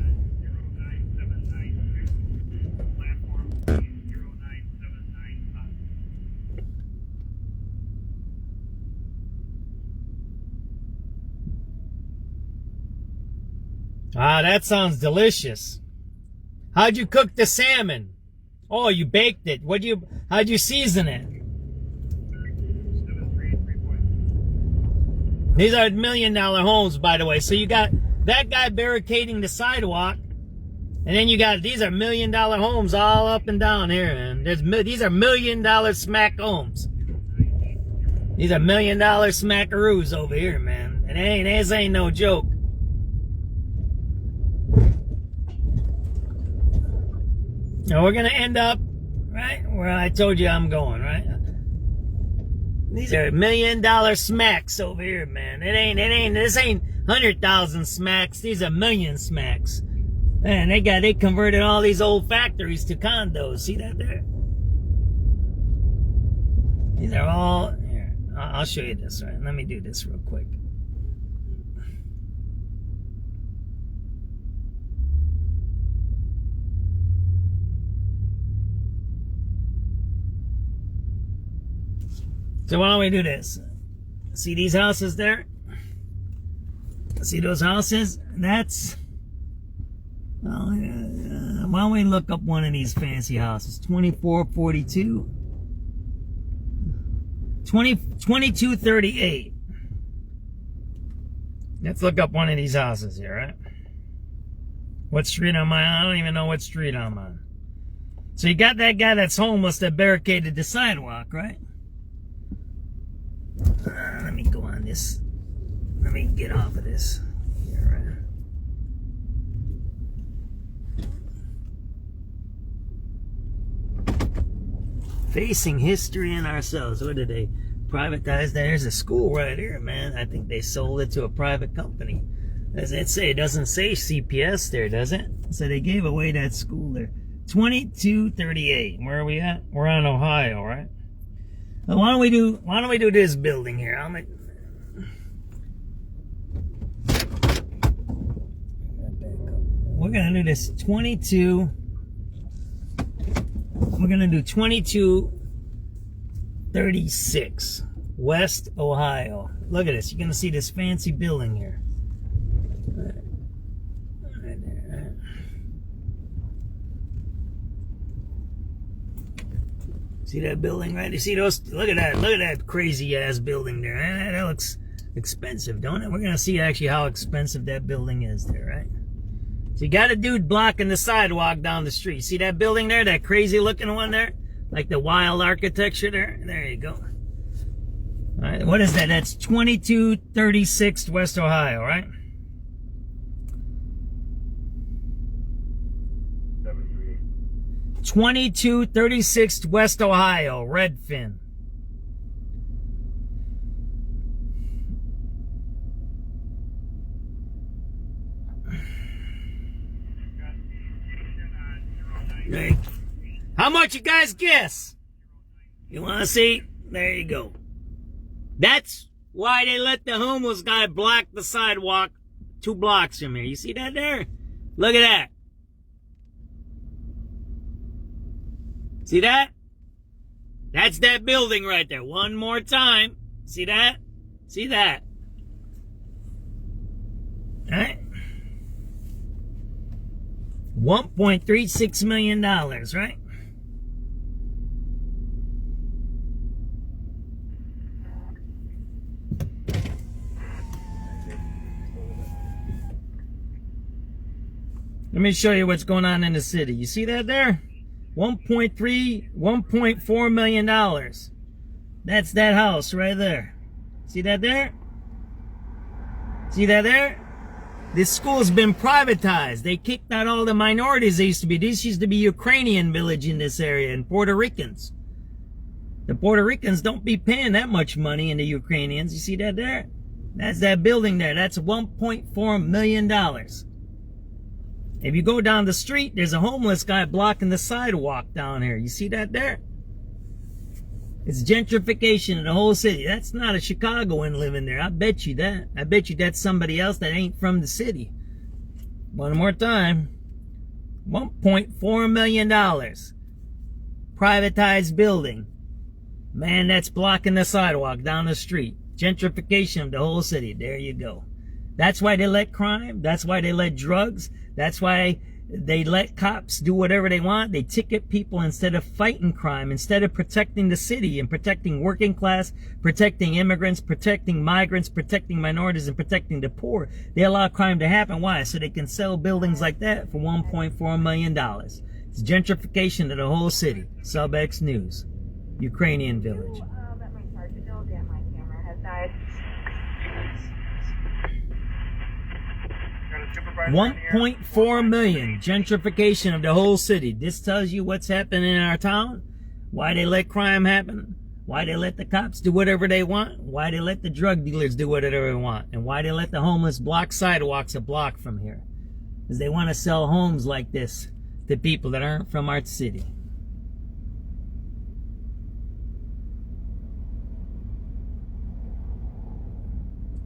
[SPEAKER 2] Ah, that sounds delicious. How'd you cook the salmon? Oh, you baked it. How'd you season it? These are $1 million homes, by the way. So you got that guy barricading the sidewalk, and then you got, these are $1 million homes all up and down here, man. These are $1 million smack homes. These are $1 million smackaroos over here, man. And this ain't no joke. Now we're gonna end up right where I told you I'm going, right? These are $1 million smacks over here, man. This ain't 100,000 smacks. These are million smacks. Man, they converted all these old factories to condos. See that there? These are all, here, I'll show you this, right? Let me do this real quick. So why don't we do this? See these houses there? See those houses? That's... why don't we look up one of these fancy houses? 2442. 2238. Let's look up one of these houses here, right? What street am I on? I don't even know what street I'm on. So you got that guy that's homeless that barricaded the sidewalk, right? Let me go on this. Let me get off of this. Here, Facing history and ourselves. What did they privatize? There's a school right here, man. I think they sold it to a private company. Does it say? It doesn't say CPS there, does it? So they gave away that school there. 2238. Where are we at? We're on Ohio, right? Why don't we do this building here? We're gonna do this 22. We're gonna do 2236 West Ohio. Look at this. You're gonna see this fancy building here. Right there. See that building, right? You see those? Look at that. Look at that crazy ass building there. That looks expensive, don't it? We're gonna see actually how expensive that building is there, right? So you got a dude blocking the sidewalk down the street. See that building there? That crazy looking one there? Like the wild architecture there? There you go. All right, what is that? That's 2236 West Ohio, right? 2236 West Ohio, Redfin. Right. How much you guys guess? You want to see? There you go. That's why they let the homeless guy block the sidewalk 2 blocks from here. You see that there? Look at that. See that? That's that building right there. One more time. See that? See that? All right. $1.36 million, right? Let me show you what's going on in the city. You see that there? $1.4 million. That's that house right there. See that there? See that there? This school's been privatized. They kicked out all the minorities there used to be. This used to be Ukrainian village in this area and Puerto Ricans. The Puerto Ricans don't be paying that much money in the Ukrainians. You see that there? That's that building there. That's $1.4 million. If you go down the street, there's a homeless guy blocking the sidewalk down here. You see that there? It's gentrification of the whole city. That's not a Chicagoan living there. I bet you that. I bet you that's somebody else that ain't from the city. One more time. $1.4 million. Privatized building. Man, that's blocking the sidewalk down the street. Gentrification of the whole city. There you go. That's why they let crime. That's why they let drugs. That's why they let cops do whatever they want. They ticket people instead of fighting crime, instead of protecting the city and protecting working class, protecting immigrants, protecting migrants, protecting minorities, and protecting the poor. They allow crime to happen. Why? So they can sell buildings like that for $1.4 million. It's gentrification of the whole city. SubX.News. Ukrainian village. $1.4 million. Gentrification of the whole city. This tells you what's happening in our town. Why they let crime happen. Why they let the cops do whatever they want. Why they let the drug dealers do whatever they want. And why they let the homeless block sidewalks a block from here. Because they want to sell homes like this to people that aren't from our city.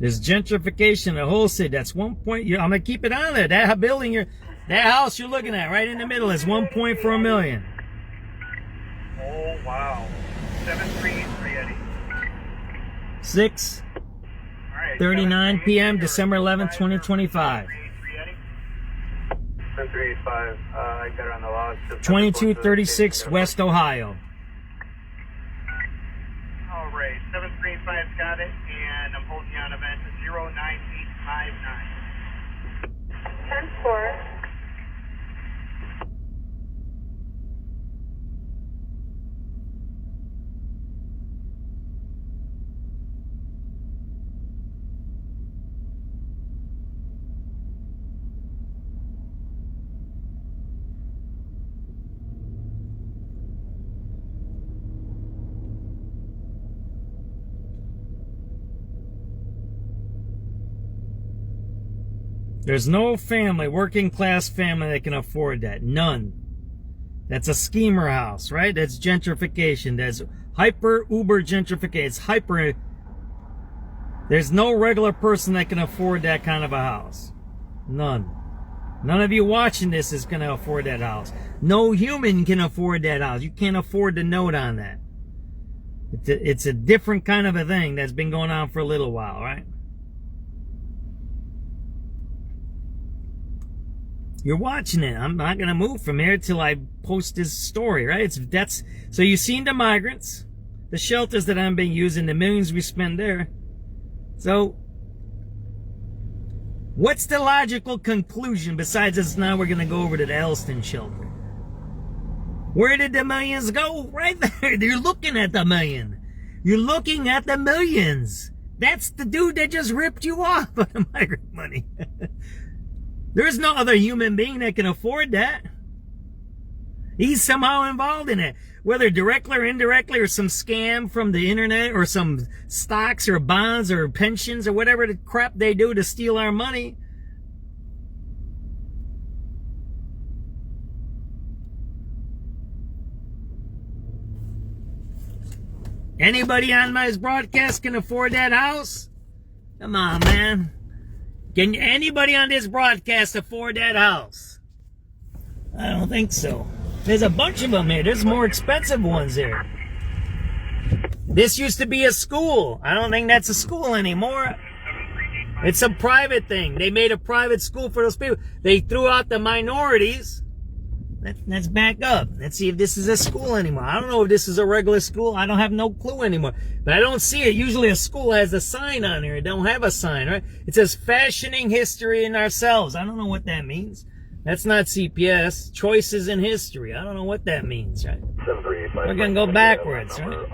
[SPEAKER 2] There's gentrification of the whole city. That's 1 point. I'm gonna keep it on there. That building, that house you're looking at, right in the middle, is 1.4 million.
[SPEAKER 3] Oh wow! 733
[SPEAKER 2] 6:39 p.m. December 11th, 2025.
[SPEAKER 3] 7385. I got it on the log.
[SPEAKER 2] 2236 West Ohio.
[SPEAKER 3] All right, 735 got it. And I'm holding you on event 09859. 10-4.
[SPEAKER 2] There's no family, working class family that can afford that. None. That's a schemer house, right? That's gentrification. That's uber gentrification. It's hyper. There's no regular person that can afford that kind of a house. None. None of you watching this is going to afford that house. No human can afford that house. You can't afford the note on that. It's a different kind of a thing that's been going on for a little while, right? You're watching it. I'm not going to move from here till I post this story, right? So you've seen the migrants, the shelters that I'm being used, and the millions we spend there. So what's the logical conclusion besides this? Now we're going to go over to the Elston shelter. Where did the millions go? Right there. You're looking at the million. You're looking at the millions. That's the dude that just ripped you off of the migrant money. There's no other human being that can afford that. He's somehow involved in it, whether directly or indirectly, or some scam from the internet, or some stocks or bonds or pensions or whatever the crap they do to steal our money. Anybody on my broadcast can afford that house? Come on, man. Can anybody on this broadcast afford that house? I don't think so. There's a bunch of them here. There's more expensive ones here. This used to be a school. I don't think that's a school anymore. It's a private thing. They made a private school for those people. They threw out the minorities. Let's back up. Let's see if this is a school anymore. I don't know if this is a regular school. I don't have no clue anymore. But I don't see it. Usually a school has a sign on here. It don't have a sign, right? It says fashioning history in ourselves. I don't know what that means. That's not CPS. Choices in history. I don't know what that means, right? We're going to go backwards, right?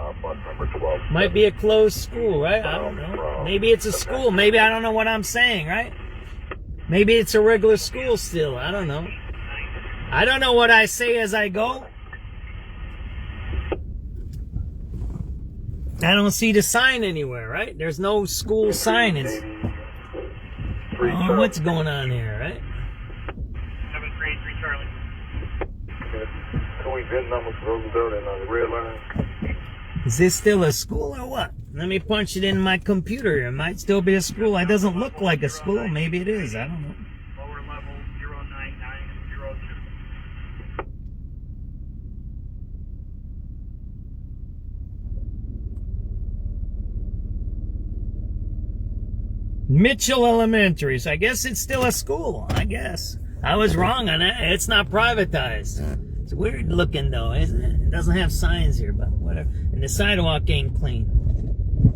[SPEAKER 2] Might be a closed school, right? I don't know. Maybe it's a school. Maybe I don't know what I'm saying, right? Maybe it's a regular school still. I don't know. I don't know what I say as I go. I don't see the sign anywhere, right? There's no school sign. It's, what's going on here, right?
[SPEAKER 3] 733 Charlie. Can we VIN numbers for those building on the red line?
[SPEAKER 2] Is this still a school or what? Let me punch it in my computer here. It might still be a school. It doesn't look like a school. Maybe it is. I don't know.
[SPEAKER 3] Lower level 09902.
[SPEAKER 2] Mitchell Elementary. So I guess it's still a school. I guess. I was wrong on that. It's not privatized. It's weird looking though, isn't it? It doesn't have signs here, but whatever. And the sidewalk ain't clean.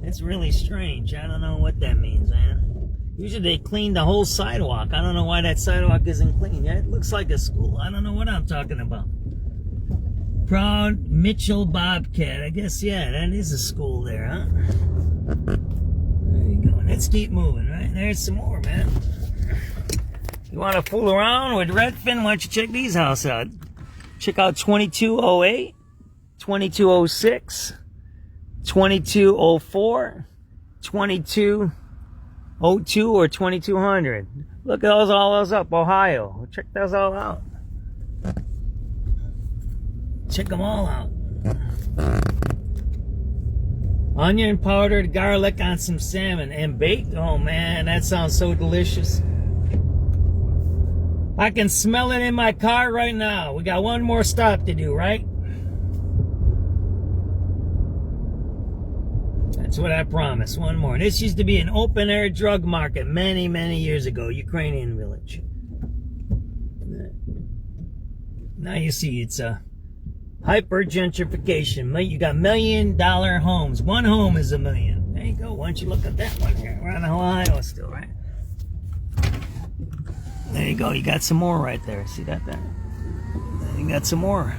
[SPEAKER 2] It's really strange. I don't know what that means, man. Usually they clean the whole sidewalk. I don't know why that sidewalk isn't clean. Yeah, it looks like a school. I don't know what I'm talking about. Proud Mitchell Bobcat. I guess, yeah, that is a school there, huh? There you go. Let's keep moving, right? There's some more, man. You want to fool around with Redfin? Why don't you check these houses out? Check out 2208, 2206, 2204, 2202, or 2200. Look at those, all those up, Ohio. Check those all out. Check them all out. Onion powdered garlic on some salmon and baked. Oh man, that sounds so delicious. I can smell it in my car right now. We got one more stop to do, right? That's what I promised. One more. This used to be an open-air drug market many, many years ago. Ukrainian village. Now you see it's a hyper-gentrification. You got $1 million homes. One home is $1 million. There you go. Why don't you look at that one here? We're on Ohio still, right? There you go. You got some more right there. See that there? You got some more.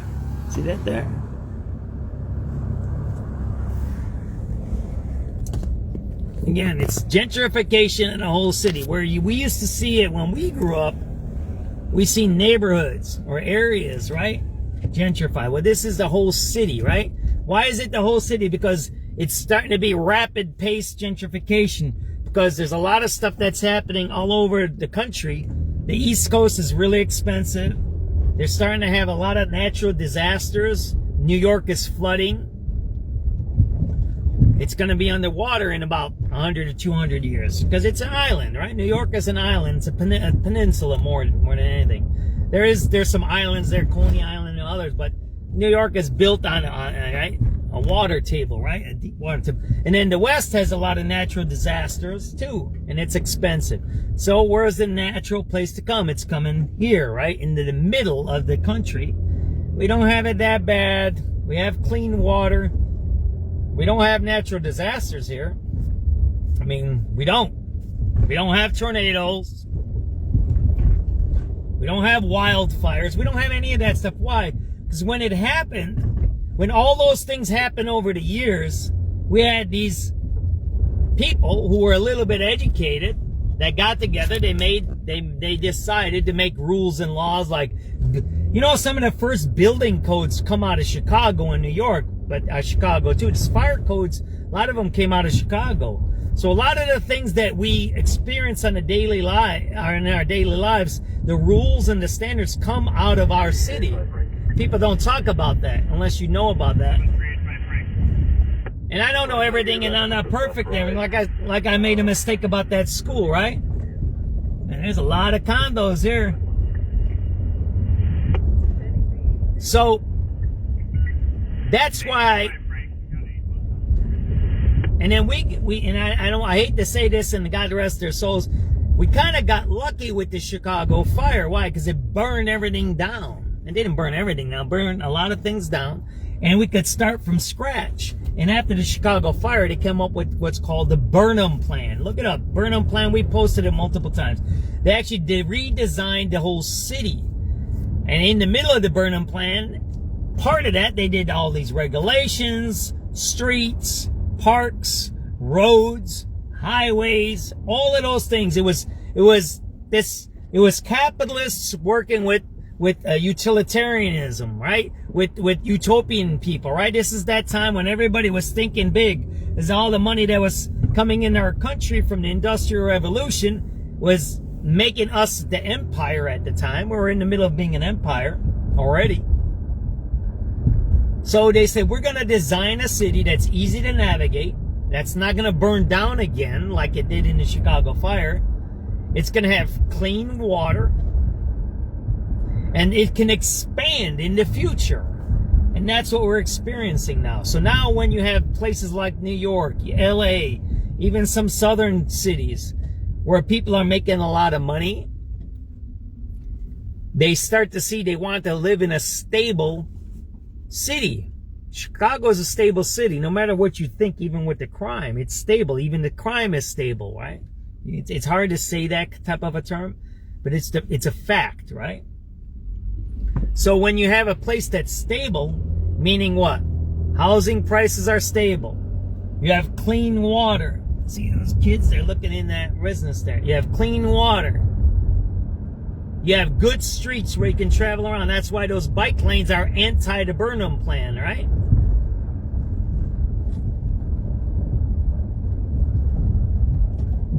[SPEAKER 2] See that there? Again, it's gentrification in the whole city. Where we used to see it when we grew up, we see neighborhoods or areas, right? Gentrify. Well, this is the whole city, right? Why is it the whole city? Because it's starting to be rapid paced gentrification. Because there's a lot of stuff that's happening all over the country. The East Coast is really expensive. They're starting to have a lot of natural disasters. New York is flooding. It's going to be underwater in about 100 or 200 years. Because it's an island, right? New York is an island. It's a peninsula more than anything. There's some islands there, Coney Island and others, but New York is built on right? A water table, right? A deep water table. And then the West has a lot of natural disasters too, and it's expensive. So where's the natural place to come? It's coming here, right? Into the middle of the country. We don't have it that bad. We have clean water. We don't have natural disasters here. I mean, we don't. We don't have tornadoes. We don't have wildfires. We don't have any of that stuff. Why? Because when it happened, when all those things happen over the years, we had these people who were a little bit educated that got together. They decided to make rules and laws like, you know, some of the first building codes come out of Chicago and New York, but Chicago too. The fire codes, a lot of them came out of Chicago. So a lot of the things that we experience on a daily in our daily lives, the rules and the standards come out of our city. People don't talk about that unless you know about that. And I don't know everything, and I'm not perfect there. Like I made a mistake about that school, right? And there's a lot of condos here. So that's why. And then I hate to say this, and God rest their souls, we kind of got lucky with the Chicago fire. Why? Because it burned everything down. It didn't burn everything down, burned a lot of things down, and we could start from scratch. And after the Chicago fire, they came up with what's called the Burnham Plan. Look it up, Burnham Plan. We posted it multiple times. They actually redesigned the whole city. And in the middle of the Burnham Plan, part of that, they did all these regulations, streets, parks, roads, highways, all of those things. It was capitalists working with utilitarianism, right? With utopian people, right? This is that time when everybody was thinking big. There's all the money that was coming in our country from the Industrial Revolution was making us the empire at the time. We were in the middle of being an empire already. So they said, we're going to design a city that's easy to navigate, that's not going to burn down again like it did in the Chicago fire. It's going to have clean water, and it can expand in the future. And that's what we're experiencing now. So now when you have places like New York, LA, even some southern cities where people are making a lot of money, they start to see they want to live in a stable city. Chicago is a stable city, no matter what you think. Even with the crime, it's stable. Even the crime is stable, right? It's hard to say that type of a term, but it's a fact, right? So when you have a place that's stable, meaning what? Housing prices are stable. You have clean water. See those kids? They're looking in that residence there. You have clean water. You have good streets where you can travel around. That's why those bike lanes are anti the Burnham Plan, right?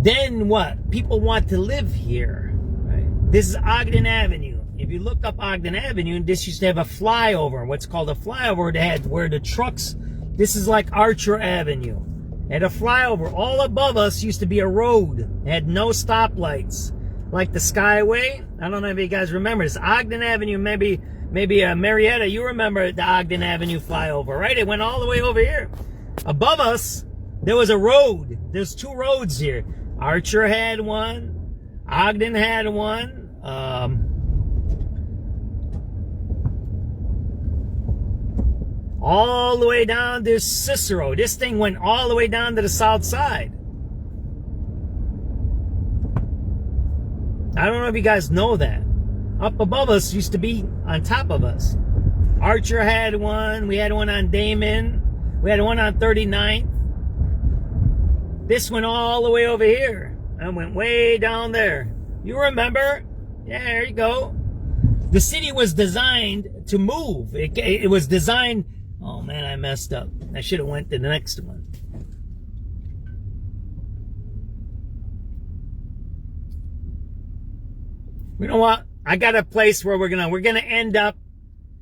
[SPEAKER 2] Then what? People want to live here, right? This is Ogden Avenue. If you look up Ogden Avenue, this used to have a flyover, what's called a flyover. They had where the trucks, this is like Archer Avenue. Had a flyover. All above us used to be a road. It had no stoplights. Like the Skyway. I don't know if you guys remember this. Ogden Avenue, maybe Marietta, you remember the Ogden Avenue flyover, right? It went all the way over here. Above us, there was a road. There's two roads here. Archer had one. Ogden had one. All the way down to Cicero. This thing went all the way down to the south side. I don't know if you guys know that. Up above us used to be on top of us. Archer had one. We had one on Damon. We had one on 39th. This went all the way over here and went way down there. You remember? Yeah, there you go. The city was designed to move. It was designed. Oh man, I messed up. I should have went to the next one. You know what? I got a place where we're gonna end up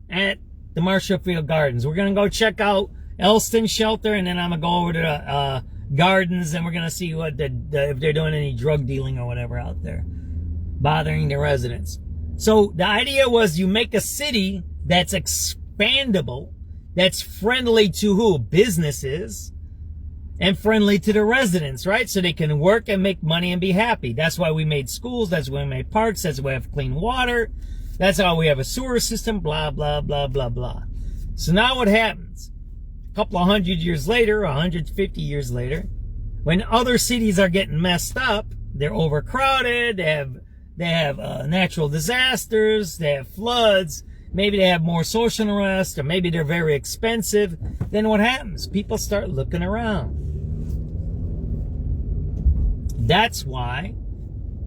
[SPEAKER 2] at the Marshall Field Gardens. We're gonna go check out Elston Shelter, and then I'm gonna go over to the Gardens, and we're gonna see what if they're doing any drug dealing or whatever out there, bothering the residents. So the idea was you make a city that's expandable, that's friendly to who? Businesses, and friendly to the residents, right? So they can work and make money and be happy. That's why we made schools. That's why we made parks. That's why we have clean water. That's how we have a sewer system, blah, blah, blah, blah, blah. So now what happens? A couple of 100 years later, 150 years later, when other cities are getting messed up, they're overcrowded, they have natural disasters, they have floods, maybe they have more social unrest, or maybe they're very expensive, then what happens? People start looking around. That's why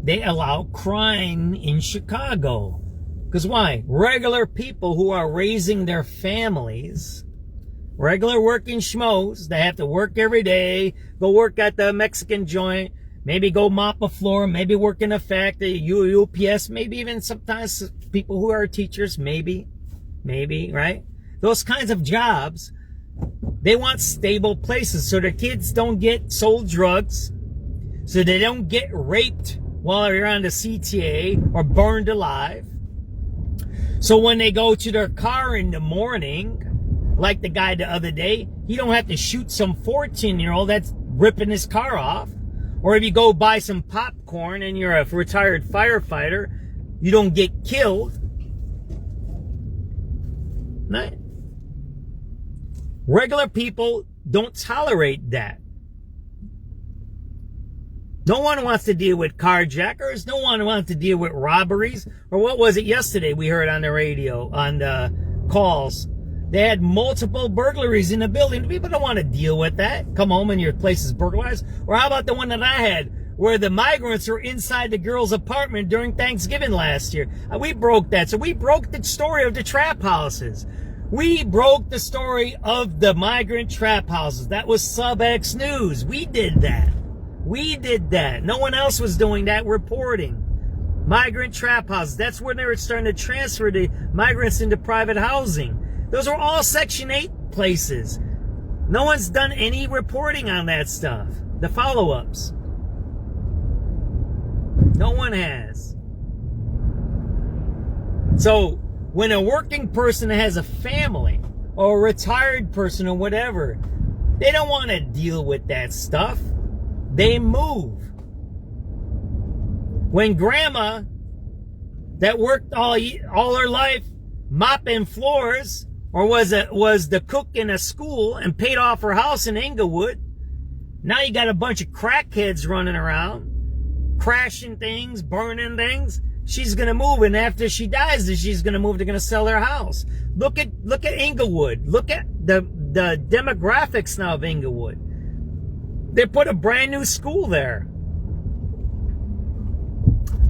[SPEAKER 2] they allow crime in Chicago. Because why? Regular people who are raising their families, regular working schmoes, they have to work every day, go work at the Mexican joint, maybe go mop a floor, maybe work in a factory, UPS, maybe even sometimes people who are teachers, maybe, right? Those kinds of jobs, they want stable places so their kids don't get sold drugs, so they don't get raped while they're on the CTA or burned alive. So when they go to their car in the morning, like the guy the other day, he don't have to shoot some 14-year-old that's ripping his car off. Or if you go buy some popcorn and you're a retired firefighter, you don't get killed. Right? Regular people don't tolerate that. No one wants to deal with carjackers. No one wants to deal with robberies. Or what was it yesterday we heard on the radio, on the calls? They had multiple burglaries in the building. People don't want to deal with that. Come home and your place is burglarized. Or how about the one that I had, where the migrants were inside the girl's apartment during Thanksgiving last year? We broke that. So we broke the story of the trap houses. We broke the story of the migrant trap houses. That was SubX.News. We did that. We did that. No one else was doing that reporting. Migrant trap houses. That's when they were starting to transfer the migrants into private housing. Those are all Section 8 places. No one's done any reporting on that stuff. The follow-ups. No one has. So, when a working person has a family, or a retired person, or whatever, they don't want to deal with that stuff. They move. When grandma, that worked all her life mopping floors, or was the cook in a school and paid off her house in Inglewood, now you got a bunch of crackheads running around, crashing things, burning things. She's gonna move, and after she dies, she's gonna move. They're gonna sell their house. Look at Inglewood. Look at the demographics now of Inglewood. They put a brand new school there.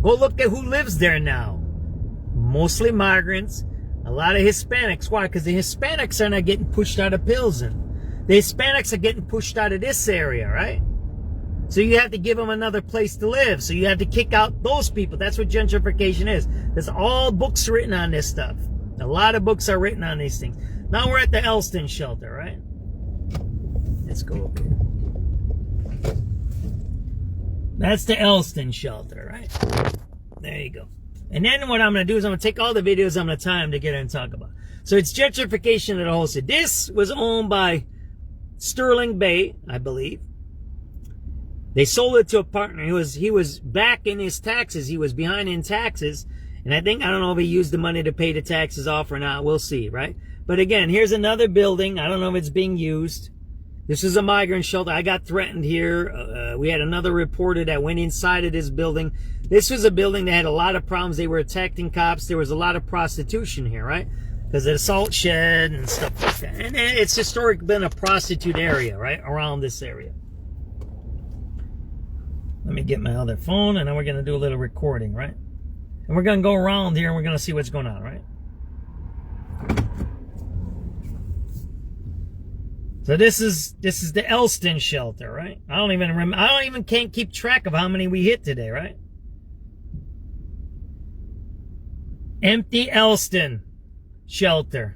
[SPEAKER 2] Go look at who lives there now. Mostly migrants, a lot of Hispanics. Why? Because the Hispanics are not getting pushed out of Pilsen. The Hispanics are getting pushed out of this area, right? So you have to give them another place to live. So you have to kick out those people. That's what gentrification is. There's all books written on this stuff. A lot of books are written on these things. Now we're at the Elston shelter, right? Let's go up here. That's the Elston shelter, right? There you go. And then what I'm going to do is I'm going to take all the videos I'm going to time to get in and talk about. So it's gentrification of the whole city. This was owned by Sterling Bay, I believe. They sold it to a partner. He was back in his taxes. He was behind in taxes. And I don't know if he used the money to pay the taxes off or not. We'll see, right? But again, here's another building. I don't know if it's being used. This is a migrant shelter. I got threatened here. We had another reporter that went inside of this building. This was a building that had a lot of problems. They were attacking cops. There was a lot of prostitution here, right? Because of the salt shed and stuff like that. And it's historically been a prostitute area, right? Around this area. Let me get my other phone, and then we're going to do a little recording, right? And we're going to go around here, and we're going to see what's going on, right? So this is the Elston shelter, right? I don't even can't keep track of how many we hit today, right? Empty Elston shelter.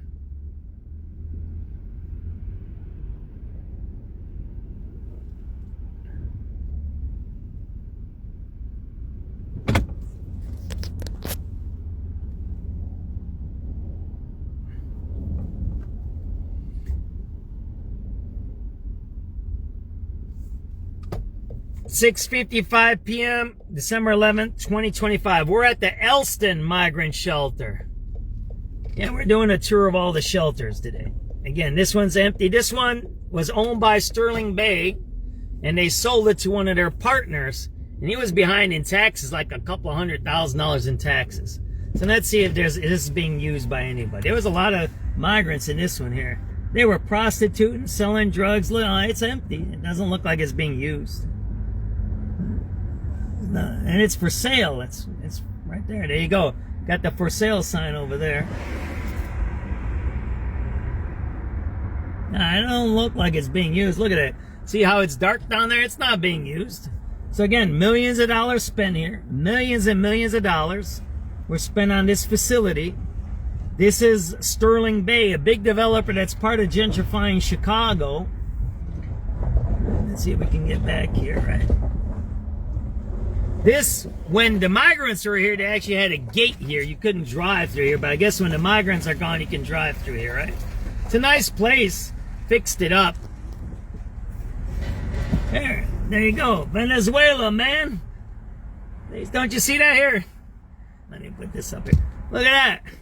[SPEAKER 2] (6:55 p.m. December 11th, 2025. We're at the Elston Migrant Shelter. Yeah, we're doing a tour of all the shelters today. Again, this one's empty. This one was owned by Sterling Bay, and they sold it to one of their partners, and he was behind in taxes, like a couple $100,000 in taxes. So let's see if this is being used by anybody. There was a lot of migrants in this one here. They were prostituting, selling drugs. Look, it's empty. It doesn't look like it's being used. And it's for sale. It's right there. There you go. Got the for sale sign over there. Nah, it don't look like it's being used. Look at it. See how it's dark down there? It's not being used. So again, millions of dollars spent here. Millions and millions of dollars were spent on this facility. This is Sterling Bay, a big developer that's part of gentrifying Chicago. Let's see if we can get back here, right? This, when the migrants were here, they actually had a gate here. You couldn't drive through here, but I guess when the migrants are gone, you can drive through here, right? It's a nice place. Fixed it up. There you go. Venezuela, man. Don't you see that here? Let me put this up here. Look at that.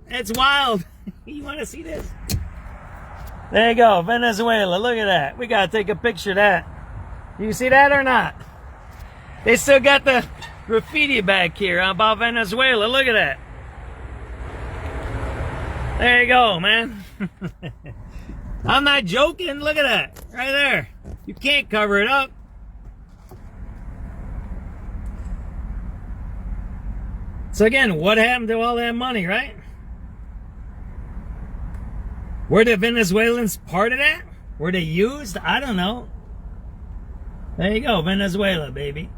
[SPEAKER 2] It's wild. You want to see this? There you go. Venezuela. Look at that. We got to take a picture of that. You see that or not? They still got the graffiti back here about Venezuela. Look at that. There you go, man. I'm not joking. Look at that. Right there. You can't cover it up. So again, what happened to all that money, right? Were the Venezuelans part of that? Were they used? I don't know. There you go, Venezuela, baby.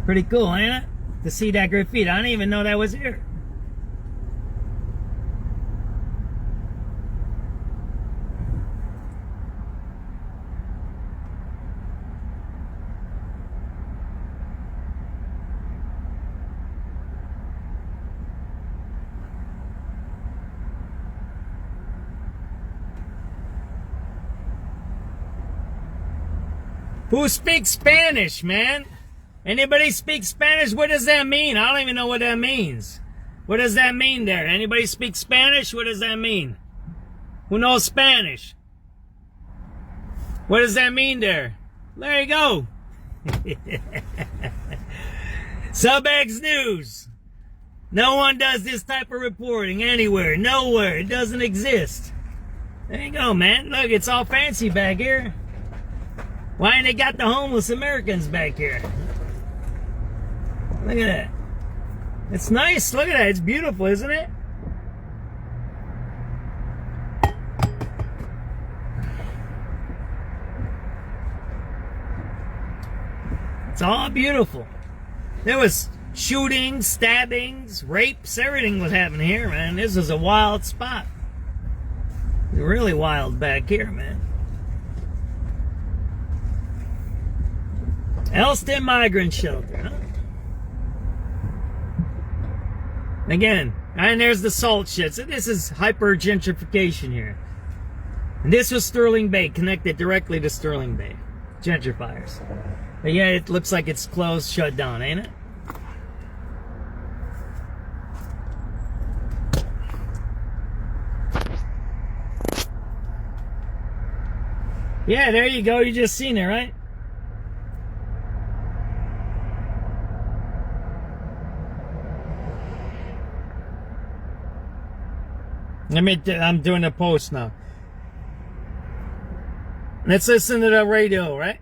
[SPEAKER 2] Pretty cool, ain't it? To see that graffiti. I didn't even know that was here. Who speaks Spanish, man? Anybody speak Spanish? What does that mean? I don't even know what that means. What does that mean there? Anybody speak Spanish? What does that mean? Who knows Spanish? What does that mean there? There you go. SubX.News. No one does this type of reporting anywhere, nowhere. It doesn't exist. There you go, man. Look, it's all fancy back here. Why ain't they got the homeless Americans back here? Look at that. It's nice. Look at that. It's beautiful, isn't it? It's all beautiful. There was shootings, stabbings, rapes, everything was happening here, man. This is a wild spot. Really wild back here, man. Elston Migrant Shelter, huh? Again, and there's the salt shed. So this is hyper gentrification here. And this was Sterling Bay, connected directly to Sterling Bay. Gentrifiers. But yeah, it looks like it's closed, shut down, ain't it? Yeah, there you go. You just seen it, right? I'm doing a post now. Let's listen to the radio, right?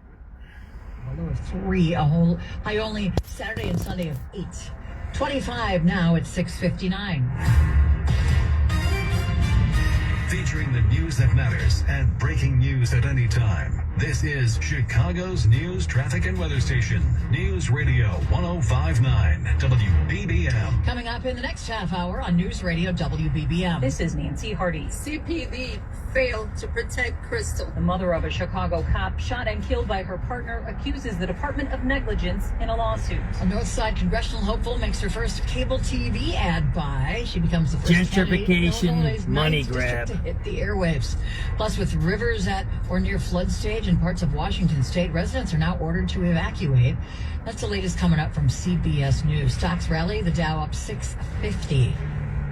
[SPEAKER 5] Well, there were 3, a whole high only Saturday and Sunday of 8. 25 now at 6:59.
[SPEAKER 19] Featuring the news that matters and breaking news at any time. This is Chicago's news, traffic, and weather station. News Radio 105.9 WBBM.
[SPEAKER 5] Coming up in the next half hour on News Radio WBBM.
[SPEAKER 1] This is Nancy Hardy.
[SPEAKER 11] CPD failed to protect Crystal.
[SPEAKER 1] The mother of a Chicago cop shot and killed by her partner accuses the Department of Negligence in a lawsuit.
[SPEAKER 5] A Northside congressional hopeful makes her first cable TV ad buy. She becomes the first
[SPEAKER 2] gentrification money grab
[SPEAKER 5] to hit the airwaves. Plus, with rivers at or near flood stage in parts of Washington state, residents are now ordered to evacuate. That's the latest coming up from CBS News. Stocks rally, the Dow up 650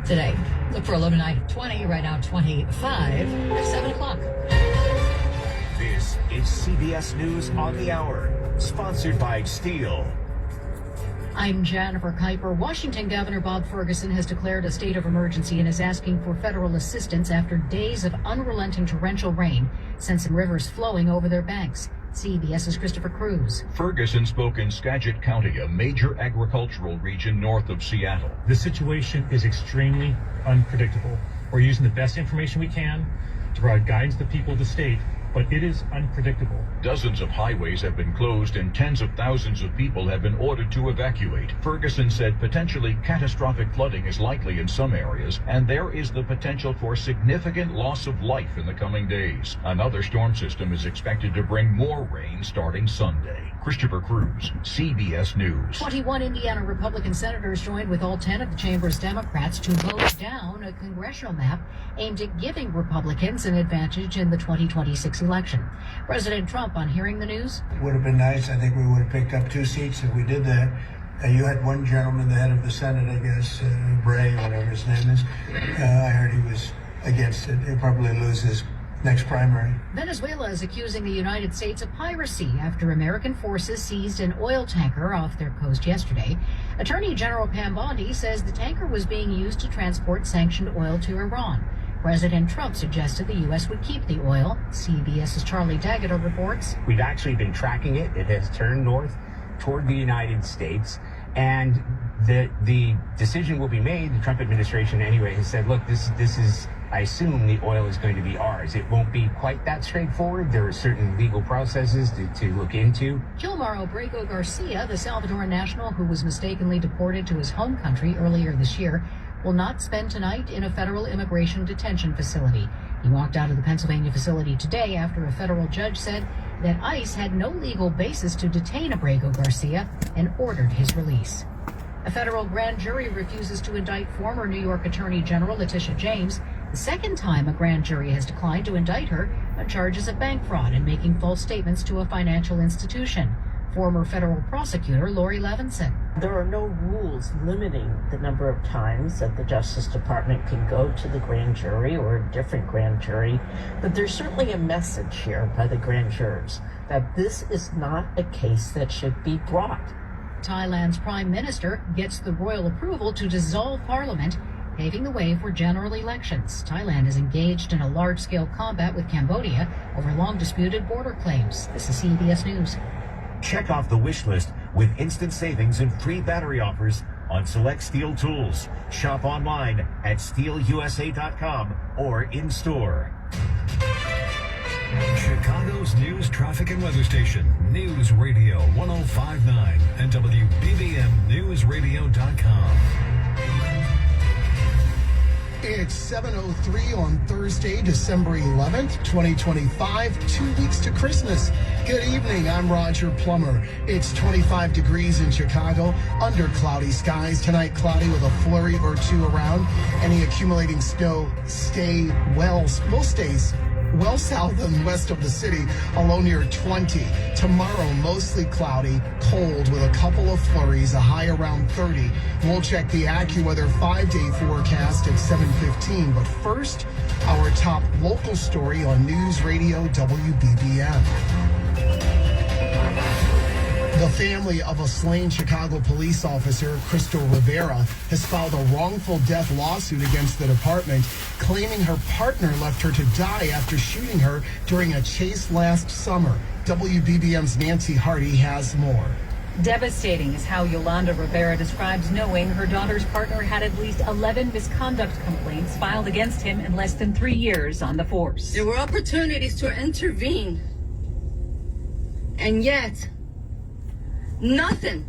[SPEAKER 5] today. Look for a low tonight of 20, right now 25 at 7 o'clock.
[SPEAKER 19] This
[SPEAKER 9] This is CBS News on the Hour, sponsored by Steel.
[SPEAKER 5] I'm Jennifer Kuiper. Washington Governor Bob Ferguson has declared a state of emergency and is asking for federal assistance after days of unrelenting torrential rain sent some rivers flowing over their banks. CBS's Christopher Cruz.
[SPEAKER 12] Ferguson spoke in Skagit County, a major agricultural region north of Seattle.
[SPEAKER 10] The situation is extremely unpredictable. We're using the best information we can to provide guidance to the people of the state, but it is unpredictable.
[SPEAKER 12] Dozens of highways have been closed and tens of thousands of people have been ordered to evacuate. Ferguson said potentially catastrophic flooding is likely in some areas, and there is the potential for significant loss of life in the coming days. Another storm system is expected to bring more rain starting Sunday. Christopher Cruz, CBS News.
[SPEAKER 5] 21 Indiana Republican senators joined with all 10 of the chamber's Democrats to vote down a congressional map aimed at giving Republicans an advantage in the 2026 election. President Trump, on hearing the news,
[SPEAKER 13] would have been nice. I think we would have picked up 2 seats if we did that. You had one gentleman, the head of the Senate, I guess, Bray, whatever his name is. I heard he was against it. He'll probably lose his next primary.
[SPEAKER 5] Venezuela is accusing the United States of piracy after American forces seized an oil tanker off their coast yesterday. Attorney General Pam Bondi says the tanker was being used to transport sanctioned oil to Iran. President Trump suggested the U.S. would keep the oil. CBS's Charlie Daggett reports.
[SPEAKER 16] We've actually been tracking it. It has turned north toward the United States, and the decision will be made. The Trump administration anyway has said, look, this is, I assume the oil is going to be ours. It won't be quite that straightforward. There are certain legal processes to look into.
[SPEAKER 5] Gilmar Obrego Garcia, the Salvadoran national who was mistakenly deported to his home country earlier this year, will not spend tonight in a federal immigration detention facility. He walked out of the Pennsylvania facility today after a federal judge said that ICE had no legal basis to detain Obrego Garcia and ordered his release. A federal grand jury refuses to indict former New York Attorney General Letitia James, the second time a grand jury has declined to indict her on charges of bank fraud and making false statements to a financial institution. Former federal prosecutor Lurie Levinson.
[SPEAKER 17] There are no rules limiting the number of times that the Justice Department can go to the grand jury or a different grand jury, but there's certainly a message here by the grand jurors that this is not a case that should be brought.
[SPEAKER 5] Thailand's prime minister gets the royal approval to dissolve parliament, paving the way for general elections. Thailand is engaged in a large-scale combat with Cambodia over long-disputed border claims. This is CBS News.
[SPEAKER 9] Check off the wish list with instant savings and free battery offers on select Steel tools. Shop online at steelusa.com or in-store.
[SPEAKER 19] Chicago's news, traffic, and weather station, News Radio 105.9 and WBBMNewsRadio.com.
[SPEAKER 25] It's 7:03 on Thursday, December 11th, 2025, 2 weeks to Christmas. Good evening, I'm Roger Plummer. It's 25 degrees in Chicago, under cloudy skies. Tonight, cloudy with a flurry or two around. Any accumulating snow will stay well south and west of the city, a low near 20. Tomorrow, mostly cloudy, cold with a couple of flurries, a high around 30. We'll check the AccuWeather 5-day forecast at 7:15. But first, our top local story on News Radio WBBM. The family of a slain Chicago police officer, Crystal Rivera, has filed a wrongful death lawsuit against the department, claiming her partner left her to die after shooting her during a chase last summer. WBBM's Nancy Hardy has more.
[SPEAKER 1] Devastating is how Yolanda Rivera describes knowing her daughter's partner had at least 11 misconduct complaints filed against him in less than 3 years on the force.
[SPEAKER 11] There were opportunities to intervene, and yet Nothing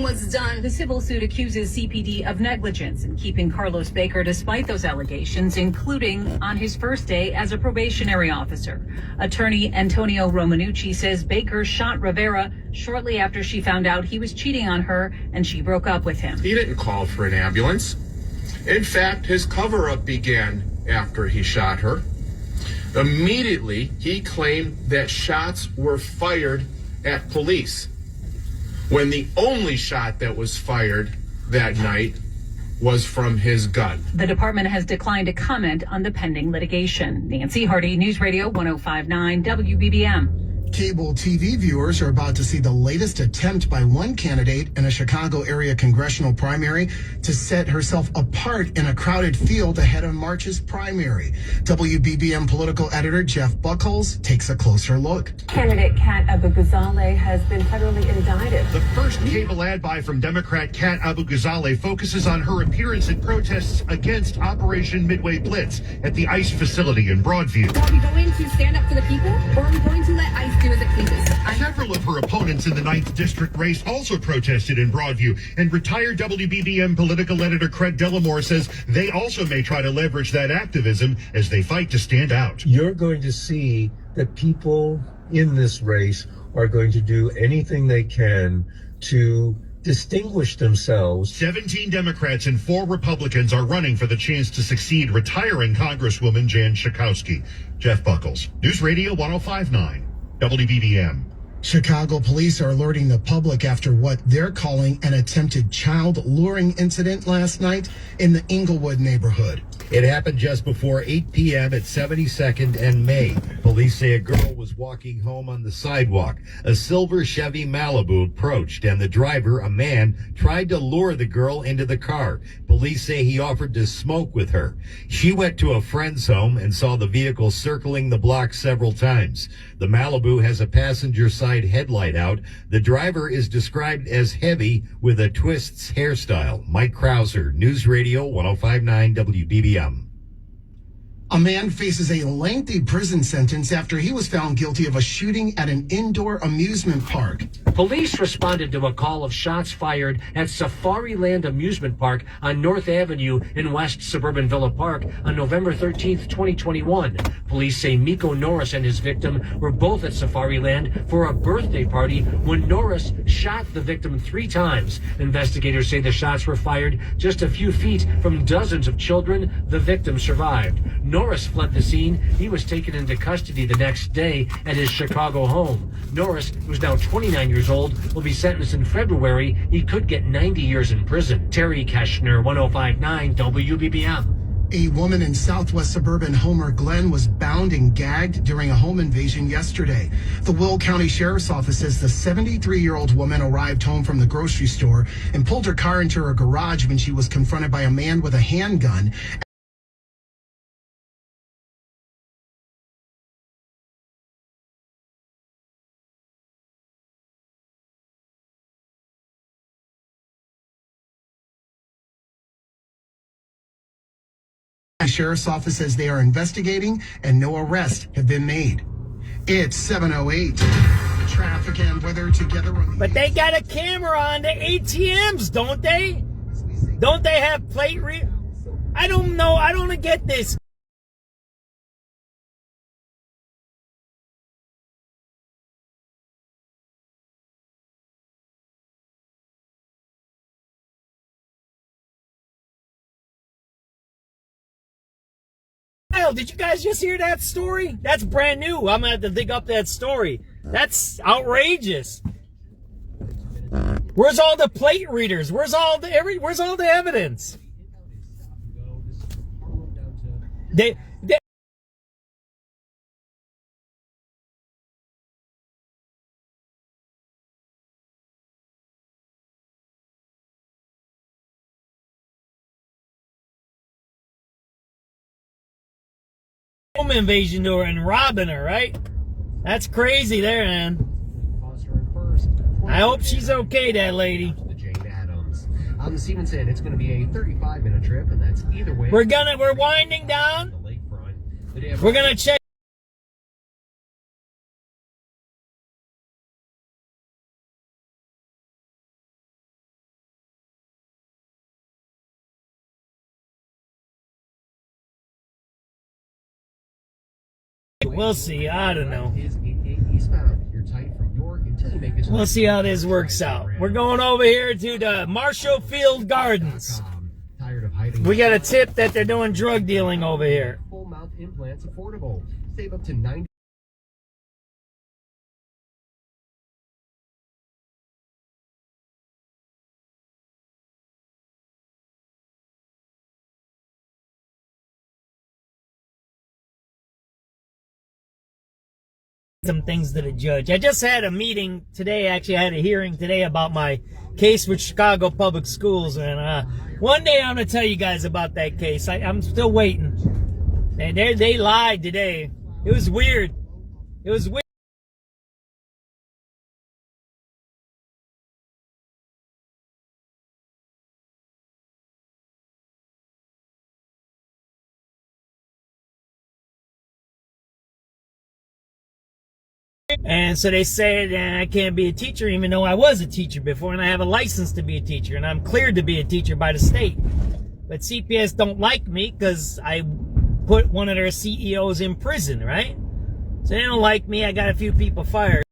[SPEAKER 11] was done.
[SPEAKER 1] The civil suit accuses CPD of negligence in keeping Carlos Baker despite those allegations, including on his first day as a probationary officer. Attorney Antonio Romanucci says Baker shot Rivera shortly after she found out he was cheating on her and she broke up with him.
[SPEAKER 28] He didn't call for an ambulance. In fact, his cover-up began after he shot her. Immediately, he claimed that shots were fired at police, when the only shot that was fired that night was from his gun.
[SPEAKER 1] The department has declined to comment on the pending litigation. Nancy Hardy, News Radio 105.9 WBBM.
[SPEAKER 25] Cable TV viewers are about to see the latest attempt by one candidate in a Chicago area congressional primary to set herself apart in a crowded field ahead of March's primary. WBBM political editor Jeff Buckles takes a closer look.
[SPEAKER 8] Candidate Kat Abu-Ghazaleh has been federally indicted.
[SPEAKER 21] The first cable ad buy from Democrat Kat Abu-Ghazaleh focuses on her appearance in protests against Operation Midway Blitz at the ICE facility in Broadview.
[SPEAKER 14] Are we going to stand up for the people, or are we going to let ICE do as it pleases?
[SPEAKER 21] Several of her opponents in the 9th District race also protested in Broadview, and retired WBBM political editor Craig Dellamore says they also may try to leverage that activism as they fight to stand out.
[SPEAKER 15] You're going to see that people in this race are going to do anything they can to distinguish themselves.
[SPEAKER 21] 17 Democrats and 4 Republicans are running for the chance to succeed retiring Congresswoman Jan Schakowsky. Jeff Buckles, News Radio 105.9. WBBM.
[SPEAKER 25] Chicago police are alerting the public after what they're calling an attempted child luring incident last night in the Inglewood neighborhood.
[SPEAKER 18] It happened just before 8 p.m. at 72nd and May. Police say a girl was walking home on the sidewalk. A silver Chevy Malibu approached, and the driver, a man, tried to lure the girl into the car. Police say he offered to smoke with her. She went to a friend's home and saw the vehicle circling the block several times. The Malibu has a passenger side headlight out. The driver is described as heavy with a twists hairstyle. Mike Krauser, News Radio 105.9 WBBM.
[SPEAKER 25] A man faces a lengthy prison sentence after he was found guilty of a shooting at an indoor amusement park.
[SPEAKER 23] Police responded to a call of shots fired at Safariland Amusement Park on North Avenue in West Suburban Villa Park on November 13th, 2021. Police say Miko Norris and his victim were both at Safariland for a birthday party when Norris shot the victim 3 times. Investigators say the shots were fired just a few feet from dozens of children. The victim survived. Norris fled the scene. He was taken into custody the next day at his Chicago home. Norris, who's now 29 years old, will be sentenced in February. He could get 90 years in prison. Terry Keshner, 105.9 WBBM.
[SPEAKER 25] A woman in southwest suburban Homer Glen was bound and gagged during a home invasion yesterday. The Will County Sheriff's Office says the 73-year-old woman arrived home from the grocery store and pulled her car into her garage when she was confronted by a man with a handgun. The Sheriff's Office says they are investigating and no arrests have been made. It's 7:08. Traffic and weather together.
[SPEAKER 2] But they got a camera on the ATMs, don't they? Don't they have plate read? I don't know. I don't get this. Did you guys just hear that story? That's brand new. I'm gonna have to dig up that story. That's outrageous. Where's all the plate readers? Where's all the evidence? They home invasion to her and robbing her, right? That's crazy there, man. I hope she's okay, that lady.
[SPEAKER 24] On the Stevenson, it's going to be a 35-minute trip, and that's either way.
[SPEAKER 2] We're winding down. We're gonna check. We'll see. I don't know. We'll see how this works out. We're going over here to the Marshall Field Gardens. We got a tip that they're doing drug dealing over here.
[SPEAKER 24] Full mouth implants affordable. Save up to 90
[SPEAKER 2] some things to the judge. I just had a meeting today. Actually, I had a hearing today about my case with Chicago Public Schools. And one day I'm going to tell you guys about that case. I'm still waiting. And they lied today. It was weird. It was weird. And so they said I can't be a teacher even though I was a teacher before and I have a license to be a teacher and I'm cleared to be a teacher by the state. But CPS don't like me because I put one of their CEOs in prison, right? So they don't like me. I got a few people fired.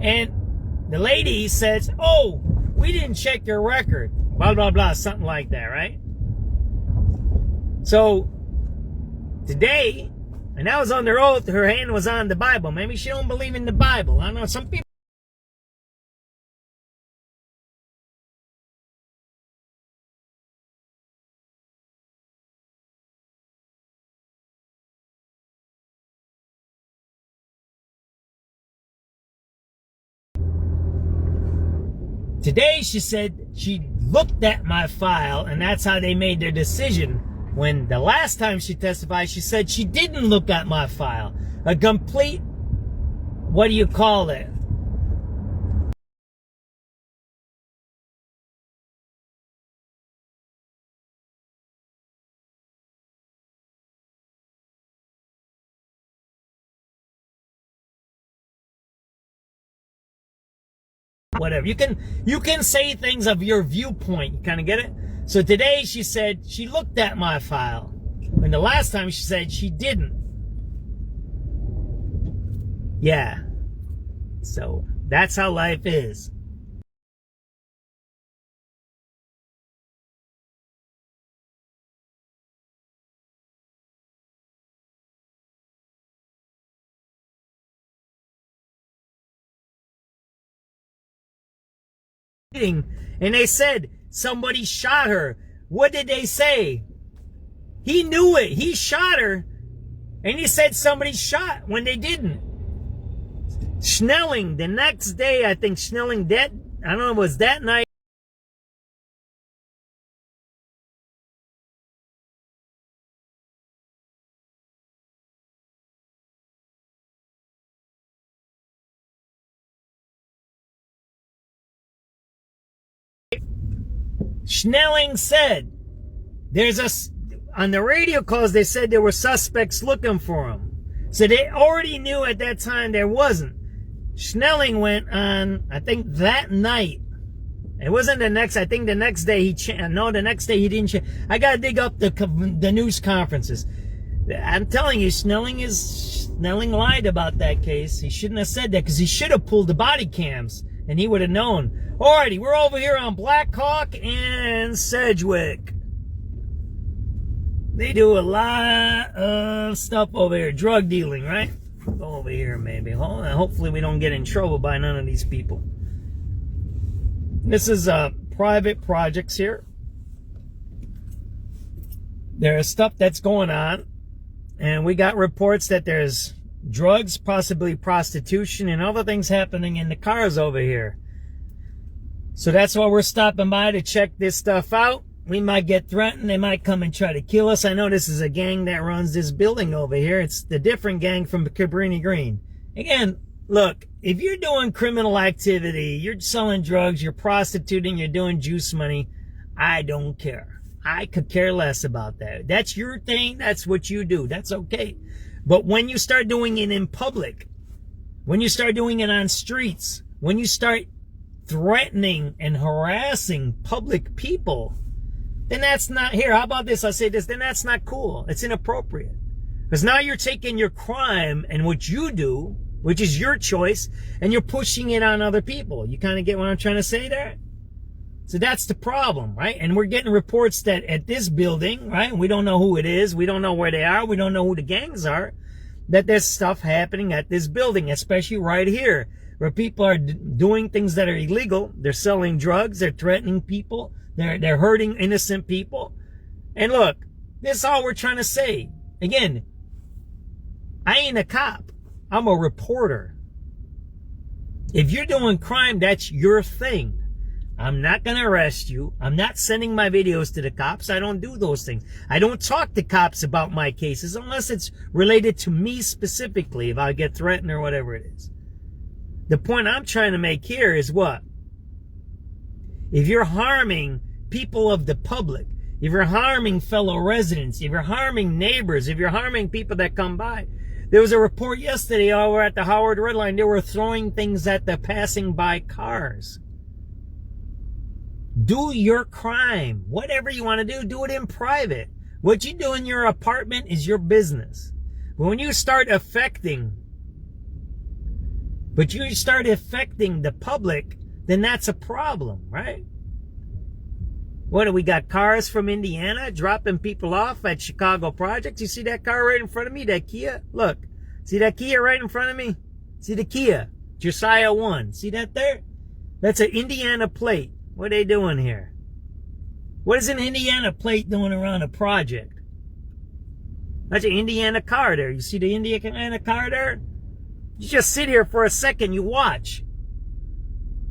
[SPEAKER 2] And the lady says, oh, we didn't check your record. Blah, blah, blah, something like that, right? So, today, and that was under oath, her hand was on the Bible. Maybe she don't believe in the Bible. I don't know, some people. Today, she said she looked at my file, and that's how they made their decision. When the last time she testified, she said she didn't look at my file. A complete, what do you call it? Whatever. You can say things of your viewpoint. You kind of get it? So today she said she looked at my file. When the last time she said she didn't. Yeah. So that's how life is. And they said somebody shot her. What did they say? He knew it. He shot her. And he said somebody shot when they didn't. Snelling, the next day, I think Snelling, that, I don't know, was that night. Snelling said, on the radio calls, they said there were suspects looking for him. So they already knew at that time there wasn't. Snelling went on, I think that night. It wasn't the next, I think the next day the next day he didn't. I gotta dig up the news conferences. I'm telling you, Snelling lied about that case. He shouldn't have said that because he should have pulled the body cams and he would have known. Alrighty, we're over here on Black Hawk and Sedgwick. They do a lot of stuff over here. Drug dealing, right? Go over here, maybe. Hopefully we don't get in trouble by none of these people. This is private projects here. There's stuff that's going on. And we got reports that there's drugs, possibly prostitution, and other things happening in the cars over here. So that's why we're stopping by to check this stuff out. We might get threatened. They might come and try to kill us. I know this is a gang that runs this building over here. It's the different gang from Cabrini Green. Again, look, if you're doing criminal activity, you're selling drugs, you're prostituting, you're doing juice money, I don't care. I could care less about that. That's your thing. That's what you do. That's okay. But when you start doing it in public, when you start doing it on streets, when you start threatening and harassing public people, then that's not, here, how about this? I say this, then that's not cool. It's inappropriate. Because now you're taking your crime and what you do, which is your choice, and you're pushing it on other people. You kind of get what I'm trying to say there? So that's the problem, right? And we're getting reports that at this building, right, we don't know who it is, we don't know where they are, we don't know who the gangs are, that there's stuff happening at this building, especially right here, where people are doing things that are illegal. They're selling drugs. They're threatening people. They're hurting innocent people. And look, this is all we're trying to say. Again, I ain't a cop. I'm a reporter. If you're doing crime, that's your thing. I'm not going to arrest you. I'm not sending my videos to the cops. I don't do those things. I don't talk to cops about my cases unless it's related to me specifically, if I get threatened or whatever it is. The point I'm trying to make here is what? If you're harming people of the public, if you're harming fellow residents, if you're harming neighbors, if you're harming people that come by. There was a report yesterday over at the Howard Red Line. They were throwing things at the passing by cars. Do your crime. Whatever you want to do it in private. What you do in your apartment is your business. But when you start affecting the public, then that's a problem, right? What do we got? Cars from Indiana dropping people off at Chicago projects. You see that car right in front of me? That Kia? Look. See that Kia right in front of me? See the Kia? Josiah 1. See that there? That's an Indiana plate. What are they doing here? What is an Indiana plate doing around a project? That's an Indiana car there. You see the Indiana car there? You just sit here for a second. You watch.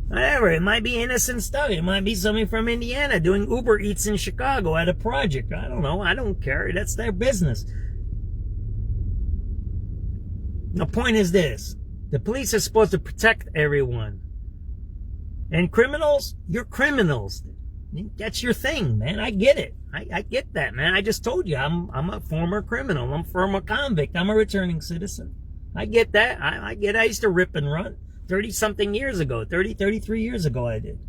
[SPEAKER 2] Whatever. It might be innocent stuff. It might be somebody from Indiana doing Uber Eats in Chicago at a project. I don't know. I don't care. That's their business. The point is this. The police are supposed to protect everyone. And criminals, you're criminals. That's your thing, man. I get it. I get that, man. I just told you I'm a former criminal. I'm a former convict. I'm a returning citizen. I get that. I get it. I used to rip and run 30-something years ago. 33 years ago I did.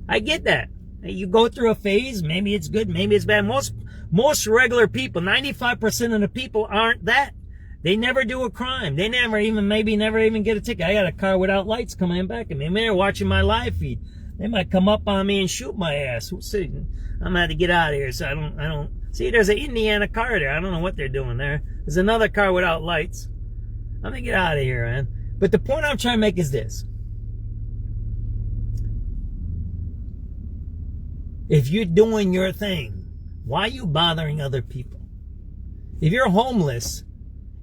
[SPEAKER 2] I get that. You go through a phase. Maybe it's good. Maybe it's bad. Most regular people, 95% of the people aren't that. They never do a crime. They never even get a ticket. I got a car without lights coming back at me. Maybe they're watching my live feed. They might come up on me and shoot my ass. I'm gonna have to get out of here. So I don't see. There's an Indiana car there. I don't know what they're doing there. There's another car without lights. I'm gonna get out of here, man. But the point I'm trying to make is this: if you're doing your thing, why are you bothering other people? If you're homeless,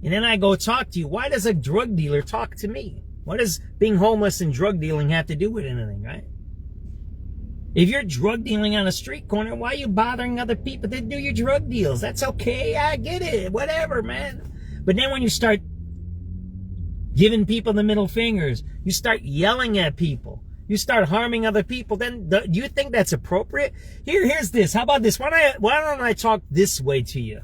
[SPEAKER 2] and then I go talk to you, why does a drug dealer talk to me? What does being homeless and drug dealing have to do with anything, right? If you're drug dealing on a street corner, why are you bothering other people to do your drug deals? That's okay. I get it. Whatever, man. But then when you start giving people the middle fingers, you start yelling at people, you start harming other people, then do you think that's appropriate? Here's this. How about this? Why don't I talk this way to you?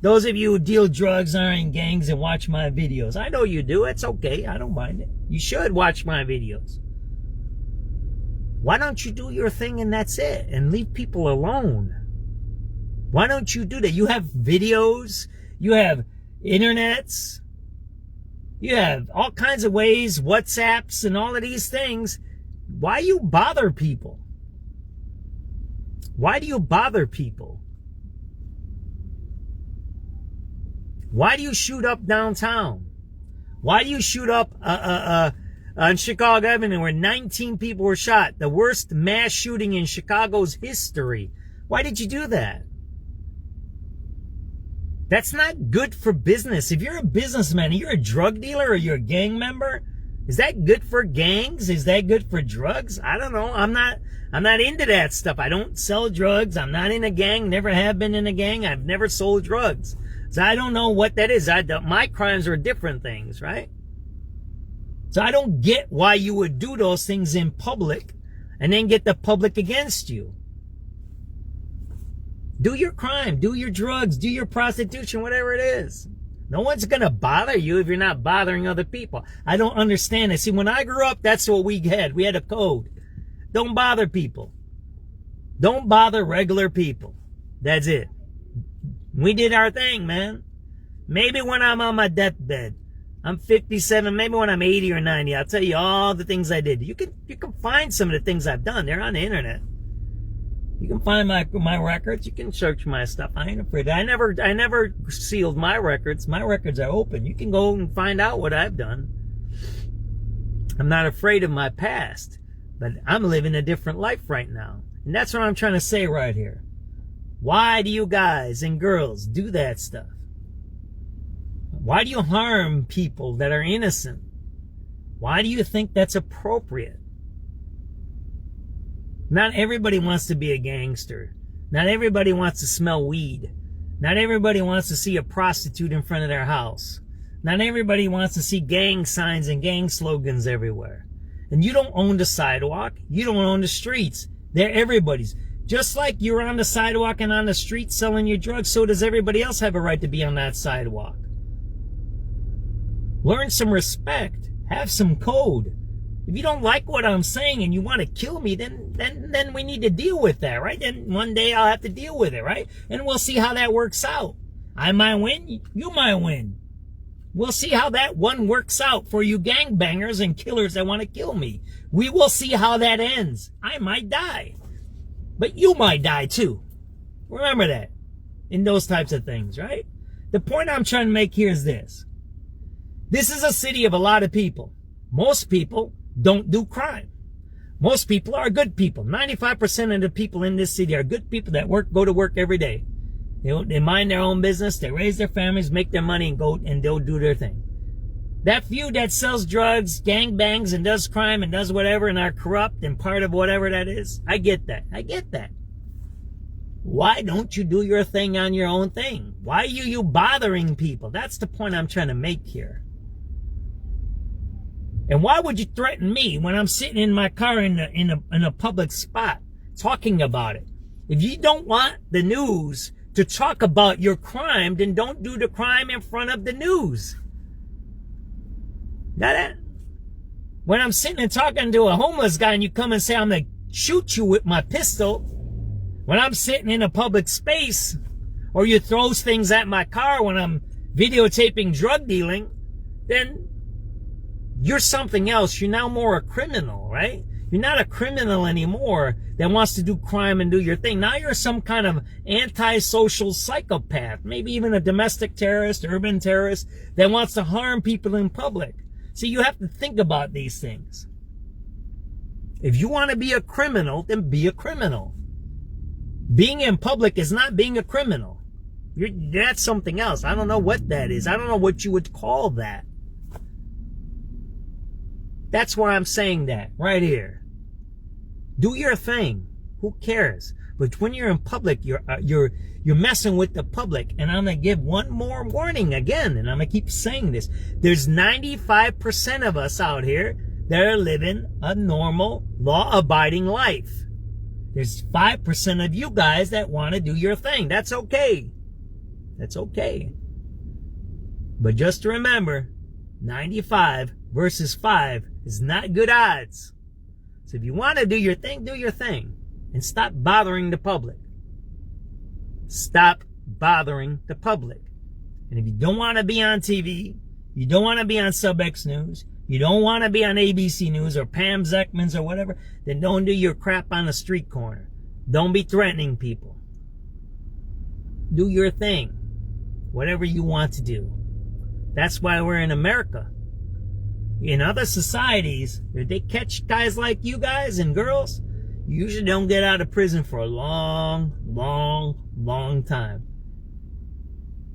[SPEAKER 2] Those of you who deal drugs, are in gangs, and watch my videos. I know you do. It's okay. I don't mind it. You should watch my videos. Why don't you do your thing and that's it? And leave people alone. Why don't you do that? You have videos. You have internets. You have all kinds of ways, WhatsApps and all of these things. Why you bother people? Why do you bother people? Why do you shoot up downtown? Why do you shoot up on Chicago Avenue where 19 people were shot? The worst mass shooting in Chicago's history. Why did you do that? That's not good for business. If you're a businessman, you're a drug dealer or you're a gang member, is that good for gangs? Is that good for drugs? I don't know. I'm not into that stuff. I don't sell drugs. I'm not in a gang. Never have been in a gang. I've never sold drugs. So I don't know what that is. My crimes are different things, right? So I don't get why you would do those things in public and then get the public against you. Do your crime, do your drugs, do your prostitution, whatever it is. No one's going to bother you if you're not bothering other people. I don't understand it. See, when I grew up, that's what we had. We had a code. Don't bother people. Don't bother regular people. That's it. We did our thing, man. Maybe when I'm on my deathbed, I'm 57, maybe when I'm 80 or 90, I'll tell you all the things I did. You can find some of the things I've done. They're on the internet. You can find my records. You can search my stuff. I ain't afraid. I never sealed my records. My records are open. You can go and find out what I've done. I'm not afraid of my past, but I'm living a different life right now. And that's what I'm trying to say right here. Why do you guys and girls do that stuff? Why do you harm people that are innocent? Why do you think that's appropriate? Not everybody wants to be a gangster. Not everybody wants to smell weed. Not everybody wants to see a prostitute in front of their house. Not everybody wants to see gang signs and gang slogans everywhere. And you don't own the sidewalk. You don't own the streets. They're everybody's. Just like you're on the sidewalk and on the street selling your drugs, so does everybody else have a right to be on that sidewalk. Learn some respect. Have some code. If you don't like what I'm saying and you want to kill me, then we need to deal with that, right? Then one day I'll have to deal with it, right? And we'll see how that works out. I might win, you might win. We'll see how that one works out for you gangbangers and killers that want to kill me. We will see how that ends. I might die. But you might die too. Remember that. In those types of things, right? The point I'm trying to make here is this. This is a city of a lot of people. Most people don't do crime. Most people are good people. 95% of the people in this city are good people that go to work every day. They mind their own business. They raise their families, make their money, and they'll do their thing. That few that sells drugs, gangbangs, and does crime and does whatever and are corrupt and part of whatever that is, I get that. I get that. Why don't you do your thing on your own thing? Why are you bothering people? That's the point I'm trying to make here. And why would you threaten me when I'm sitting in my car in a public spot talking about it? If you don't want the news to talk about your crime, then don't do the crime in front of the news. Got that? When I'm sitting and talking to a homeless guy and you come and say I'm going to shoot you with my pistol, when I'm sitting in a public space, or you throw things at my car when I'm videotaping drug dealing, then you're something else. You're now more a criminal, right? You're not a criminal anymore that wants to do crime and do your thing. Now you're some kind of antisocial psychopath, maybe even a domestic terrorist, urban terrorist that wants to harm people in public. See, you have to think about these things. If you want to be a criminal, then be a criminal. Being in public is not being a criminal. That's something else. I don't know what that is. I don't know what you would call that. That's why I'm saying that right here. Do your thing. Who cares? But when you're in public, you're messing with the public. And I'm gonna give one more warning again, and I'm gonna keep saying this. There's 95% of us out here that are living a normal, law-abiding life. There's 5% of you guys that want to do your thing. That's okay. That's okay. But just remember, 95 versus 5 is not good odds. So if you want to do your thing, do your thing. And stop bothering the public. Stop bothering the public. And if you don't want to be on TV, you don't want to be on SubX.News, you don't want to be on ABC News or Pam Zekman's or whatever, then don't do your crap on the street corner. Don't be threatening people. Do your thing. Whatever you want to do. That's why we're in America. In other societies, if they catch guys like you guys and girls, you usually don't get out of prison for a long, long, long time.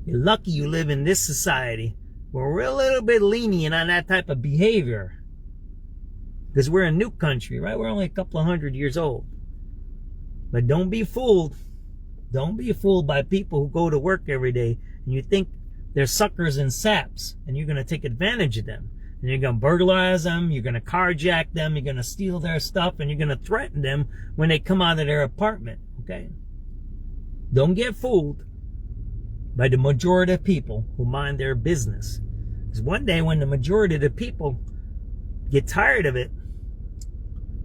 [SPEAKER 2] You're lucky you live in this society where we're a little bit lenient on that type of behavior. Because we're a new country, right? We're only a couple of 100 years old. But don't be fooled. Don't be fooled by people who go to work every day and you think they're suckers and saps and you're going to take advantage of them. And you're going to burglarize them, you're going to carjack them, you're going to steal their stuff, and you're going to threaten them when they come out of their apartment, okay? Don't get fooled by the majority of people who mind their business. Because one day when the majority of the people get tired of it,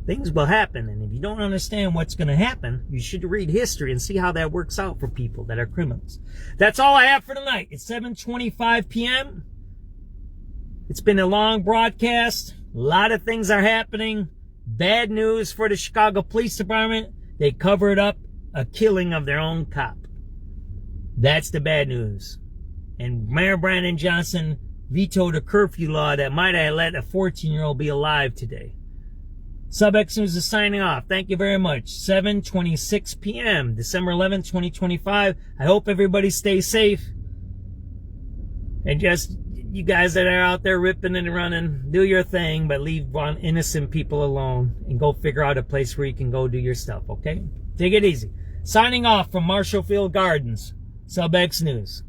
[SPEAKER 2] things will happen. And if you don't understand what's going to happen, you should read history and see how that works out for people that are criminals. That's all I have for tonight. It's 7:25 p.m. It's been a long broadcast. A lot of things are happening. Bad news for the Chicago Police Department. They cover it up a killing of their own cop. That's the bad news. And Mayor Brandon Johnson vetoed a curfew law that might have let a 14-year-old be alive today. SubX.News is signing off. Thank you very much. 7:26 p.m., December 11th, 2025. I hope everybody stays safe. And just, you guys that are out there ripping and running, do your thing, but leave innocent people alone and go figure out a place where you can go do your stuff, okay? Take it easy. Signing off from Marshall Field Gardens, SubX.News.